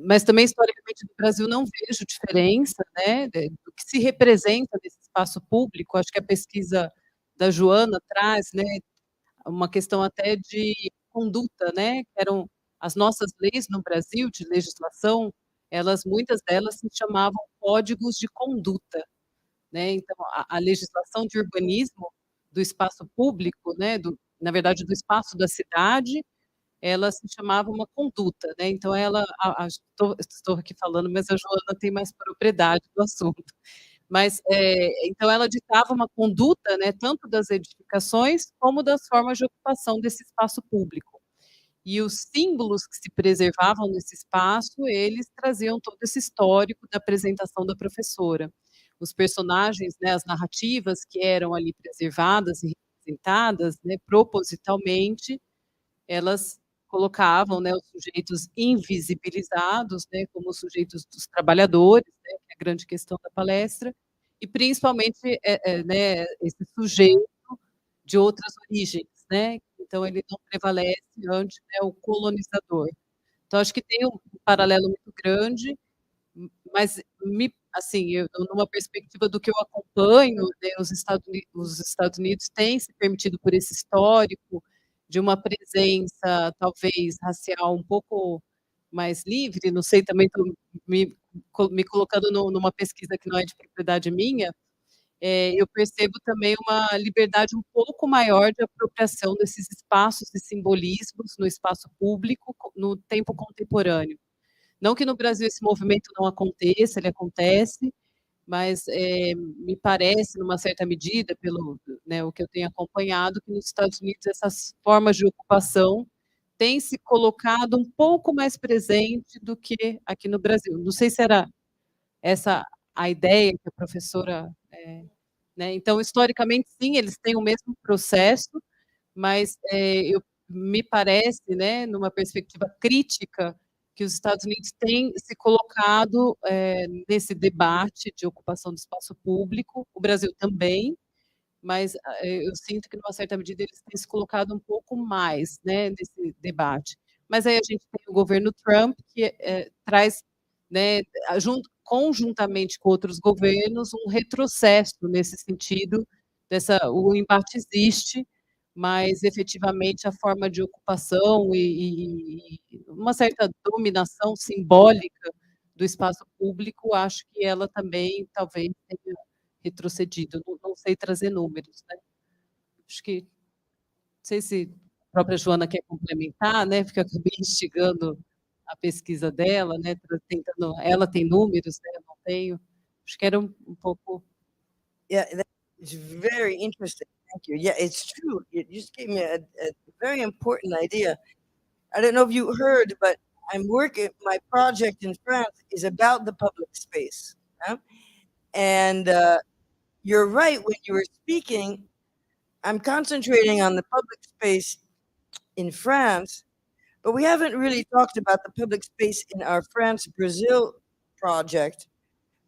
mas também historicamente no Brasil não vejo diferença, né, do que se representa nesse espaço público. Acho que a pesquisa da Joana traz, né, uma questão até de conduta, né, que eram as nossas leis no Brasil, de legislação, muitas delas se chamavam códigos de conduta, né, então a legislação de urbanismo do espaço público, né, na verdade, do espaço da cidade, ela se chamava uma conduta, né, então estou aqui falando, mas a Joana tem mais propriedade do assunto. Mas, então ela ditava uma conduta, né, tanto das edificações, como das formas de ocupação desse espaço público. E os símbolos que se preservavam nesse espaço, eles traziam todo esse histórico da apresentação da professora. Os personagens, né, as narrativas que eram ali preservadas e representadas, né, propositalmente, elas colocavam, né, os sujeitos invisibilizados, né, como os sujeitos dos trabalhadores, né, que é a grande questão da palestra, e principalmente, né, esse sujeito de outras origens, né, então ele não prevalece ante, né, o colonizador. Então acho que tem um paralelo muito grande, mas assim, numa perspectiva do que eu acompanho, né, os Estados Unidos têm se permitido por esse histórico de uma presença, talvez, racial um pouco mais livre, não sei, também estou me colocando numa pesquisa que não é de propriedade minha, eu percebo também uma liberdade um pouco maior de apropriação desses espaços e simbolismos no espaço público no tempo contemporâneo. Não que no Brasil esse movimento não aconteça, ele acontece, mas me parece, numa certa medida, pelo, né, o que eu tenho acompanhado, que nos Estados Unidos essas formas de ocupação têm se colocado um pouco mais presente do que aqui no Brasil. Não sei se era essa a ideia que a professora... né? Então, historicamente, sim, eles têm o mesmo processo, mas me parece, né, numa perspectiva crítica, que os Estados Unidos têm se colocado nesse debate de ocupação do espaço público, o Brasil também, mas eu sinto que, numa certa medida, eles têm se colocado um pouco mais, né, nesse debate. Mas aí a gente tem o governo Trump, que traz, né, conjuntamente com outros governos, um retrocesso nesse sentido, o embate existe, mas efetivamente a forma de ocupação e uma certa dominação simbólica do espaço público, acho que ela também talvez tenha retrocedido. Não sei trazer números, né? Acho que, não sei se a própria Joana quer complementar, né? Porque eu acabei instigando a pesquisa dela, né? Tentando, ela tem números, né? Eu não tenho. Acho que era um pouco. Yeah, that's very interesting. Thank you. Yeah, it's true. You just gave me a very important idea. I don't know if you heard, but my project in France is about the public space. Huh? And you're right, when you were speaking, I'm concentrating on the public space in France, but we haven't really talked about the public space in our France-Brazil project.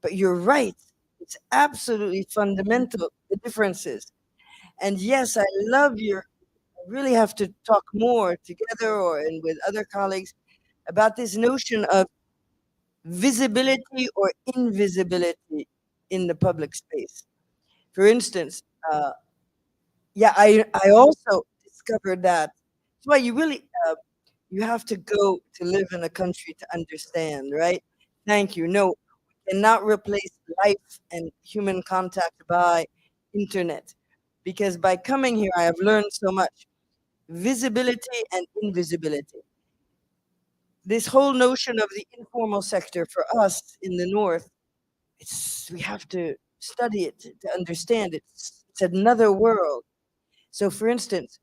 But you're right. It's absolutely fundamental, the differences. And yes, I really have to talk more together and with other colleagues about this notion of visibility or invisibility in the public space. For instance, I also discovered that. That's why you have to go to live in a country to understand, right? Thank you. No, we cannot replace life and human contact by internet, because by coming here, I have learned so much. Visibility and invisibility. This whole notion of the informal sector for us in the North, we have to study it to understand it. It's another world. So, for instance,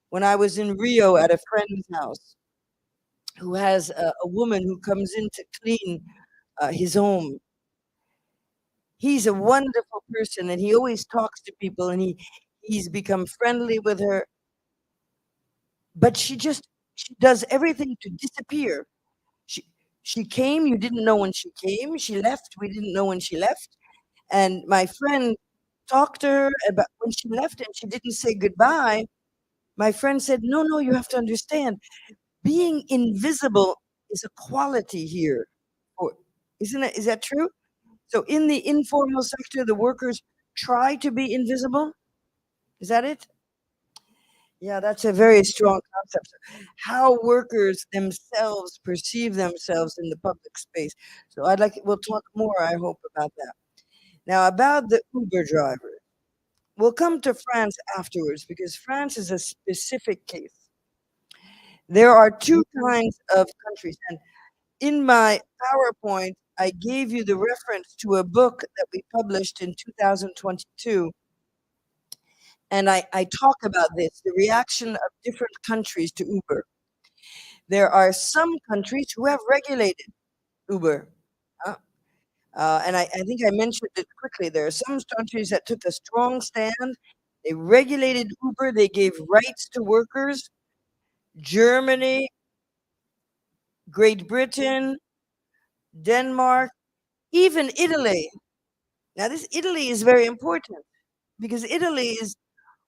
when I was in Rio at a friend's house who has a woman who comes in to clean his home, he's a wonderful person and he always talks to people and he's become friendly with her. But she does everything to disappear. She came, you didn't know when she came. She left, we didn't know when she left. And my friend talked to her about when she left and she didn't say goodbye. My friend said, no, you have to understand. Being invisible is a quality here. Is that true? So in the informal sector, the workers try to be invisible? Is that it? Yeah, that's a very strong concept. How workers themselves perceive themselves in the public space. So we'll talk more, I hope, about that. Now, about the Uber drivers. We'll come to France afterwards because France is a specific case. There are two kinds of countries. And in my PowerPoint, I gave you the reference to a book that we published in 2022. And I talk about this, the reaction of different countries to Uber. There are some countries who have regulated Uber. And I think I mentioned it quickly. There are some countries that took a strong stand. They regulated Uber. They gave rights to workers. Germany, Great Britain, Denmark, even Italy. Now, this Italy is very important because Italy is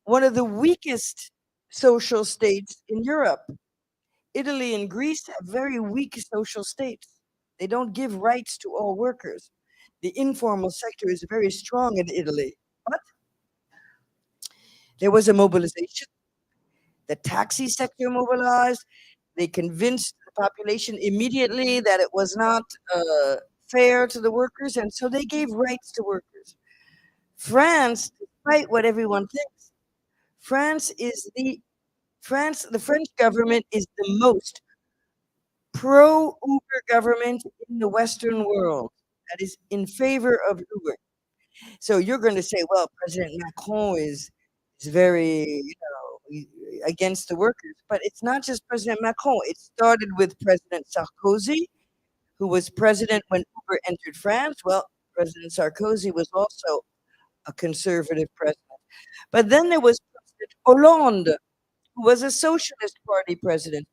one of the weakest social states in Europe. Italy and Greece have very weak social states. They don't give rights to all workers. The informal sector is very strong in Italy. But there was a mobilization. The taxi sector mobilized. They convinced the population immediately that it was not fair to the workers, and so they gave rights to workers. France, despite what everyone thinks, the French government is the most pro-Uber government in the Western world that is in favor of Uber. So you're going to say, well, President Macron is very, against the workers. But it's not just President Macron. It started with President Sarkozy, who was president when Uber entered France. Well, President Sarkozy was also a conservative president. But then there was President Hollande, who was a Socialist Party president.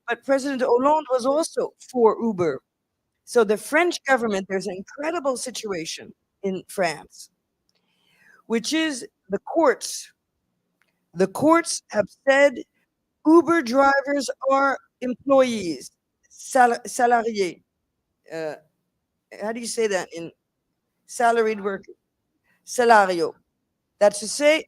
But President Hollande was also for Uber. So the French government, there's an incredible situation in France, which is the courts. The courts have said Uber drivers are employees, salariés. How do you say that in salaried workers? Salario. That's to say,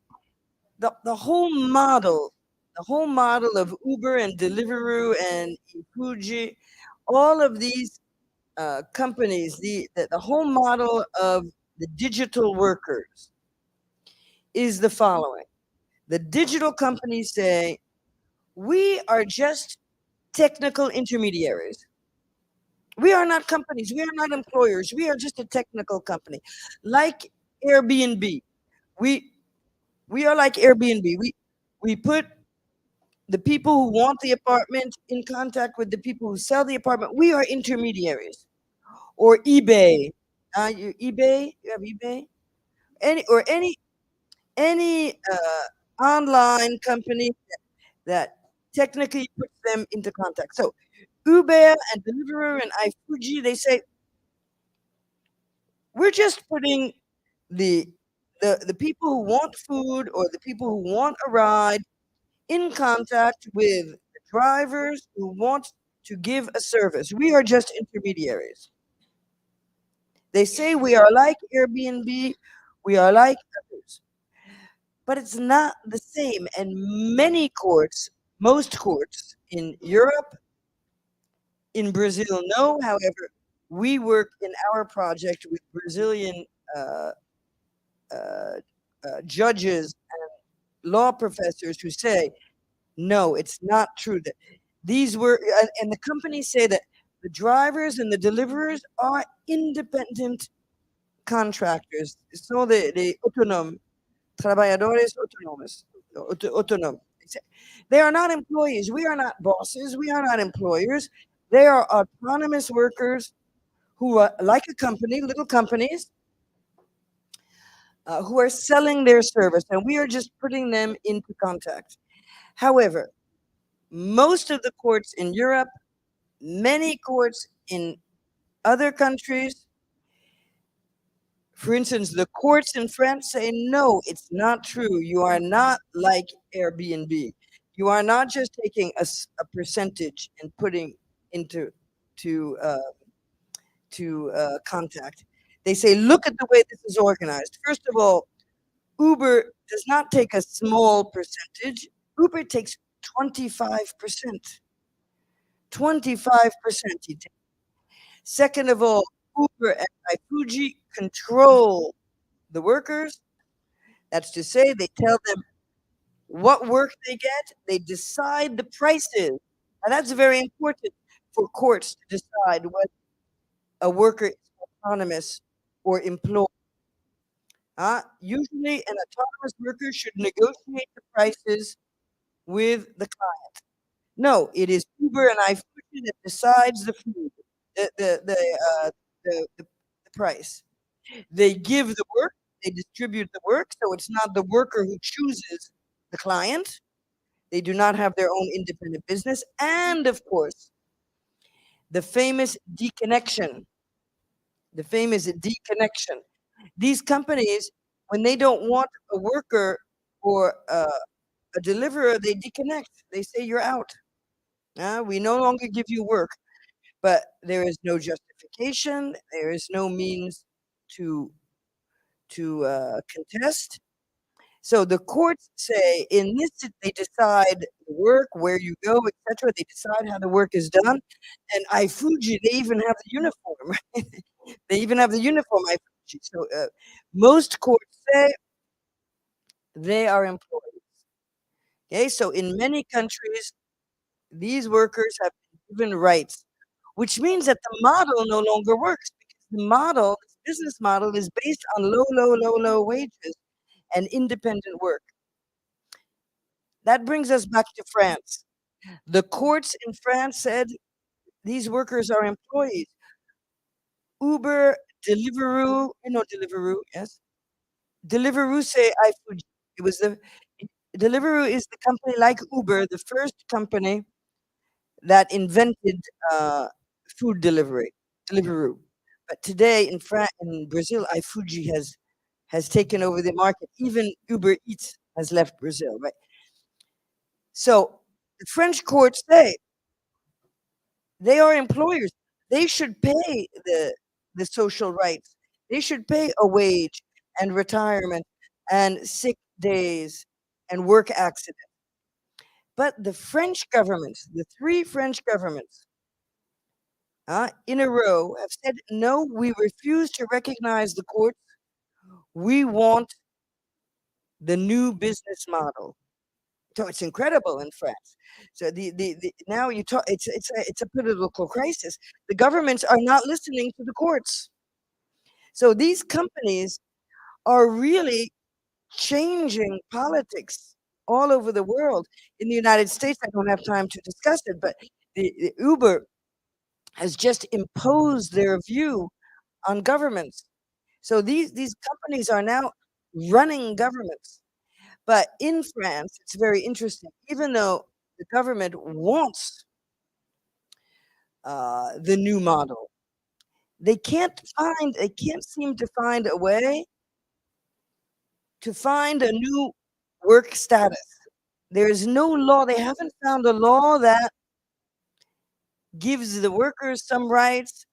the whole model of Uber and Deliveroo and Fuji, all of these companies, the whole model of the digital workers is the following. The digital companies say, we are just technical intermediaries. We are not companies. We are not employers. We are just a technical company. Like Airbnb. We are like Airbnb. We put the people who want the apartment in contact with the people who sell the apartment. We are intermediaries. Or eBay. eBay? You have eBay? Any online company that technically puts them into contact. So Uber and Deliveroo and iFuji, they say, we're just putting the people who want food or the people who want a ride in contact with the drivers who want to give a service. We are just intermediaries. They say we are like Airbnb, we are like others. But it's not the same. And many courts, most courts in Europe, in Brazil, no. However, we work in our project with Brazilian judges and law professors who say, no, it's not true that these were, and the companies say that the drivers and the deliverers are independent contractors. So the autónomos, trabalhadores autónomos, autónomos. They are not employees. We are not bosses. We are not employers. They are autonomous workers who are like a company, little companies, who are selling their service, and we are just putting them into contact. However, most of the courts in Europe, many courts in other countries, for instance, the courts in France say, no, it's not true. You are not like Airbnb. You are not just taking a percentage and putting into contact. They say, look at the way this is organized. First of all, Uber does not take a small percentage. Uber takes 25%. 25%. Second of all, Uber and iFuji control the workers. That's to say, they tell them what work they get. They decide the prices. And that's very important for courts to decide whether a worker is autonomous or employed. Usually, an autonomous worker should negotiate the prices with the client. No, it is Uber and iFood that decides the food, the price. They give the work, they distribute the work, so it's not the worker who chooses the client. They do not have their own independent business. And of course, the famous deconnection. The famous deconnection. These companies, when they don't want a worker or a deliverer, they deconnect. They say, you're out. We no longer give you work. But there is no justification. There is no means to contest. So the courts say in this, they decide the work, where you go, etc. They decide how the work is done. And iFuji, they even have the uniform. Right? They even have the uniform, iFuji. So most courts say they are employees. Okay, so in many countries, these workers have been given rights. which means that the model no longer works because the model, this business model, is based on low wages and independent work. That brings us back to France. The courts in France said these workers are employees. Uber, Deliveroo, Deliveroo, yes. Deliveroo say I food. It was Deliveroo is the company like Uber, the first company that invented food delivery, Deliveroo. But today in Brazil, iFood has taken over the market. Even Uber Eats has left Brazil, right? So the French courts say they are employers. They should pay the social rights. They should pay a wage and retirement and sick days and work accidents. But the French governments, the three French governments, in a row have said, no, we refuse to recognize the courts. We want the new business model. So it's incredible in France. So now you talk, it's a political crisis. The governments are not listening to the courts. So these companies are really changing politics all over the world. In the United States, I don't have time to discuss it, but the Uber has just imposed their view on governments. So these companies are now running governments. But in France, it's very interesting. Even though the government wants the new model, they can't seem to find a way to find a new work status. There is no law. They haven't found a law that gives the workers some rights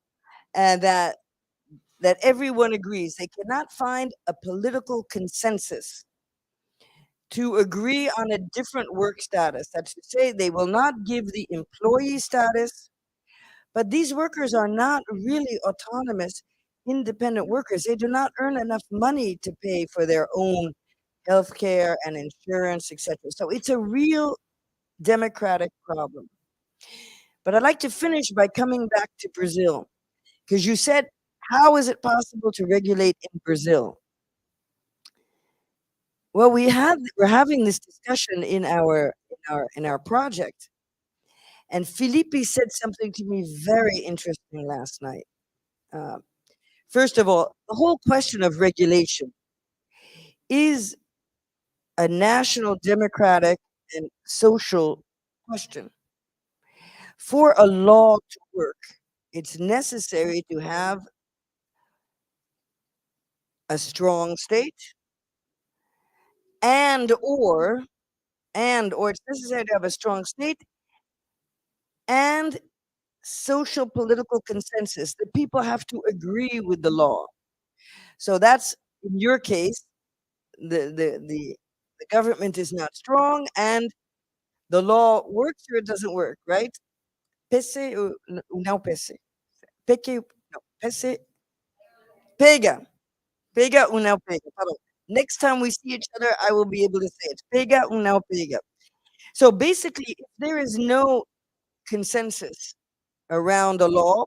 and that everyone agrees. They cannot find a political consensus to agree on a different work status. That's to say, they will not give the employee status, but these workers are not really autonomous, independent workers. They do not earn enough money to pay for their own healthcare and insurance, etc. So it's a real democratic problem. But I'd like to finish by coming back to Brazil, because you said, how is it possible to regulate in Brazil? Well, we're having this discussion in our project, and Felipe said something to me very interesting last night. First of all, the whole question of regulation is a national, democratic, and social question. For a law to work, it's necessary to have a strong state, and or it's necessary to have a strong state and social political consensus. The people have to agree with the law. So that's, in your case, the government is not strong and the law works or it doesn't work, right? Pese ou não pese? Peque, no, pese, pega. Pega ou não pega? Pardon. Next time we see each other, I will be able to say it. Pega ou não pega? So basically, if there is no consensus around a law,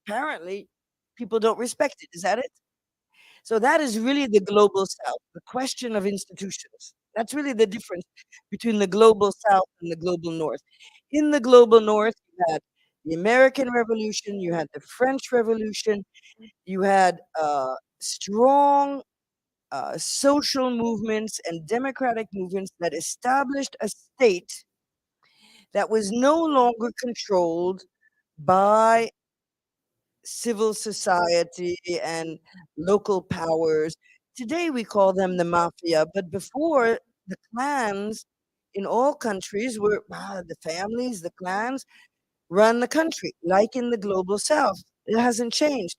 apparently people don't respect it. Is that it? So that is really the global south, the question of institutions. That's really the difference between the global south and the global north. In the global north, you had the American Revolution, you had the French Revolution, you had strong social movements and democratic movements that established a state that was no longer controlled by civil society and local powers. Today we call them the mafia, but before, the clans in all countries were the families, the clans run the country, like in the global south. It hasn't changed.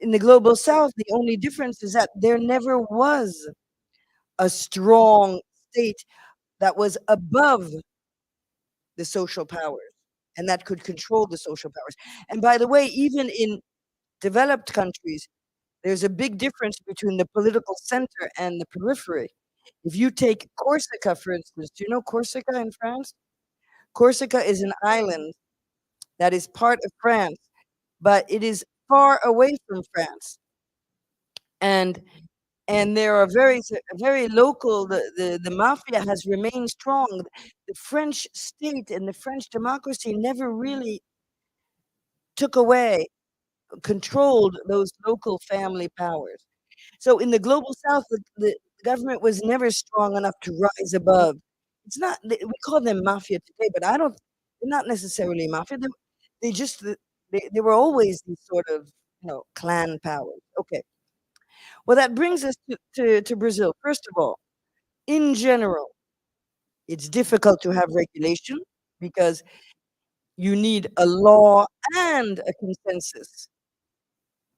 In the global south, the only difference is that there never was a strong state that was above the social powers and that could control the social powers. And by the way, even in developed countries, there's a big difference between the political center and the periphery. If you take Corsica, for instance, do you know Corsica in France? Corsica is an island that is part of France, but it is far away from France. And there are very local. The mafia has remained strong. The French state and the French democracy never really took away, controlled those local family powers. So in the global south, the government was never strong enough to rise above. It's not, we call them mafia today, but they're not necessarily mafia. They just, they were always these sort of, clan powers. Okay. Well, that brings us to Brazil. First of all, in general, it's difficult to have regulation because you need a law and a consensus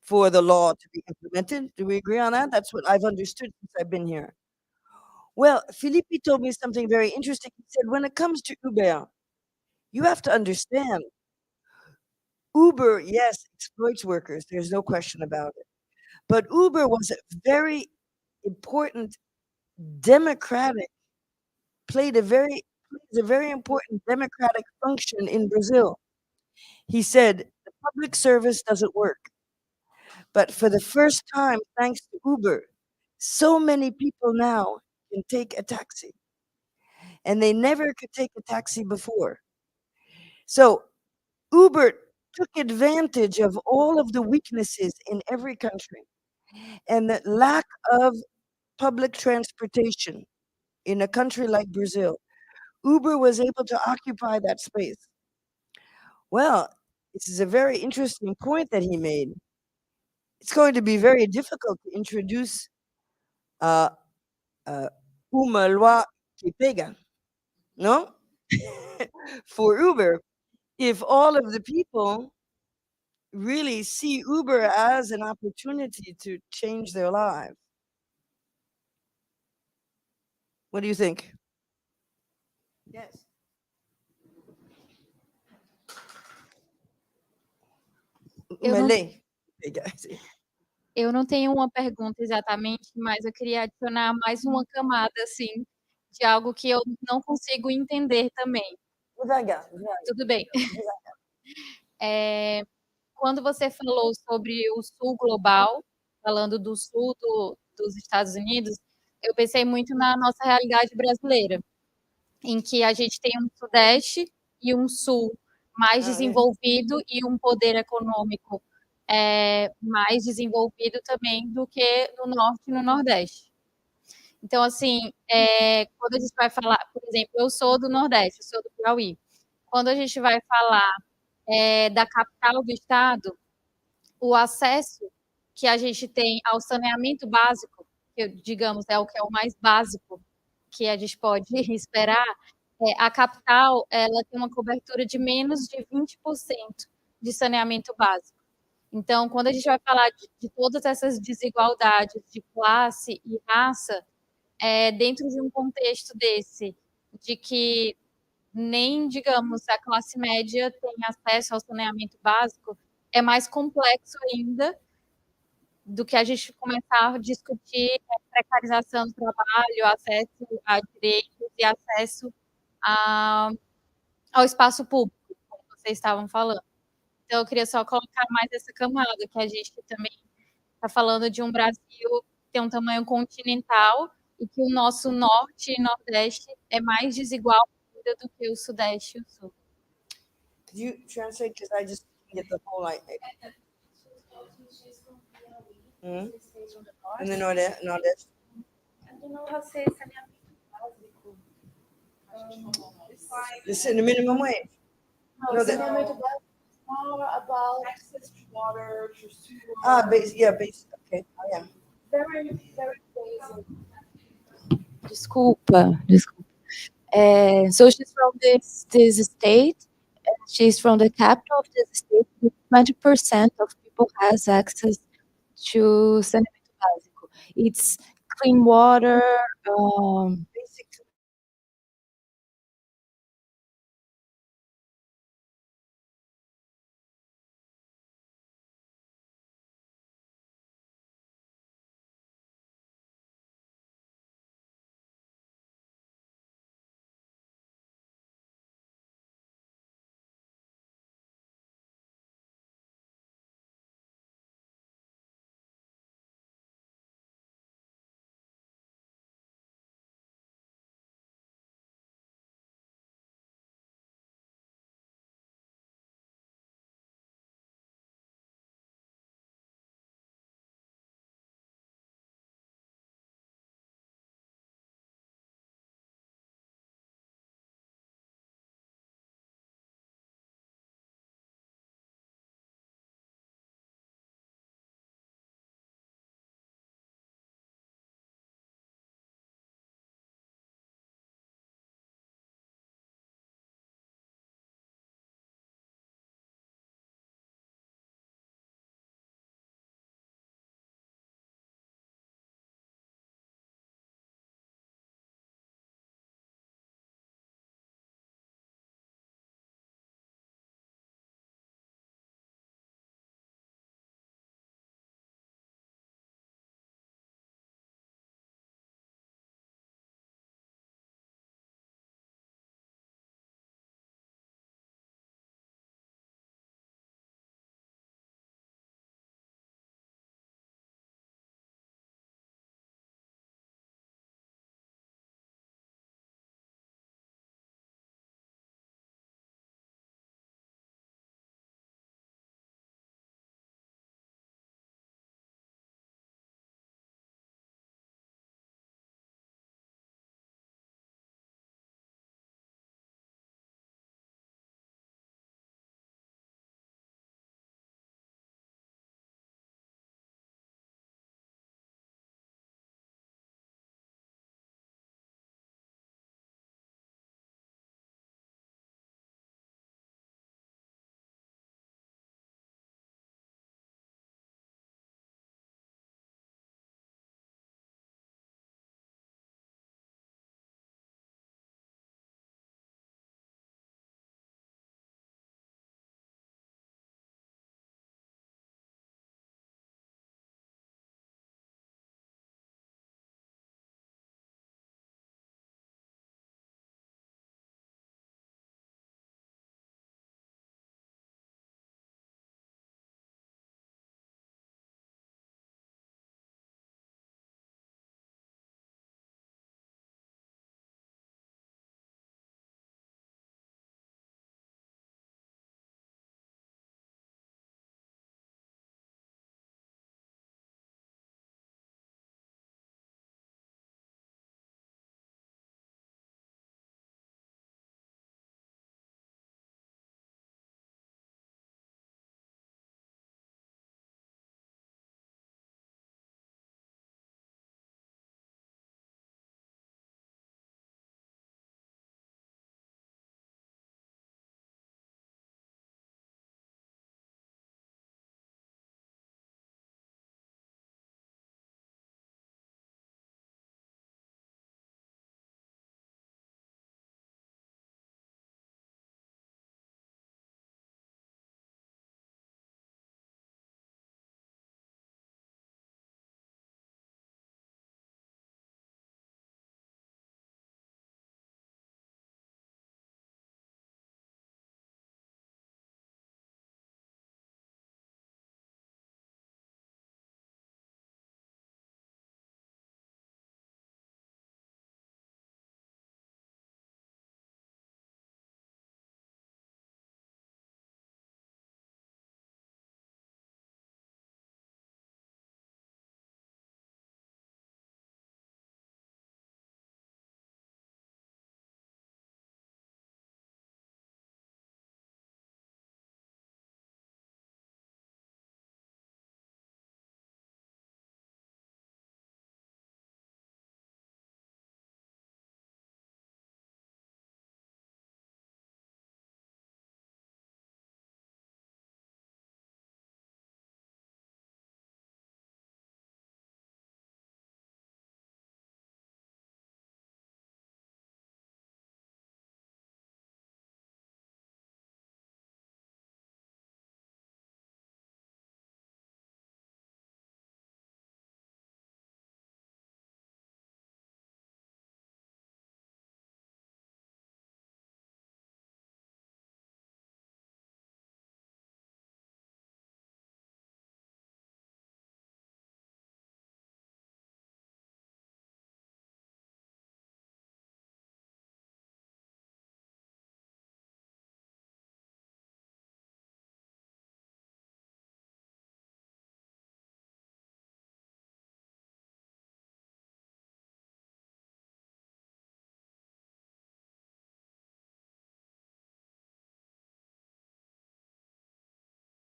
for the law to be implemented. Do we agree on that? That's what I've understood since I've been here. Well, Filippi told me something very interesting. He said, when it comes to Uber, you have to understand, Uber, yes, exploits workers. There's no question about it. But Uber was a very important democratic, plays a very important democratic function in Brazil. He said, the public service doesn't work. But for the first time, thanks to Uber, so many people now can take a taxi. And they never could take a taxi before. So Uber took advantage of all of the weaknesses in every country and the lack of public transportation in a country like Brazil. Uber was able to occupy that space. Well, this is a very interesting point that he made. It's going to be very difficult to introduce uh, uma loi que pega, no? For Uber, if all of the people really see Uber as an opportunity to change their lives. What do you think? Yes. Eu Uma não, lei. eu não tenho uma pergunta exatamente, mas eu queria adicionar mais uma camada, assim, de algo que eu não consigo entender também. Devagar. Tudo bem. Quando você falou sobre o sul global, falando do sul dos Estados Unidos, eu pensei muito na nossa realidade brasileira, em que a gente tem um sudeste e um sul mais desenvolvido e um poder econômico mais desenvolvido também do que no norte e no nordeste. Então, assim, quando a gente vai falar, por exemplo, eu sou do Nordeste, eu sou do Piauí. Quando a gente vai falar da capital do estado, o acesso que a gente tem ao saneamento básico, que, digamos, é o que é o mais básico que a gente pode esperar, a capital ela tem uma cobertura de menos de 20% de saneamento básico. Então, quando a gente vai falar de todas essas desigualdades de classe e raça, dentro de um contexto desse, de que nem, digamos, a classe média tem acesso ao saneamento básico, é mais complexo ainda do que a gente começar a discutir precarização do trabalho, acesso a direitos e acesso ao espaço público, como vocês estavam falando. Então, eu queria só colocar mais essa camada, que a gente também está falando de um Brasil que tem um tamanho continental e que o nosso norte e nordeste é mais desigual ainda do que o sudeste e o sul. Do you translate? Because I just get the whole like. In the Nordeste. I don't know how to say saneamento básico. This is the minimum wage. No, saneamento básico is more about access to water, to sewer. Basic. Okay. Oh, yeah. Very, very basic. Desculpa. So she's from this state, and she's from the capital of this state. 20% of people has access to saneamento básico. It's clean water,